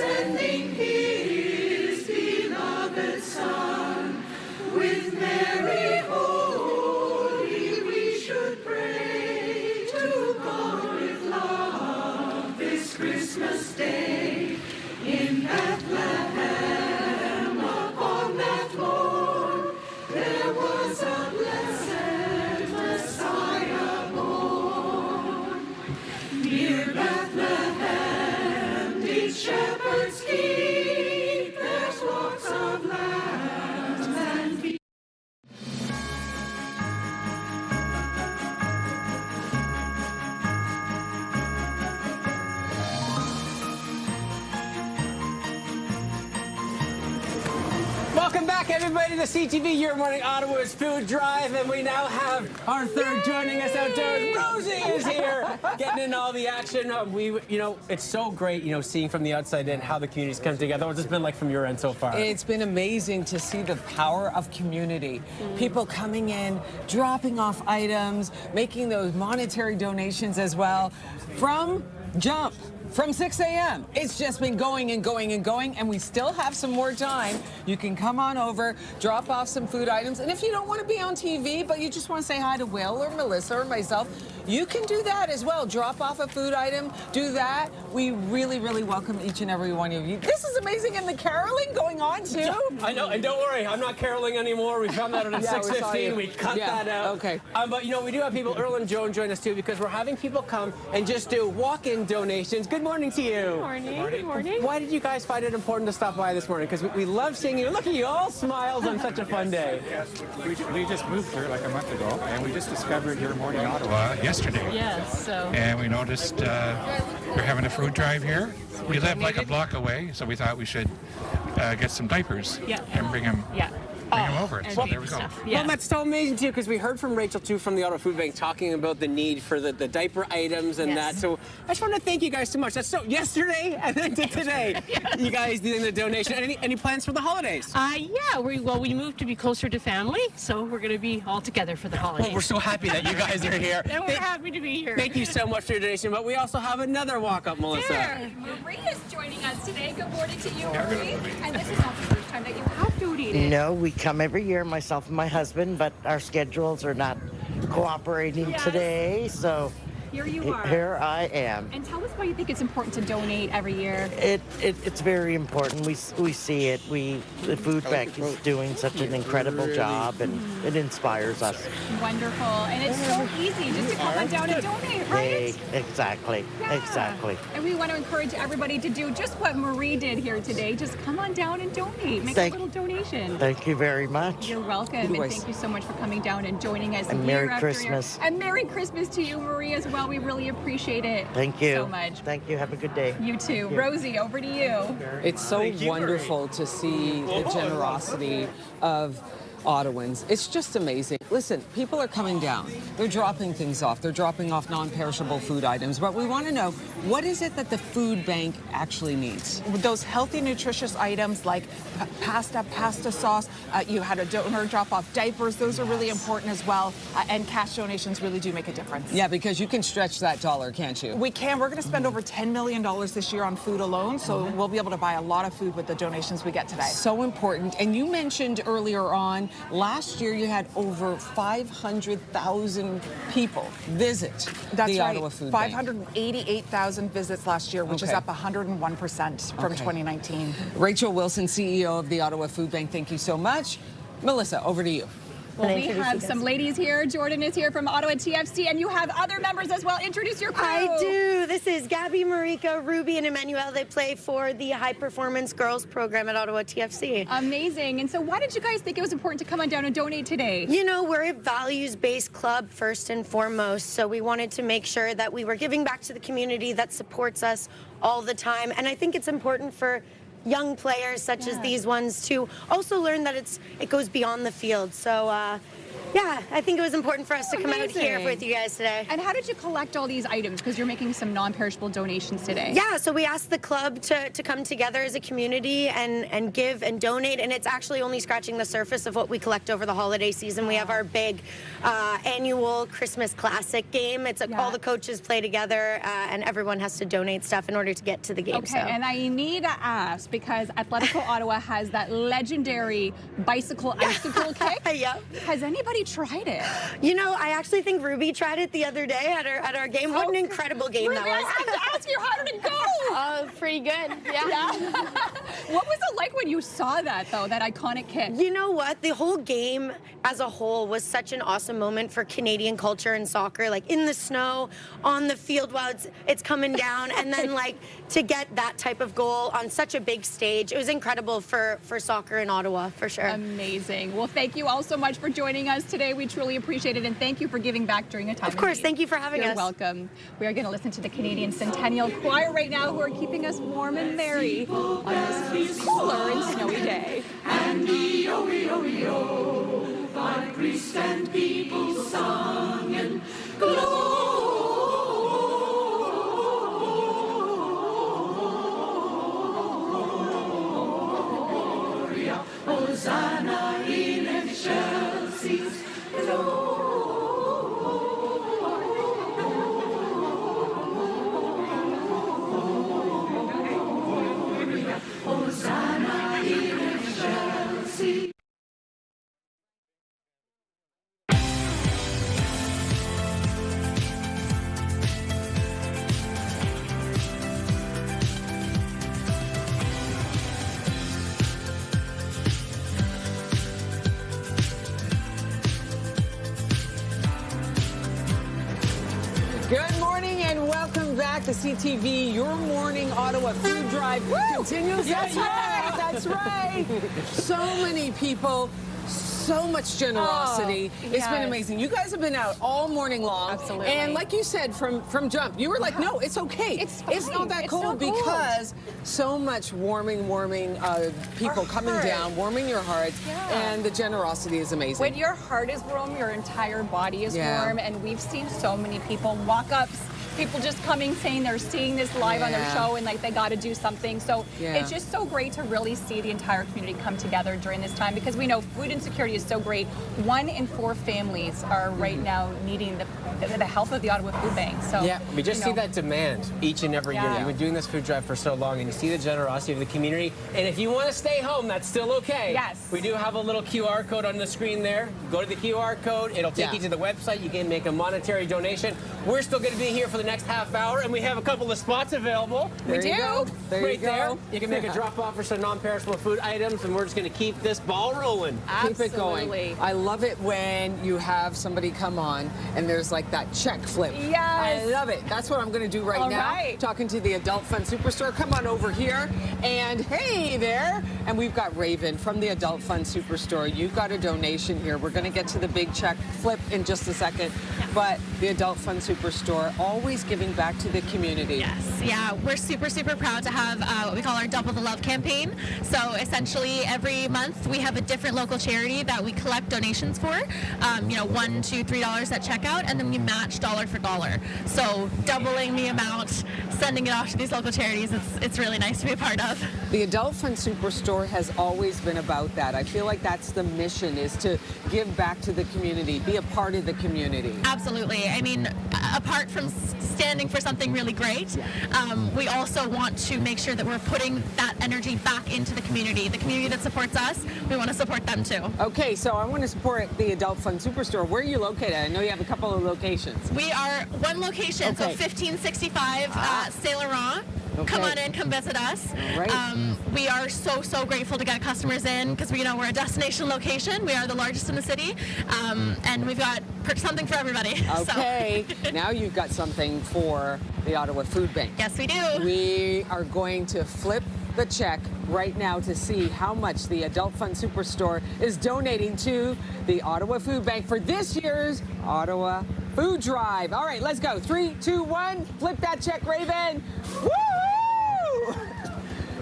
Speaker 18: His beloved Son, with Mary holy we should pray to God with love this Christmas day. In Bethlehem upon that morn there was a blessed Messiah born. Near Bethlehem did shepherds keep their flocks of lambs and sheep.
Speaker 2: Welcome back, everybody, to CTV Your Morning Ottawa's Food Drive, and we now have our third joining us outdoors. Rosie is here, getting in all the action. It's so great, seeing from the outside in how the community's come together. What's it been like from your end so far?
Speaker 1: It's been amazing to see the power of community. People coming in, dropping off items, making those monetary donations as well. From 6 a.m. It's just been going and going and going, and we still have some more time. You can come on over, drop off some food items, and if you don't want to be on TV, but you just want to say hi to Will or Melissa or myself, you can do that as well. Drop off a food item, do that. We really, really welcome each and every one of you. This is amazing, and the caroling going on, too.
Speaker 2: Yeah, I know, and don't worry, I'm not caroling anymore. We found that at 6:15. We cut that out.
Speaker 1: Okay.
Speaker 2: But, we do have people, Earl and Joan, join us, too, because we're having people come and just do walk-in donations. Good morning to you.
Speaker 20: Good morning. Good morning.
Speaker 2: Why did you guys find it important to stop by this morning? Because we love seeing you. Look at you, all smiles on such a fun day.
Speaker 21: Yes. We just moved here like a month ago, and we just discovered Your Morning Ottawa yesterday.
Speaker 20: Yes, so.
Speaker 21: And we noticed we're having a food drive here. We live like a block away, so we thought we should get some diapers and bring them. Bring them over. So there we go.
Speaker 2: Well, that's so amazing, too, because we heard from Rachel, too, from the Ottawa Food Bank, talking about the need for the diaper items and that. So I just want to thank you guys so much. That's so yesterday and then to today. You guys doing the donation. Any plans for the holidays?
Speaker 20: Yeah, we moved to be closer to family, so we're going to be all together for the holidays.
Speaker 2: Well, we're so happy that you guys are here.
Speaker 20: And we're happy to be here.
Speaker 2: Thank you so much for your donation, but we also have another walk-up, Melissa.
Speaker 3: Marie is joining us today. Good morning to you, Marie. And this is not the first time that you have donated.
Speaker 23: No, we come every year, myself and my husband, but our schedules are not cooperating today, so
Speaker 3: Here you are.
Speaker 10: Here I am.
Speaker 3: And tell us why you think it's important to donate every year.
Speaker 10: It's very important. We see it. The food bank is doing such an incredible job, and it inspires us.
Speaker 3: Wonderful. And it's so easy just to come on down and donate, right?
Speaker 10: Exactly.
Speaker 3: Yeah.
Speaker 10: Exactly.
Speaker 3: And we want to encourage everybody to do just what Marie did here today. Just come on down and donate. Make a little donation.
Speaker 10: Thank you very much.
Speaker 3: You're welcome. And thank you so much for coming down and joining us.
Speaker 10: And Merry Christmas.
Speaker 3: And Merry Christmas to you, Marie, as well. We really appreciate it.
Speaker 10: Thank you
Speaker 3: so much.
Speaker 10: Thank you. Have a good day.
Speaker 3: You too. Rosie, over to you.
Speaker 1: It's so wonderful to see the generosity of Ottawans. It's just amazing. Listen, people are coming down. They're dropping things off. They're dropping off non-perishable food items. But we want to know, what is it that the food bank actually needs?
Speaker 7: Those healthy, nutritious items like pasta sauce, you had a donor drop off diapers. Those are really important as well. And cash donations really do make a difference.
Speaker 1: Yeah, because you can stretch that dollar, can't you?
Speaker 7: We can. We're going to spend over $10 million this year on food alone. So we'll be able to buy a lot of food with the donations we get today.
Speaker 1: So important. And you mentioned earlier on, last year you had over 500,000 people visit the Ottawa Food Bank.
Speaker 7: 588,000 visits last year, which is up 101% from 2019.
Speaker 1: Rachel Wilson, CEO of the Ottawa Food Bank, thank you so much. Melissa, over to you.
Speaker 3: Well, we have some ladies here. Jordan is here from Ottawa TFC, and you have other members as well. Introduce your crew.
Speaker 11: I do. This is Gabby, Marika, Ruby, and Emmanuel. They play for the High Performance Girls program at Ottawa TFC.
Speaker 3: Amazing. And so why did you guys think it was important to come on down and donate today?
Speaker 11: You know, we're a values-based club first and foremost, so we wanted to make sure that we were giving back to the community that supports us all the time. And I think it's important for young players such as these ones to also learn that it goes beyond the field. So yeah, I think it was important for us to come out here with you guys today.
Speaker 3: And how did you collect all these items? Because you're making some non-perishable donations today.
Speaker 11: Yeah, so we asked the club to come together as a community and give and donate, and it's actually only scratching the surface of what we collect over the holiday season. We have our big annual Christmas Classic game. It's all the coaches play together, and everyone has to donate stuff in order to get to the game.
Speaker 3: Okay, and I need to ask, because Atletico Ottawa has that legendary bicycle icicle kick.
Speaker 11: Yep.
Speaker 3: Has anybody tried it?
Speaker 11: You know, I actually think Ruby tried it the other day at our game. What an incredible game
Speaker 3: Ruby,
Speaker 11: that was.
Speaker 3: I have to ask you, how did it go?
Speaker 11: Pretty good, yeah.
Speaker 3: What was it like when you saw that, though, that iconic kick?
Speaker 11: You know what? The whole game as a whole was such an awesome moment for Canadian culture and soccer, like in the snow, on the field while it's coming down, and then like to get that type of goal on such a big stage. It was incredible for soccer in Ottawa, for sure.
Speaker 3: Amazing. Well, thank you all so much for joining us today. We truly appreciate it, and thank you for giving back during a time
Speaker 11: of course,
Speaker 3: need.
Speaker 11: thank you for having us.
Speaker 3: You're welcome. We are going to listen to the Canadian Centennial Choir right now, who are keeping us warm and merry on this cooler and snowy day.
Speaker 18: And E-O-E-O-E-O, by priest and people sung in Gloria, Hosanna in excelsis Gloria, Hosanna in excelsis.
Speaker 1: Good morning and welcome back to CTV. Your morning Ottawa food drive continues. That's right. That's right. So many people, so much generosity. It's been amazing. You guys have been out all morning long.
Speaker 3: Absolutely.
Speaker 1: And like you said from jump, you were like, no, it's okay.
Speaker 3: It's
Speaker 1: not that cold because so much warming people coming down, warming your hearts, and the generosity is amazing.
Speaker 3: When your heart is warm, your entire body is warm, and we've seen so many people walk up people just coming saying they're seeing this live on their show and like they got to do something. So it's just so great to really see the entire community come together during this time, because we know food insecurity is so great. 1 in 4 families are right now needing the help of the Ottawa Food Bank. So
Speaker 2: yeah, we just see that demand each and every year. We've been doing this food drive for so long, and you see the generosity of the community. And if you want to stay home, that's still okay.
Speaker 3: Yes.
Speaker 2: We do have a little QR code on the screen there. Go to the QR code. It'll take you to the website. You can make a monetary donation. We're still going to be here for the next half hour, and we have a couple of spots available.
Speaker 1: There you go. There
Speaker 2: right
Speaker 1: you go.
Speaker 2: there. You can make a drop-off for some non-perishable food items, and we're just going to keep this ball rolling.
Speaker 1: Keep it going. I love it when you have somebody come on and there's like that check flip.
Speaker 3: Yes.
Speaker 1: I love it. That's what I'm going to do right now. Talking to the Adult Fun Superstore. Come on over here. And hey there. And we've got Raven from the Adult Fun Superstore. You've got a donation here. We're going to get to the big check flip in just a second. But the Adult Fun Superstore, always giving back to the community.
Speaker 4: Yes, yeah, we're super, super proud to have what we call our Double the Love campaign. So essentially every month we have a different local charity that we collect donations for, you know, $1, $2, $3 at checkout, and then we match dollar for dollar. So doubling the amount, sending it off to these local charities, it's really nice to be a part of.
Speaker 1: The Adult Fun Superstore has always been about that. I feel like that's the mission, is to give back to the community, be a part of the community.
Speaker 4: Absolutely. I mean, apart from standing for something really great, we also want to make sure that we're putting that energy back into the community. The community that supports us, we want to support them too.
Speaker 1: Okay, so I want to support the Adult Fun Superstore. Where are you located? I know you have a couple of locations.
Speaker 4: We are one location, so 1565 Saint Laurent. Come on in, come visit us. We are so, so grateful to get customers in, because we know we're a destination location. We are the largest in the city, and we've got something for everybody.
Speaker 1: Okay, now you've got something for the Ottawa Food Bank.
Speaker 4: Yes, we do.
Speaker 1: We are going to flip the check right now to see how much the Adult Fun Superstore is donating to the Ottawa Food Bank for this year's Ottawa Food Drive. All right, let's go. 3, 2, 1. Flip that check, Raven. Woo!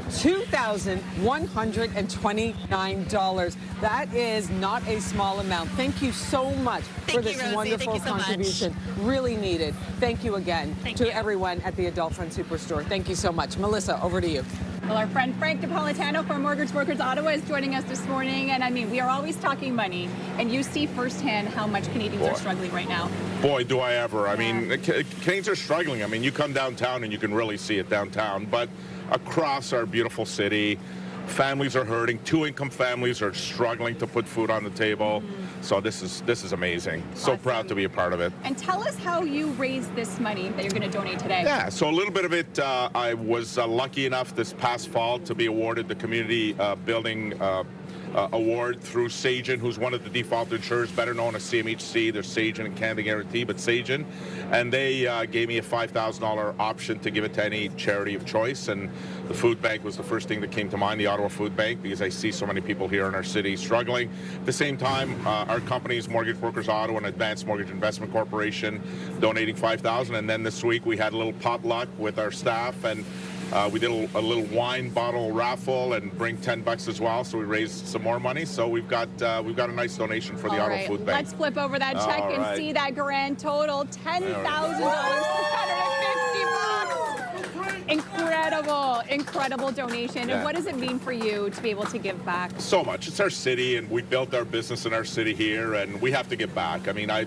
Speaker 1: $2,129. That is not a small amount. Thank you so much for this wonderful contribution. Really needed. Thank you again to everyone at the Adult Fun Superstore. Thank you so much. Melissa, over to you.
Speaker 3: Well, our friend Frank Napolitano from Mortgage Brokers Ottawa is joining us this morning. And I mean, we are always talking money, and you see firsthand how much Canadians are struggling right now.
Speaker 9: Boy, do I ever. I mean, Canadians are struggling. I mean, you come downtown and you can really see it downtown. But across our beautiful city, families are hurting. 2-income families are struggling to put food on the table. So this is amazing. So proud to be a part of it.
Speaker 3: And tell us how you raised this money that you're going to donate today.
Speaker 9: Yeah, so a little bit of it, I was lucky enough this past fall to be awarded the Community Building Award through Sagen, who's one of the default insurers, better known as CMHC. There's Sagen and Canada Guarantee, but Sagen. And they gave me a $5,000 option to give it to any charity of choice. And the food bank was the first thing that came to mind, the Ottawa Food Bank, because I see so many people here in our city struggling. At the same time, our companies, Mortgage Brokers Ottawa and Advanced Mortgage Investment Corporation, donating $5,000. And then this week we had a little potluck with our staff, and we did a little wine bottle raffle and bring $10 as well, so we raised some more money. So we've got a nice donation for the Ottawa Food Bank.
Speaker 3: Let's flip over that check and see that grand total, $10,650. Incredible, incredible donation. And what does it mean for you to be able to give back?
Speaker 9: So much. It's our city, and we built our business in our city here, and we have to give back. I mean, I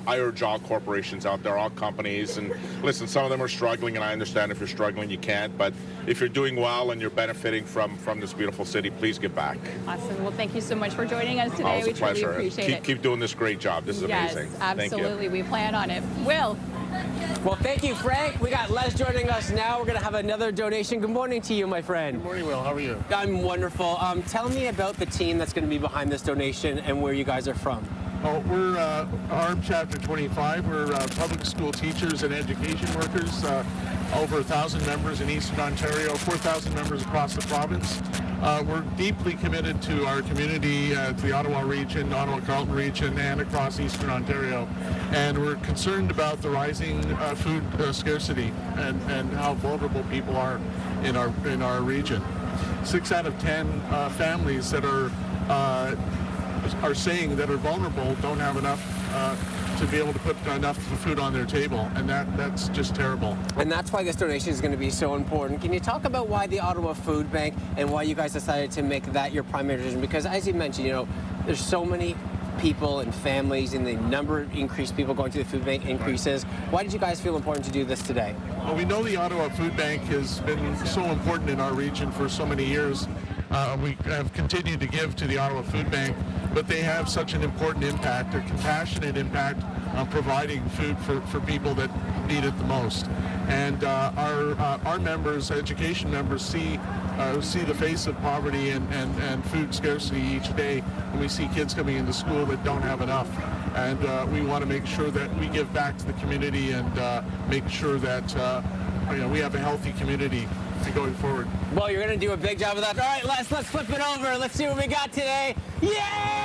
Speaker 9: urge all corporations out there, all companies, and listen, some of them are struggling, and I understand if you're struggling, you can't. But if you're doing well and you're benefiting from this beautiful city, please give back.
Speaker 3: Awesome. Well, thank you so much for joining us today.
Speaker 9: We
Speaker 3: truly appreciate it.
Speaker 9: Keep doing this great job. This is amazing.
Speaker 3: Yes, absolutely. We plan on it. Will.
Speaker 2: Well, thank you, Frank. We got Les joining us now. We're going to have another donation. Good morning to you, my friend.
Speaker 23: Good morning, Will. How are you?
Speaker 2: I'm wonderful. Tell me about the team that's going to be behind this donation and where you guys are from.
Speaker 23: Oh, we're ARM Chapter 25. We're public school teachers and education workers. Over 1,000 members in Eastern Ontario, 4,000 members across the province. We're deeply committed to our community, the Ottawa region, Ottawa-Carleton region, and across Eastern Ontario. And we're concerned about the rising food scarcity and how vulnerable people are in our region. 6 out of 10 families that are saying that are vulnerable don't have enough to be able to put enough food on their table, and that's just terrible.
Speaker 2: And that's why this donation is going to be so important. Can you talk about why the Ottawa Food Bank and why you guys decided to make that your primary decision? Because as you mentioned, there's so many people and families, and the number of increased people going to the food bank increases. Why did you guys feel important to do this today?
Speaker 23: Well, we know the Ottawa Food Bank has been so important in our region for so many years. We have continued to give to the Ottawa Food Bank, but they have such an important impact, a compassionate impact on providing food for people that need it the most. And our members, education members, see the face of poverty and food scarcity each day when we see kids coming into school that don't have enough. And we want to make sure that we give back to the community and make sure that we have a healthy community going forward.
Speaker 2: Well, you're going to do a big job of that. All right, let's flip it over. Let's see what we got today. Yeah!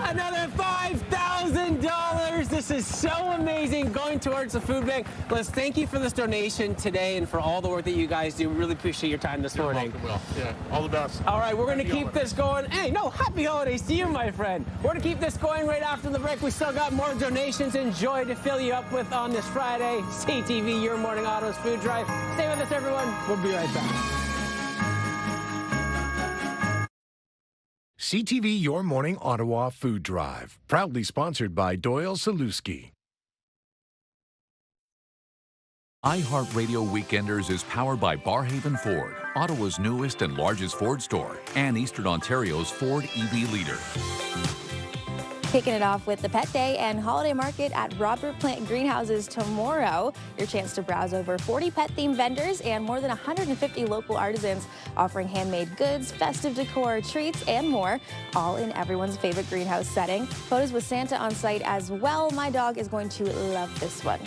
Speaker 2: Another $5,000. This is so amazing, going towards the food bank. Les, thank you for this donation today and for all the work that you guys do. Really appreciate your time this morning.
Speaker 23: Well, yeah, all the best.
Speaker 2: All right, we're going to keep this going. Hey, no, happy holidays to you, my friend. We're going to keep this going right after the break. We still got more donations and joy to fill you up with on this Friday. CTV, Your Morning Ottawa's Food Drive. Stay with us, everyone. We'll be right back.
Speaker 19: CTV Your Morning Ottawa Food Drive, proudly sponsored by Doyle Saluski.
Speaker 5: iHeartRadio Weekenders is powered by Barhaven Ford, Ottawa's newest and largest Ford store, and Eastern Ontario's Ford EV leader.
Speaker 6: Kicking it off with the Pet Day and Holiday Market at Robert Plant Greenhouses tomorrow. Your chance to browse over 40 pet-themed vendors and more than 150 local artisans offering handmade goods, festive decor, treats, and more, all in everyone's favorite greenhouse setting. Photos with Santa on site as well. My dog is going to love this one.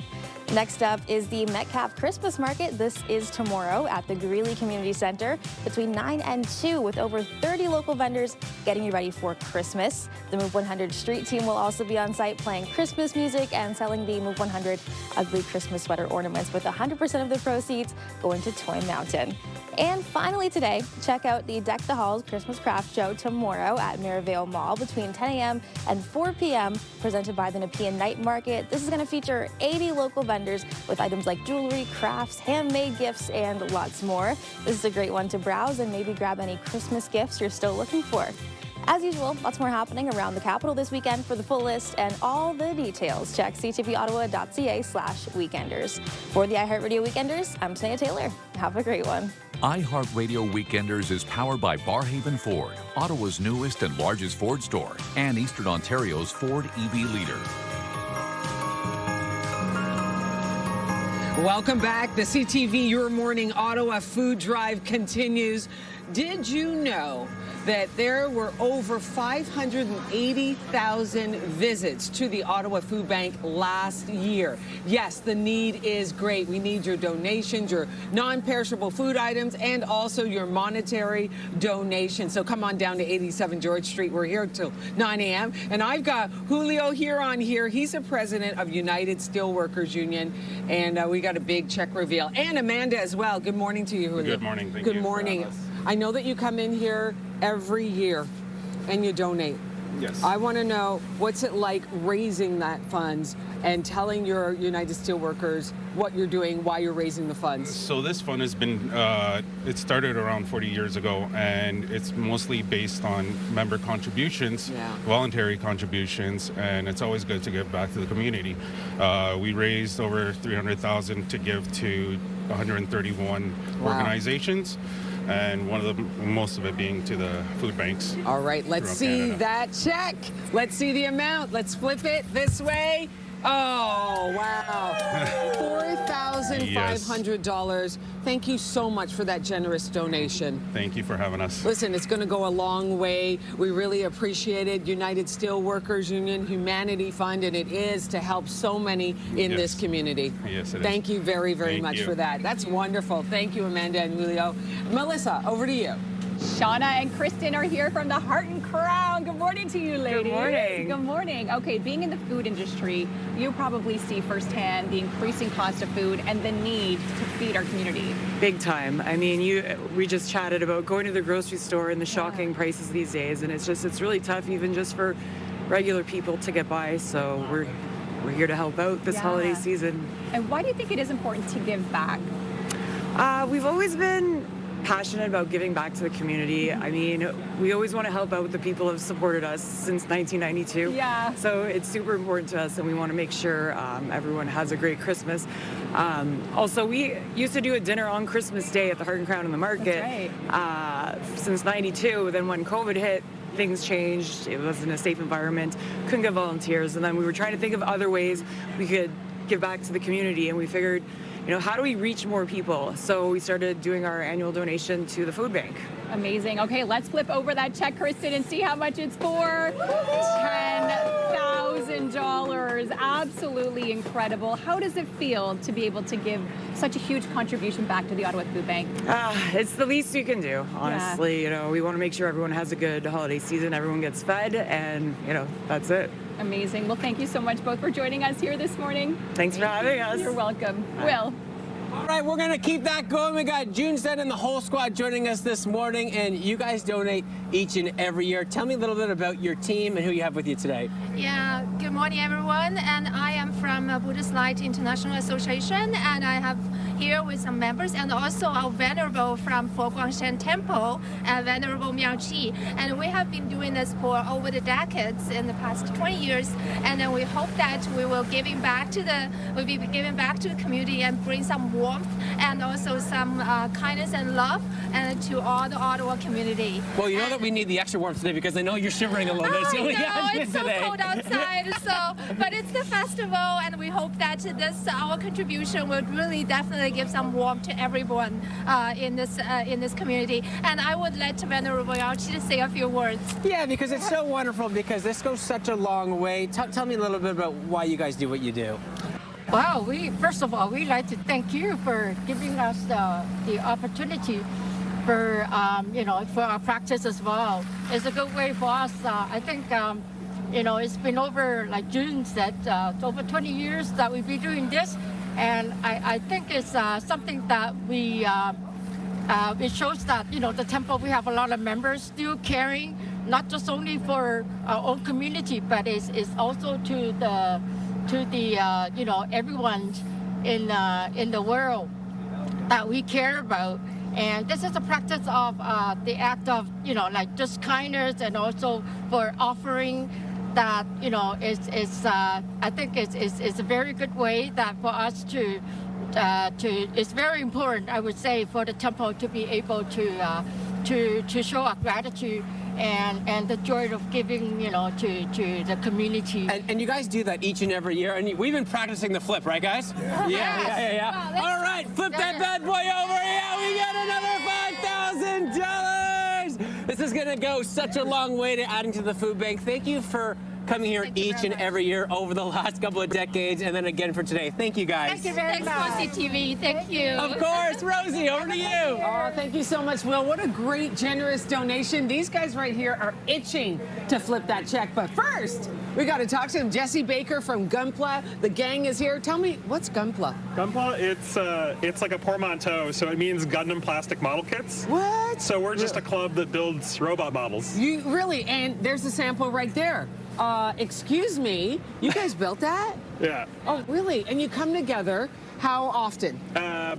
Speaker 6: Next up is the Metcalf Christmas Market. This is tomorrow at the Greeley Community Center between 9 and 2 with over 30 local vendors getting you ready for Christmas. The Move 100 Street Team will also be on site playing Christmas music and selling the Move 100 ugly Christmas sweater ornaments with 100% of the proceeds going to Toy Mountain. And finally today, check out the Deck the Halls Christmas Craft Show tomorrow at Merivale Mall between 10 a.m. and 4 p.m. presented by the Nepean Night Market. This is going to feature 80 local vendors with items like jewelry, crafts, handmade gifts, and lots more. This is a great one to browse and maybe grab any Christmas gifts you're still looking for. As usual, lots more happening around the capital this weekend. For the full list and all the details, check ctvottawa.ca/weekenders. For the iHeartRadio Weekenders, I'm Tania Taylor. Have a great one.
Speaker 5: iHeartRadio Weekenders is powered by Barhaven Ford, Ottawa's newest and largest Ford store, and Eastern Ontario's Ford EV leader.
Speaker 1: Welcome back. The CTV Your Morning Ottawa Food Drive continues. Did you know that there were over 580,000 visits to the Ottawa Food Bank last year? Yes, the need is great. We need your donations, your non-perishable food items, and also your monetary donations. So come on down to 87 George Street. We're here till 9 a.m. And I've got Julio here. He's the president of United Steelworkers Union. And we got a big check reveal. And Amanda as well. Good morning to you, Julio.
Speaker 8: Good morning. Thank you.
Speaker 1: Good morning. I know that you come in here every year and you donate.
Speaker 8: Yes.
Speaker 1: I want to know, what's it like raising that funds and telling your United Steelworkers what you're doing, why you're raising the funds?
Speaker 8: So this fund has been, it started around 40 years ago, and it's mostly based on member contributions, voluntary contributions, and it's always good to give back to the community. We raised over $300,000 to give to 131 organizations. And most of it being to the food banks.
Speaker 1: All right, let's see that check. Let's see the amount. Let's flip it this way. Oh, wow. $4,500. Thank you so much for that generous donation.
Speaker 8: Thank you for having us.
Speaker 1: Listen, it's going to go a long way. We really appreciate it. United Steelworkers Union Humanity Fund, and it is to help so many in this community.
Speaker 8: Yes, it is.
Speaker 1: Thank you very, very much for that. That's wonderful. Thank you, Amanda and Julio. Melissa, over to you.
Speaker 3: Shauna and Kristen are here from the Heart and Crown. Good morning to you, ladies.
Speaker 24: Good morning.
Speaker 3: Good morning. Okay, being in the food industry, you probably see firsthand the increasing cost of food and the need to feed our community.
Speaker 24: Big time. I mean, we just chatted about going to the grocery store and the shocking prices these days, and it's really tough even just for regular people to get by. So we're here to help out this holiday season.
Speaker 3: And why do you think it is important to give back?
Speaker 24: We've always been passionate about giving back to the community. I mean, we always want to help out the people who have supported us since 1992.
Speaker 3: Yeah.
Speaker 24: So it's super important to us, and we want to make sure everyone has a great Christmas. Also, we used to do a dinner on Christmas Day at the Heart and Crown in the Market since 92. Then when COVID hit, things changed. It wasn't a safe environment. Couldn't get volunteers. And then we were trying to think of other ways we could give back to the community, and we figured, you know, how do we reach more people? So we started doing our annual donation to the food bank.
Speaker 3: Amazing. Okay, let's flip over that check, Kristen, and see how much it's for. $10,000. Absolutely incredible. How does it feel to be able to give such a huge contribution back to the Ottawa Food Bank?
Speaker 24: It's the least you can do, honestly.
Speaker 3: Yeah.
Speaker 24: You know, we want to make sure everyone has a good holiday season, everyone gets fed, and, you know, that's it.
Speaker 3: Amazing. Well, thank you so much both for joining us here this morning.
Speaker 24: Thanks for having us.
Speaker 3: You're welcome. Will.
Speaker 2: All right, we're going to keep that going. We got June Sen and the whole squad joining us this morning, and you guys donate each and every year. Tell me a little bit about your team and who you have with you today.
Speaker 12: Yeah, good morning, everyone. And I am from Buddhist Light International Association, and I have here with some members and also our venerable from Fo Guangshan Temple, Venerable Miao Qi. And we have been doing this for over the decades in the past 20 years, and then we hope that we will be giving back to the community and bring some warmth and also some kindness and love to all the Ottawa community.
Speaker 2: Well, you know that we need the extra warmth today because I know you're shivering a little bit. So
Speaker 12: It's so cold outside. But it's the festival, and we hope that our contribution will really definitely give some warmth to everyone in this community. And I would let Venerable Miao Qi to say a few words.
Speaker 2: Yeah, because it's so wonderful, because this goes such a long way. Tell me a little bit about why you guys do what you do.
Speaker 13: Well, first of all, we'd like to thank you for giving us the opportunity for for our practice as well. It's a good way for us. I think it's been over, like June said, over 20 years that we've been doing this, and I think it's something that it shows that the temple, we have a lot of members still caring, not just only for our own community, but it's also to the everyone in the world that we care about. And this is a practice of the act of like just kindness, and also for offering that I think it's a very good way that for us to it's very important, I would say, for the temple to be able to show our gratitude and the joy of giving, to the community.
Speaker 2: And you guys do that each and every year, and we've been practicing the flip, right, guys? Yeah.
Speaker 12: Wow,
Speaker 2: all right, flip that bad boy over. Yeah, we got another $5,000. This is gonna go such a long way to adding to the food bank. Thank you for coming here each and every year over the last couple of decades, and then again for today. Thank you, guys.
Speaker 12: Thank you very much. Thanks for CTV. Thank you.
Speaker 2: Of course. Rosie, over to you.
Speaker 1: Oh, thank you so much, Will. What a great, generous donation. These guys right here are itching to flip that check. But first, we got to talk to him. Jesse Baker from Gunpla. The gang is here. Tell me, what's Gunpla?
Speaker 14: Gunpla, it's like a portmanteau, so it means Gundam plastic model kits.
Speaker 1: What?
Speaker 14: So we're just a club that builds robot models.
Speaker 1: You really? And there's a sample right there. Excuse me, you guys built that?
Speaker 14: Yeah.
Speaker 1: Oh, really? And you come together how often?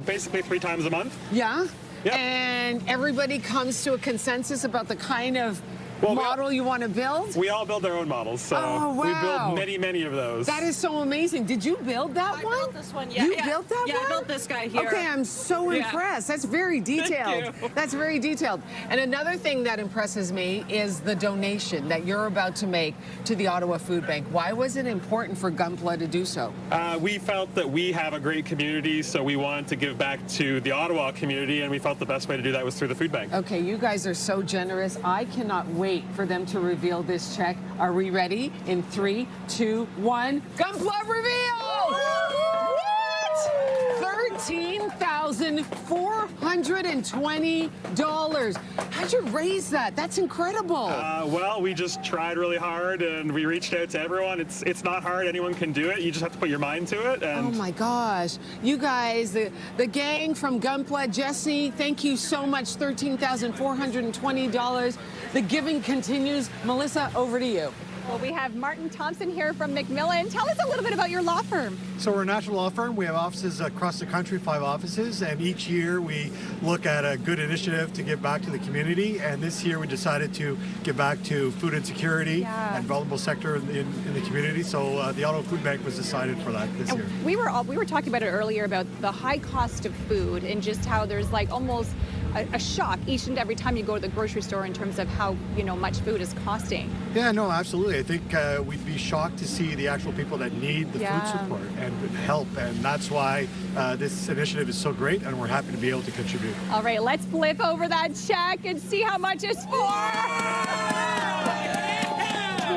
Speaker 14: Basically 3 times a month.
Speaker 1: Yeah?
Speaker 14: Yep.
Speaker 1: And everybody comes to a consensus about the kind of model you want to build?
Speaker 14: We all build our own models, so we build many, many of those.
Speaker 1: That is so amazing. Did you build that one?
Speaker 16: I built this one, yeah.
Speaker 1: You built that one?
Speaker 16: Yeah, I built this guy here.
Speaker 1: Okay, I'm so impressed. That's very detailed.
Speaker 16: Thank you.
Speaker 1: That's very detailed. And another thing that impresses me is the donation that you're about to make to the Ottawa Food Bank. Why was it important for Gunpla to do so?
Speaker 14: We felt that we have a great community, so we wanted to give back to the Ottawa community, and we felt the best way to do that was through the food bank.
Speaker 1: Okay, you guys are so generous. I cannot wait for them to reveal this check. Are we ready? In 3, 2, 1. Gunpla reveal! What? $13,420. How'd you raise that? That's incredible.
Speaker 14: Well, we just tried really hard, and we reached out to everyone. It's not hard. Anyone can do it. You just have to put your mind to it. And
Speaker 1: oh my gosh. You guys, the gang from Gunpla, Jesse, thank you so much. $13,420. The giving continues. Melissa, over to you.
Speaker 3: Well, we have Martin Thompson here from McMillan. Tell us a little bit about your law firm.
Speaker 15: So we're a national law firm. We have offices across the country, 5 offices, and each year we look at a good initiative to give back to the community. And this year we decided to give back to food insecurity and vulnerable sector in the community. So the Ottawa Food Bank was decided for that this year.
Speaker 3: We were talking about it earlier about the high cost of food and just how there's like almost a shock each and every time you go to the grocery store in terms of how much food is costing.
Speaker 15: Yeah, no, absolutely. I think we'd be shocked to see the actual people that need the food support and help, and that's why this initiative is so great, and we're happy to be able to contribute.
Speaker 3: All right, let's flip over that check and see how much it's for.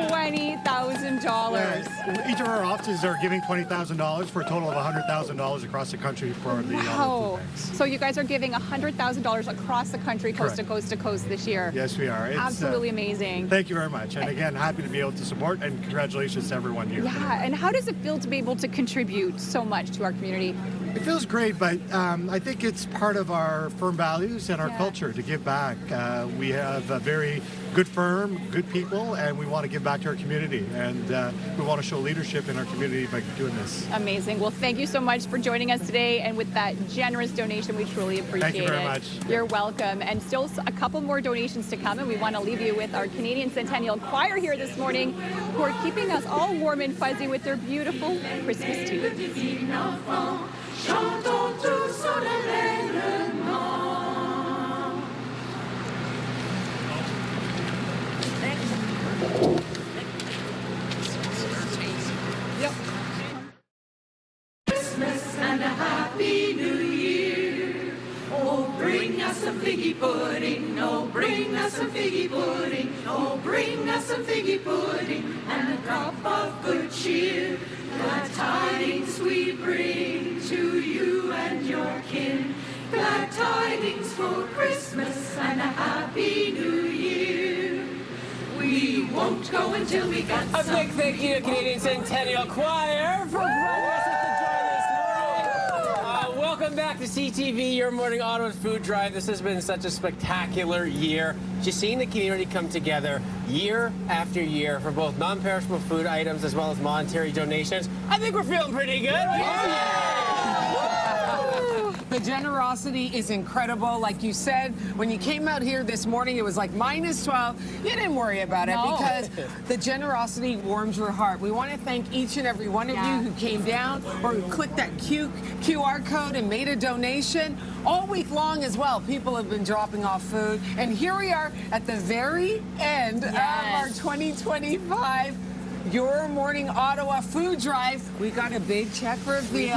Speaker 3: $20,000.
Speaker 15: Each of our offices are giving $20,000 for a total of $100,000 across the country for the Ottawa Food Banks.
Speaker 3: So you guys are giving $100,000 across the country, coast to coast to coast this year.
Speaker 15: Yes, we are. It's
Speaker 3: absolutely amazing.
Speaker 15: Thank you very much. And again, happy to be able to support, and congratulations to everyone here.
Speaker 3: Yeah, and how does it feel to be able to contribute so much to our community?
Speaker 15: It feels great, but I think it's part of our firm values and our culture to give back. We have a very good firm, good people, and we want to give back to our community. And we want to show leadership in our community by doing this.
Speaker 3: Amazing. Well, thank you so much for joining us today. And with that generous donation, we truly appreciate it.
Speaker 15: Thank you very much.
Speaker 3: You're welcome. And still a couple more donations to come. And we want to leave you with our Canadian Centennial Choir here this morning, who are keeping us all warm and fuzzy with their beautiful Christmas tune.
Speaker 18: Chantons tous solennellement. Christmas and a happy new year. Oh, bring us some figgy pudding. Oh, bring us some figgy pudding. Oh, bring us some figgy pudding and a cup of good cheer. Glad tidings we bring to you and your kin. Glad tidings for Christmas and a happy new year. We won't go until we got
Speaker 2: a big thank you to Canadian Centennial Choir for bringing us up to join this morning. Welcome back to CTV, your morning Ottawa's food drive. This has been such a spectacular year. Just seeing the community come together year after year for both non-perishable food items as well as monetary donations. I think we're feeling pretty good.
Speaker 1: The generosity is incredible. Like you said, when you came out here this morning, it was like -12. You didn't worry about it because the generosity warms your heart. We want to thank each and every one of you who came down or who clicked that QR code and made a donation. All week long as well, people have been dropping off food. And here we are at the very end of our 2025 Your Morning Ottawa Food Drive. We got a big check reveal.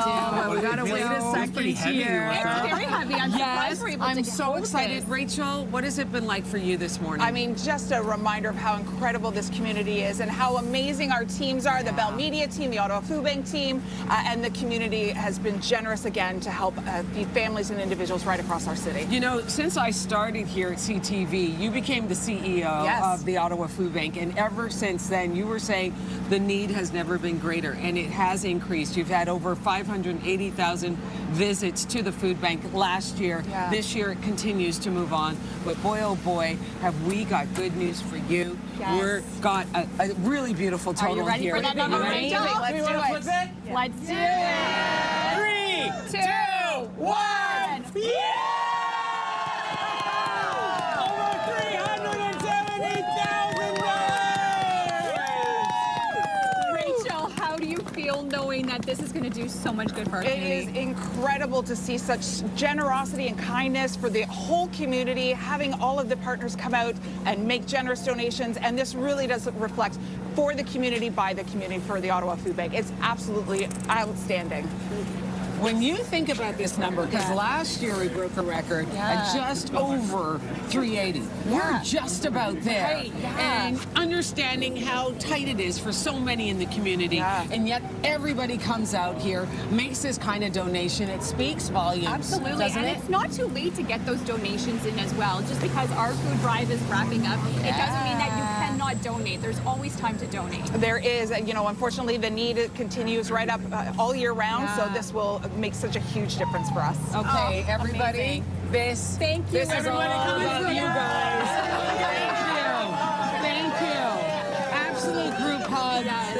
Speaker 1: We got to wait a second here.
Speaker 3: It's very heavy. I'm surprised we're able to
Speaker 1: I'm so excited.
Speaker 3: this.
Speaker 1: Rachel, what has it been like for you this morning?
Speaker 7: I mean, just a reminder of how incredible this community is and how amazing our teams are. The Bell Media team, the Ottawa Food Bank team, and the community has been generous again to help feed families and individuals right across our city.
Speaker 1: You know, since I started here at CTV, you became the CEO of the Ottawa Food Bank, and ever since then, you were saying the need has never been greater, and it has increased. You've had over 580,000 visits to the food bank last year. This year, it continues to move on. But boy, oh boy, have we got good news for you. We've got a really beautiful total here.
Speaker 3: Are you ready for that number, Rachel? Let's do it. Let's do it. 3, 2, 1. Yeah! Knowing that this is going to do so much good for our community.
Speaker 7: It is incredible to see such generosity and kindness for the whole community, having all of the partners come out and make generous donations, and this really does reflect for the community, by the community, for the Ottawa Food Bank. It's absolutely outstanding.
Speaker 1: When you think about this number, because last year we broke a record at just over 380. We're just about there. And understanding how tight it is for so many in the community, and yet everybody comes out here, makes this kind of donation. It speaks volumes.
Speaker 3: Absolutely.
Speaker 1: Doesn't
Speaker 3: And
Speaker 1: it?
Speaker 3: it's not too late to get those donations in as well. Just because our food drive is wrapping up, it doesn't mean that you cannot donate. There's always time to donate.
Speaker 7: There is, you know, unfortunately the need continues right up all year round, so this will make such a huge difference for us.
Speaker 1: Okay, everybody, this is all about you guys. Thank you. Absolute group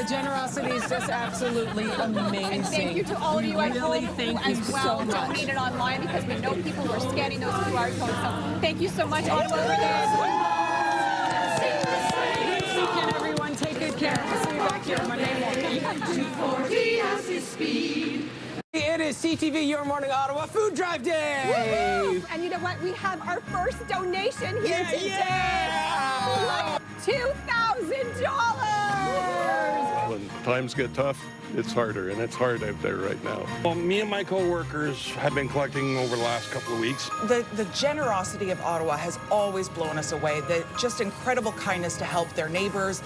Speaker 1: generosity is just absolutely amazing.
Speaker 3: And thank you to all of you at
Speaker 1: Really,
Speaker 3: home
Speaker 1: thank
Speaker 3: who
Speaker 1: you
Speaker 3: as well
Speaker 1: so much.
Speaker 3: donated online, because we know people were scanning those QR codes. So thank you so much, Ottawa, for this.
Speaker 1: Can everyone take good care? I'll see you back here Monday morning.
Speaker 18: 240 as his speed.
Speaker 2: It is CTV Your Morning Ottawa Food Drive Day.
Speaker 3: Woo! And you know what? We have our first donation here today.
Speaker 2: Yeah!
Speaker 3: $2,000.
Speaker 16: When times get tough, it's harder, and it's hard out there right now.
Speaker 23: Well, me and my co-workers have been collecting over the last couple of weeks.
Speaker 7: The generosity of Ottawa has always blown us away. The just incredible kindness to help their neighbors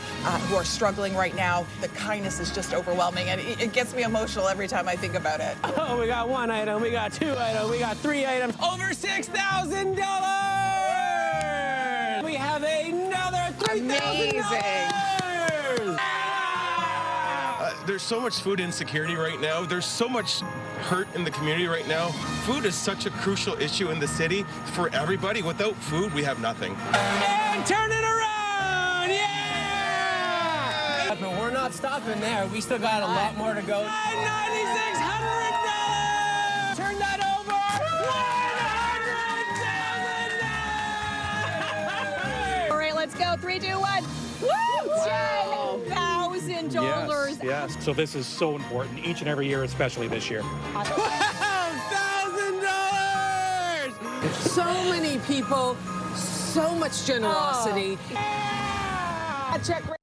Speaker 7: who are struggling right now. The kindness is just overwhelming, and it gets me emotional every time I think about it.
Speaker 2: Oh, we got 1 item, we got 2 items, we got 3 items. Over $6,000! We have another $3,000!
Speaker 17: There's so much food insecurity right now. There's so much hurt in the community right now. Food is such a crucial issue in the city for everybody. Without food, we have nothing.
Speaker 2: And turn it around! Yeah! But we're not stopping there. We still got a lot more to go. $9,600! Turn that over! $100,000!
Speaker 3: All right, let's go. 3, 2, 1. Woo! $10,000.
Speaker 21: Yes. So this is so important each and every year, especially this year.
Speaker 2: $1,000!
Speaker 1: So many people, so much generosity.
Speaker 3: Oh.
Speaker 1: Check.